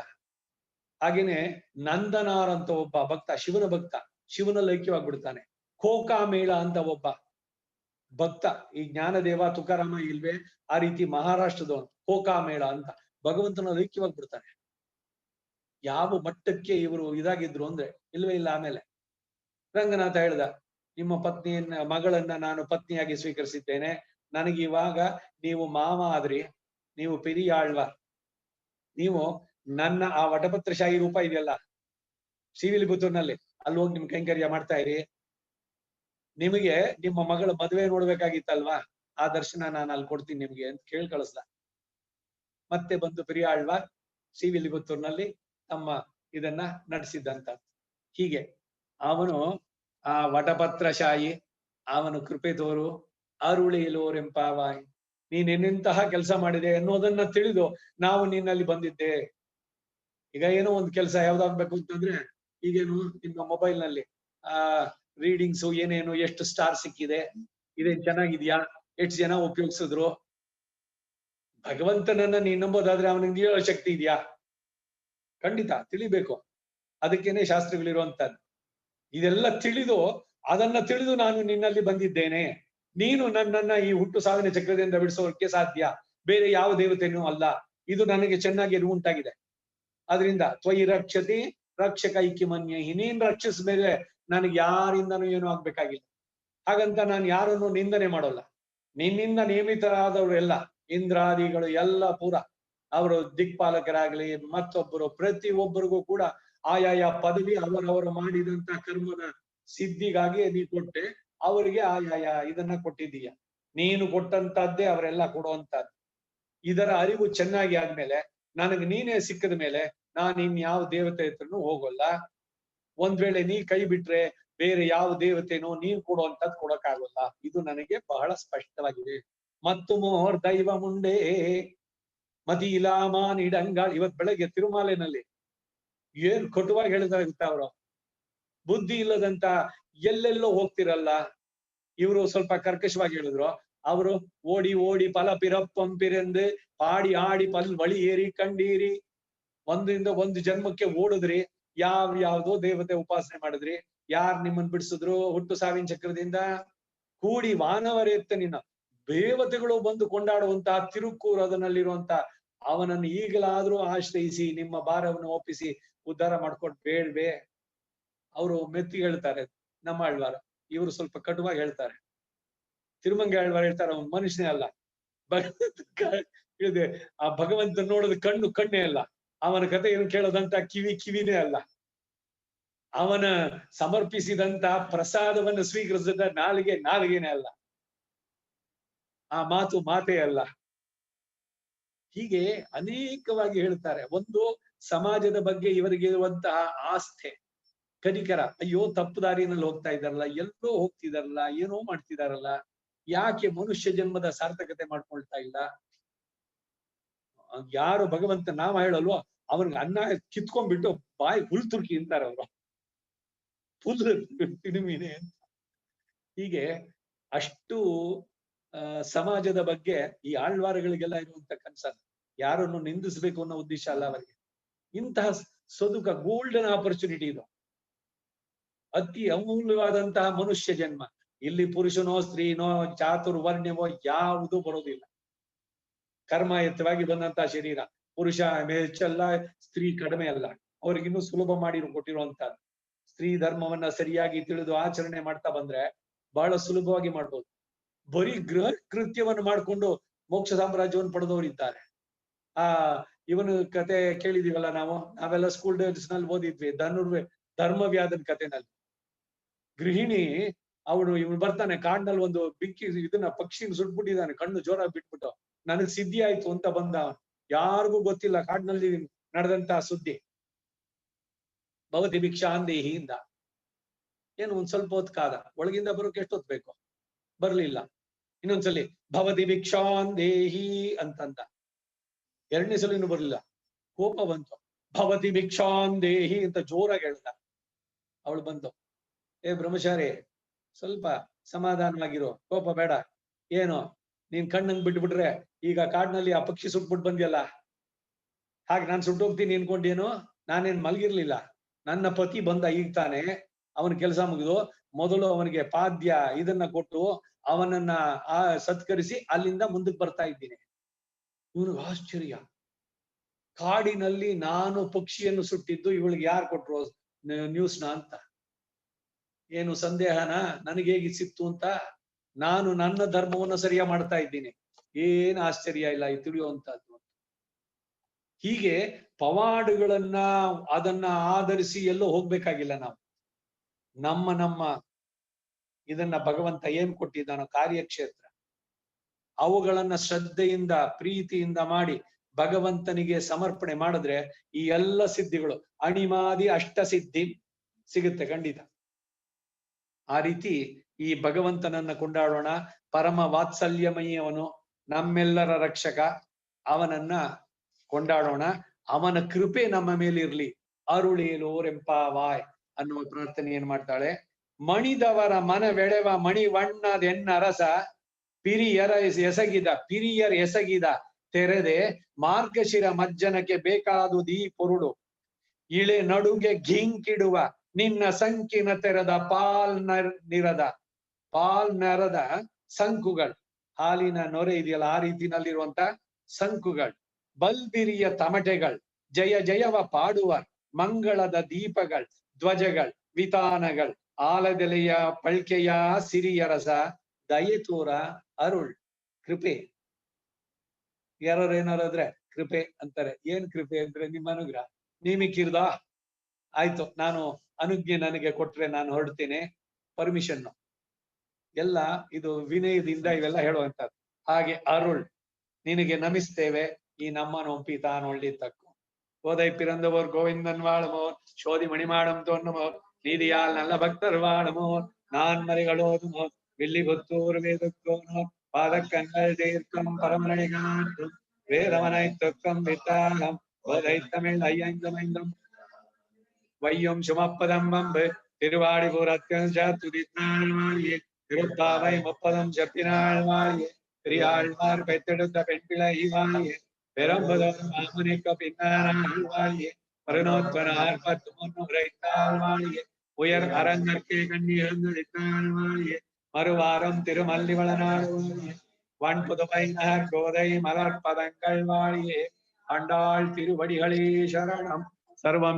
ಹಾಗೇನೆ ನಂದನಾರ್ ಅಂತ ಒಬ್ಬ ಭಕ್ತ, ಶಿವನ ಭಕ್ತ, ಶಿವನಲ್ಲಿ ಐಕ್ಯವಾಗ್ಬಿಡ್ತಾನೆ. ಕೋಕಾಮೇಳ ಅಂತ ಒಬ್ಬ ಭಕ್ತ. ಈ ಜ್ಞಾನದೇವ ತುಕಾರಾಮ ಇಲ್ವೇ ಆ ರೀತಿ ಮಹಾರಾಷ್ಟ್ರದವನು ಕೋಕಾಮೇಳ ಅಂತ ಭಗವಂತನಲ್ಲಿ ಐಕ್ಯವಾಗ್ಬಿಡ್ತಾನೆ. ಯಾವ ಮಟ್ಟಕ್ಕೆ ಇವರು ಇದಾಗಿದ್ರು ಅಂದ್ರೆ ಇಲ್ವೇ ಇಲ್ಲ. ಆಮೇಲೆ ರಂಗನಾಥ ಹೇಳ್ದ, ನಿಮ್ಮ ಪತ್ನಿಯನ್ನ ಮಗಳನ್ನ ನಾನು ಪತ್ನಿಯಾಗಿ ಸ್ವೀಕರಿಸಿದ್ದೇನೆ. ನನಗೆ ಇವಾಗ ನೀವು ಮಾವ ಆದ್ರಿ, ನೀವು ಪೆರಿಯಾಳ್ವ, ನೀವು ನನ್ನ ಆ ವಟಪತ್ರಶಾಹಿ ರೂಪ ಇದೆಯಲ್ಲ ಶ್ರೀವಿಲ್ಲಿಪುತ್ತೂರ್ನಲ್ಲಿ, ಅಲ್ಲಿ ಹೋಗಿ ನಿಮ್ ಕೈಂಕರ್ಯ ಮಾಡ್ತಾ ಇರಿ. ನಿಮಗೆ ನಿಮ್ಮ ಮಗಳ ಮದುವೆ ನೋಡ್ಬೇಕಾಗಿತ್ತಲ್ವಾ? ಆ ದರ್ಶನ ನಾನು ಅಲ್ಲಿ ಕೊಡ್ತೀನಿ ನಿಮ್ಗೆ ಅಂತ ಕೇಳಿ ಕಳಿಸ್ದ. ಮತ್ತೆ ಬಂದು ಪೆರಿಯಾಳ್ವಾರ್ ಶ್ರೀವಿಲ್ಲಿಪುತ್ತೂರಿನಲ್ಲಿ ತಮ್ಮ ಇದನ್ನ ನಡೆಸಿದ್ದಂತ. ಹೀಗೆ ಅವನು ಆ ವಟಪತ್ರಶಾಹಿ, ಅವನು ಕೃಪೆ ತೋರು, ಅರುಳಿಲೋರೆಂಪಾವಾಯ್, ನೀನೆಂತಹ ಕೆಲಸ ಮಾಡಿದೆ ಅನ್ನೋದನ್ನ ತಿಳಿದು ನಾವು ನಿನ್ನಲ್ಲಿ ಬಂದಿದ್ದೆ. ಈಗ ಏನೋ ಒಂದು ಕೆಲಸ ಯಾವ್ದಾಗ್ಬೇಕು ಅಂತಂದ್ರೆ, ಈಗೇನು ನಿಮ್ಮ ಮೊಬೈಲ್ ನಲ್ಲಿ ರೀಡಿಂಗ್ಸು ಏನೇನು, ಎಷ್ಟು ಸ್ಟಾರ್ ಸಿಕ್ಕಿದೆ, ಇದೇನ್ ಚೆನ್ನಾಗಿದ್ಯಾ, ಎಷ್ಟು ಜನ ಉಪಯೋಗಿಸಿದ್ರು. ಭಗವಂತನನ್ನ ನೀನ್ ನಂಬೋದಾದ್ರೆ ಅವನಿಗೆ ಹೇಳೋ ಶಕ್ತಿ ಇದೆಯಾ? ಖಂಡಿತ ತಿಳಿಬೇಕು. ಅದಕ್ಕೇನೆ ಶಾಸ್ತ್ರಗಳಿರುವಂತದ್ದು. ಇದೆಲ್ಲ ತಿಳಿದು, ಅದನ್ನ ತಿಳಿದು ನಾನು ನಿನ್ನಲ್ಲಿ ಬಂದಿದ್ದೇನೆ, ನೀನು ನನ್ನನ್ನ ಈ ಹುಟ್ಟು ಸಾವಿನ ಚಕ್ರದಿಂದ ಬಿಡಿಸೋಕೆ ಸಾಧ್ಯ, ಬೇರೆ ಯಾವ ದೇವತೆನೂ ಅಲ್ಲ. ಇದು ನನಗೆ ಚೆನ್ನಾಗಿ ಉಂಟಾಗಿದೆ. ಅದರಿಂದ ತ್ವಯಿ ರಕ್ಷತಿ ರಕ್ಷಕ ಐಕ್ಯಮನ್ಯಹಿ, ನೀನ್ ರಕ್ಷಿಸ್ಮೇಲೆ ನನಗೆ ಯಾರಿಂದನೂ ಏನೂ ಆಗ್ಬೇಕಾಗಿಲ್ಲ. ಹಾಗಂತ ನಾನು ಯಾರನ್ನು ನಿಂದನೆ ಮಾಡೋಲ್ಲ. ನಿನ್ನಿಂದ ನೇಮಿತರಾದವರೆಲ್ಲ ಇಂದ್ರಾದಿಗಳು ಎಲ್ಲ ಪೂರ ಅವರು ದಿಕ್ಪಾಲಕರಾಗ್ಲಿ ಮತ್ತೊಬ್ಬರು ಪ್ರತಿ ಒಬ್ಬರಿಗೂ ಕೂಡ ಆಯಾಯ ಪದವಿ ಅವರವರು ಮಾಡಿದಂತ ಕರ್ಮದ ಸಿದ್ಧಿಗಾಗಿ ನೀ ಕೊಟ್ಟೆ, ಅವರಿಗೆ ಆಯಾಯ ಇದನ್ನ ಕೊಟ್ಟಿದ್ದೀಯ. ನೀನು ಕೊಟ್ಟಂತದ್ದೇ ಅವರೆಲ್ಲ ಕೊಡುವಂತದ್ದು. ಇದರ ಅರಿವು ಚೆನ್ನಾಗಿ ಆದ್ಮೇಲೆ, ನನಗೆ ನೀನೇ ಸಿಕ್ಕದ ಮೇಲೆ ನಾನು ಇನ್ಯಾವ ದೇವತೆ ಹತ್ರನೂ ಹೋಗೋಲ್ಲ. ಒಂದ್ ವೇಳೆ ನೀ ಕೈ ಬಿಟ್ರೆ ಬೇರೆ ಯಾವ ದೇವತೆನೋ ನೀನ್ ಕೊಡುವಂತದ್ದು ಕೊಡಕ್ಕಾಗಲ್ಲ. ಇದು ನನಗೆ ಬಹಳ ಸ್ಪಷ್ಟವಾಗಿದೆ. ಮತ್ತು ಮೋರ್ ದೈವ ಮುಂಡೆ ಮತಿ ಇಲಾಮಾನ್ ಇಡಂಗಾಳ್. ಇವತ್ ಬೆಳಗ್ಗೆ ತಿರುಮಾಲೆನಲ್ಲಿ ಏನ್ ಕಟುವಾಗಿ ಹೇಳಿದಾರೆ ಗೊತ್ತಾ ಅವರು? ಬುದ್ಧಿ ಇಲ್ಲದಂತ ಎಲ್ಲೆಲ್ಲೋ ಹೋಗ್ತಿರಲ್ಲ. ಇವರು ಸ್ವಲ್ಪ ಕರ್ಕಶವಾಗಿ ಹೇಳಿದ್ರು. ಅವರು ಓಡಿ ಓಡಿ ಫಲ ಪಿರಪ್ಪಂಪಿರೆಂದು ಪಾಡಿ ಆಡಿ ಪಲ್ ಬಳಿ ಏರಿ ಕಂಡೀರಿ. ಒಂದರಿಂದ ಒಂದು ಜನ್ಮಕ್ಕೆ ಓಡಿದ್ರಿ, ಯಾವ್ದೋ ದೇವತೆ ಉಪಾಸನೆ ಮಾಡಿದ್ರಿ, ಯಾರ್ ನಿಮ್ಮನ್ ಬಿಡಿಸಿದ್ರು ಹುಟ್ಟು ಸಾವಿನ ಚಕ್ರದಿಂದ? ಕೂಡಿ ವಾನವರೆತ್ತ ನಿನ್ನ ದೇವತೆಗಳು ಬಂದು ಕೊಂಡಾಡುವಂತಹ ತಿರುಕ್ಕೂರದನಲ್ಲಿರುವಂತ ಅವನನ್ನು ಈಗಲಾದ್ರೂ ಆಶ್ರಯಿಸಿ ನಿಮ್ಮ ಭಾರವನ್ನು ಒಪ್ಪಿಸಿ ಉದ್ಧಾರ ಮಾಡ್ಕೊಂಡು ಬೇಡ್ವೆ. ಅವರು ಮೆತ್ತಿ ಹೇಳ್ತಾರೆ ನಮ್ಮ ಆಳ್ವಾರ, ಇವರು ಸ್ವಲ್ಪ ಕಟುವಾಗಿ ಹೇಳ್ತಾರೆ. ತಿರುಮಂಗ ಆಳ್ವಾರ ಹೇಳ್ತಾರೆ ಅವನು ಮನುಷ್ಯನೇ ಅಲ್ಲ, ಇದೆ ಆ ಭಗವಂತ ನೋಡೋದು ಕಣ್ಣು ಕಣ್ಣೇ ಅಲ್ಲ, ಅವನ ಕಥೆಯನ್ನು ಕೇಳೋದಂತ ಕಿವಿನೇ ಅಲ್ಲ, ಅವನ ಸಮರ್ಪಿಸಿದಂತ ಪ್ರಸಾದವನ್ನು ಸ್ವೀಕರಿಸಿದ ನಾಲಿಗೆನೇ ಅಲ್ಲ, ಆ ಮಾತೇ ಅಲ್ಲ. ಹೀಗೆ ಅನೇಕವಾಗಿ ಹೇಳ್ತಾರೆ. ಒಂದು ಸಮಾಜದ ಬಗ್ಗೆ ಇವರಿಗೆ ಇರುವಂತಹ ಆಸ್ಥೆ, ಕನಿಕರ, ಅಯ್ಯೋ ತಪ್ಪು ದಾರಿನಲ್ಲಿ ಹೋಗ್ತಾ ಇದಾರಲ್ಲ, ಎಲ್ಲೋ ಹೋಗ್ತಿದಾರಲ್ಲ, ಏನೋ ಮಾಡ್ತಿದಾರಲ್ಲ, ಯಾಕೆ ಮನುಷ್ಯ ಜನ್ಮದ ಸಾರ್ಥಕತೆ ಮಾಡ್ಕೊಳ್ತಾ ಇಲ್ಲ? ಯಾರು ಭಗವಂತ ನಾಮ ಹೇಳಲ್ವೋ ಅವನಿಗೆ ಅನ್ನ ಕಿತ್ಕೊಂಡ್ಬಿಟ್ಟು ಬಾಯಿ ಹುಲ್ ತುರ್ಕಿ ಅಂತಾರೆ ಅವರು, ಹುಲ್ ತಿರುಮಿನೆ ಅಂತ. ಹೀಗೆ ಅಷ್ಟು ಸಮಾಜದ ಬಗ್ಗೆ ಈ ಆಳ್ವಾರಗಳಿಗೆಲ್ಲ ಇರುವಂತ ಕನ್ಸರ್ನ್. ಯಾರನ್ನು ನಿಂದಿಸ್ಬೇಕು ಅನ್ನೋ ಉದ್ದೇಶ ಅಲ್ಲ ಅವರಿಗೆ. ಇಂತಹ ಸದುಕ ಗೋಲ್ಡನ್ ಆಪರ್ಚುನಿಟಿ ಇದು, ಅತಿ ಅಮೂಲ್ಯವಾದಂತಹ ಮನುಷ್ಯ ಜನ್ಮ. ಇಲ್ಲಿ ಪುರುಷನೋ ಸ್ತ್ರೀನೋ ಚಾತುರ್ವರ್ಣ್ಯವೋ ಯಾವುದೂ ಬರೋದಿಲ್ಲ. ಕರ್ಮಯುತವಾಗಿ ಬಂದಂತಹ ಶರೀರ, ಪುರುಷ ಹೆಚ್ಚಲ್ಲ, ಸ್ತ್ರೀ ಕಡಿಮೆ ಅಲ್ಲ. ಅವ್ರಿಗಿನ್ನೂ ಸುಲಭ ಮಾಡಿ ಕೊಟ್ಟಿರುವಂತಹದ್ದು. ಸ್ತ್ರೀ ಧರ್ಮವನ್ನ ಸರಿಯಾಗಿ ತಿಳಿದು ಆಚರಣೆ ಮಾಡ್ತಾ ಬಂದ್ರೆ ಬಹಳ ಸುಲಭವಾಗಿ ಮಾಡ್ಬೋದು. ಬರೀ ಗೃಹ ಕೃತ್ಯವನ್ನು ಮಾಡ್ಕೊಂಡು ಮೋಕ್ಷ ಸಾಮ್ರಾಜ್ಯವನ್ನು ಪಡೆದವರು ಇದ್ದಾರೆ. ಇವನು ಕತೆ ಕೇಳಿದೀವಲ್ಲ ನಾವೆಲ್ಲ ಸ್ಕೂಲ್ ಡೇಸ್ ನಲ್ಲಿ ಓದಿದ್ವಿ, ಧರ್ಮವ್ಯಾಧನ ಕಥೆನಲ್ಲಿ. ಗೃಹಿಣಿ ಇವನು ಬರ್ತಾನೆ ಕಾಡ್ನಲ್ಲಿ, ಒಂದು ಬೆಂಕಿ ಇದನ್ನ ಪಕ್ಷಿನ ಸುಟ್ಬಿಟ್ಟಿದ್ದಾನೆ, ಕಣ್ಣು ಜೋರಾಗಿ ಬಿಟ್ಬಿಟ್ಟು ನನಗ್ ಸಿದ್ಧಿ ಆಯ್ತು ಅಂತ ಬಂದ. ಯಾರಿಗೂ ಗೊತ್ತಿಲ್ಲ ಕಾಡ್ನಲ್ಲಿ ನಡೆದಂತಹ ಸುದ್ದಿ. ಭವತಿ ಭಿಕ್ಷಾಂದೇಹಿಯಿಂದ ಏನು ಒಂದ್ ಸ್ವಲ್ಪ ಹೊತ್ತು ಕಾದ, ಒಳಗಿಂದ ಬರೋಕೆ ಎಷ್ಟೊತ್ತು ಬೇಕು, ಬರ್ಲಿಲ್ಲ. ಇನ್ನೊಂದ್ಸಲಿ ಭವತಿ ಭಿಕ್ಷಾಂದೇಹಿ ಅಂತಂದ, ಎರಡನೇ ಸಲ ಇನ್ನು ಬರ್ಲಿಲ್ಲ. ಕೋಪ ಬಂತು, ಭವತಿ ಭಿಕ್ಷಾಂದೇಹಿ ಅಂತ ಜೋರಾಗಿ ಹೇಳ್ದ. ಅವಳು ಬಂತು, ಏ ಬ್ರಹ್ಮಚಾರಿ ಸ್ವಲ್ಪ ಸಮಾಧಾನವಾಗಿರು, ಕೋಪ ಬೇಡ. ಏನು ನೀನ್ ಕಣ್ಣಂಗ್ ಬಿಟ್ಬಿಟ್ರೆ ಈಗ ಕಾಡ್ನಲ್ಲಿ ಆ ಪಕ್ಷಿ ಸುಟ್ಬಿಟ್ಟು ಬಂದಿಯಲ್ಲ, ಹಾಗೆ ನಾನ್ ಸುಟ್ಟೋಗ್ತೀನಿ ಅನ್ಕೊಂಡೇನು? ನಾನೇನ್ ಮಲಗಿರ್ಲಿಲ್ಲ. ನನ್ನ ಪತಿ ಬಂದ ಈಗ ತಾನೆ, ಅವನ ಕೆಲಸ ಮುಗಿದು ಮೊದಲು ಅವನಿಗೆ ಪಾದ್ಯ ಇದನ್ನ ಕೊಟ್ಟು ಅವನನ್ನ ಸತ್ಕರಿಸಿ ಅಲ್ಲಿಂದ ಮುಂದಕ್ಕೆ ಬರ್ತಾ ಇದ್ದೀನಿ. ಇವನಿಗೆ ಆಶ್ಚರ್ಯ, ಕಾಡಿನಲ್ಲಿ ನಾನು ಪಕ್ಷಿಯನ್ನು ಸುಟ್ಟಿದ್ದು ಇವಳಿಗೆ ಯಾರು ಕೊಟ್ರು ನ್ಯೂಸ್ನ ಅಂತ. ಏನು ಸಂದೇಹನ ನನಗೆ ಹೇಗೆ ಸಿಕ್ತು ಅಂತ? ನಾನು ನನ್ನ ಧರ್ಮವನ್ನು ಸರಿಯಾಗಿ ಮಾಡ್ತಾ ಇದ್ದೀನಿ, ಏನ್ ಆಶ್ಚರ್ಯ ಇಲ್ಲ ಈ ತಿಳಿಯುವಂತಹದ್ದು. ಹೀಗೆ ಪವಾಡುಗಳನ್ನ ಅದನ್ನ ಆಧರಿಸಿ ಎಲ್ಲೋ ಹೋಗ್ಬೇಕಾಗಿಲ್ಲ ನಾವು. ನಮ್ಮ ಇದನ್ನ ಭಗವಂತ ಏನ್ ಕೊಟ್ಟಿದ್ದಾನೋ ಕಾರ್ಯಕ್ಷೇತ್ರ, ಅವುಗಳನ್ನ ಶ್ರದ್ಧೆಯಿಂದ ಪ್ರೀತಿಯಿಂದ ಮಾಡಿ ಭಗವಂತನಿಗೆ ಸಮರ್ಪಣೆ ಮಾಡಿದ್ರೆ ಈ ಎಲ್ಲ ಸಿದ್ಧಿಗಳು ಅಣಿಮಾದಿ ಅಷ್ಟ ಸಿದ್ಧಿ ಸಿಗುತ್ತೆ ಖಂಡಿತ. ಆ ರೀತಿ ಈ ಭಗವಂತನನ್ನ ಕೊಂಡಾಡೋಣ. ಪರಮ ವಾತ್ಸಲ್ಯಮಯಿಯವನು, ನಮ್ಮೆಲ್ಲರ ರಕ್ಷಕ, ಅವನನ್ನ ಕೊಂಡಾಡೋಣ. ಅವನ ಕೃಪೆ ನಮ್ಮ ಮೇಲಿರ್ಲಿ. ಅರುಳೇಲೋರೆಂಪಾವಾಯ್ ಅನ್ನುವ ಪ್ರಾರ್ಥನೆ ಏನ್ ಮಾಡ್ತಾಳೆ. ಮಣಿದವರ ಮನವೆಳೆವ ಮಣಿವಣ್ಣದೆನ್ನರಸ ಪಿರಿಯರ ಎಸಗಿದ ತೆರೆದೆ ಮಾರ್ಗಶಿರ ಮಜ್ಜನಕ್ಕೆ ಬೇಕಾದುದೀ ಪೊರುಡು ಇಳೆ ನಡುಗೆ ಘಿಂಕಿಡುವ ನಿನ್ನ ಸಂಕಿನ ತೆರೆದ ಪಾಲ್ ನರದ ಸಂಕುಗಳು, ಹಾಲಿನ ನೊರೆ ಇದೆಯಲ್ಲ ಆ ರೀತಿನಲ್ಲಿರುವಂತ ಸಂಕುಗಳು, ಬಲ್ಬಿರಿಯ ತಮಟೆಗಳು, ಜಯ ಜಯವ ಪಾಡುವ ಮಂಗಳದ ದೀಪಗಳು, ಧ್ವಜಗಳು, ವಿತಾನಗಳು, ಆಲದೆಲೆಯ ಪಳ್ಕೆಯ ಸಿರಿಯರಸ ದಯೆ ತೋರ ಅರುಳ್. ಕೃಪೆ. ಯಾರೇನಾರಾದ್ರೆ ಕೃಪೆ ಅಂತಾರೆ. ಏನ್ ಕೃಪೆ ಅಂದ್ರೆ ನಿಮ್ಮ ಅನುಗ್ರಹ. ನೇಮಿಕಿರ್ದ ಆಯ್ತು, ನಾನು ಅನುಜ್ಞೆ ನನಗೆ ಕೊಟ್ರೆ ನಾನು ಹೊರಡ್ತೀನಿ, ಪರ್ಮಿಷನ್ ಎಲ್ಲ ಇದು ವಿನಯದಿಂದ ಇವೆಲ್ಲ ಹೇಳುವಂತದ್ದು. ಹಾಗೆ ಅರುಳ್, ನಿನಗೆ ನಮಿಸ್ತೇವೆ. ಈ ನಮ್ಮನ ಒಪ್ಪಿ ತಾನು ಒಳ್ಳಿ ತಕ್ಕು ஓதை பிறந்தவோர் கோவிந்தன் வாழுமோர் சோதி மணிமாடம் தோன்றுமோர் நீதியால் நல்ல பக்தர் வாழுமோர் நான் மறைகளோதுமோர் வில்லிபுத்தூர் வேதுக்கோனோர் பாதக்கங்கள் தீர்க்கும் பரமனை காற்றும் வேதவனை தொக்கம் வித்தாகம் ஓதை தமிழ் ஐயங்கமைந்தும் வையும் சுமப்பதம் வம்பு திருவாடிபுரத்தில் துதித்தாள் வாழியே திருப்பாவை முப்பதம் செப்பினாள் வாழியே பெரியாழ்வார் பெற்றெடுத்த பெண் பிள்ளை வாழியே பெரம்புதோர் மாமுனிக்க பின்னாள் வாழியே மருணோத்வனார் 13 உரைத்தாள் வாழியே உயர் அரங்கற்கே கண்ணியந்தாள் வாழியே மறுவாரம் திருமல்லிவளனாள் வாழியே வன்புதுமை நகர் கோதை மலர்பதங்கள் வாழியே ஆண்டாள் திருவடிகளே சரணம். சர்வம்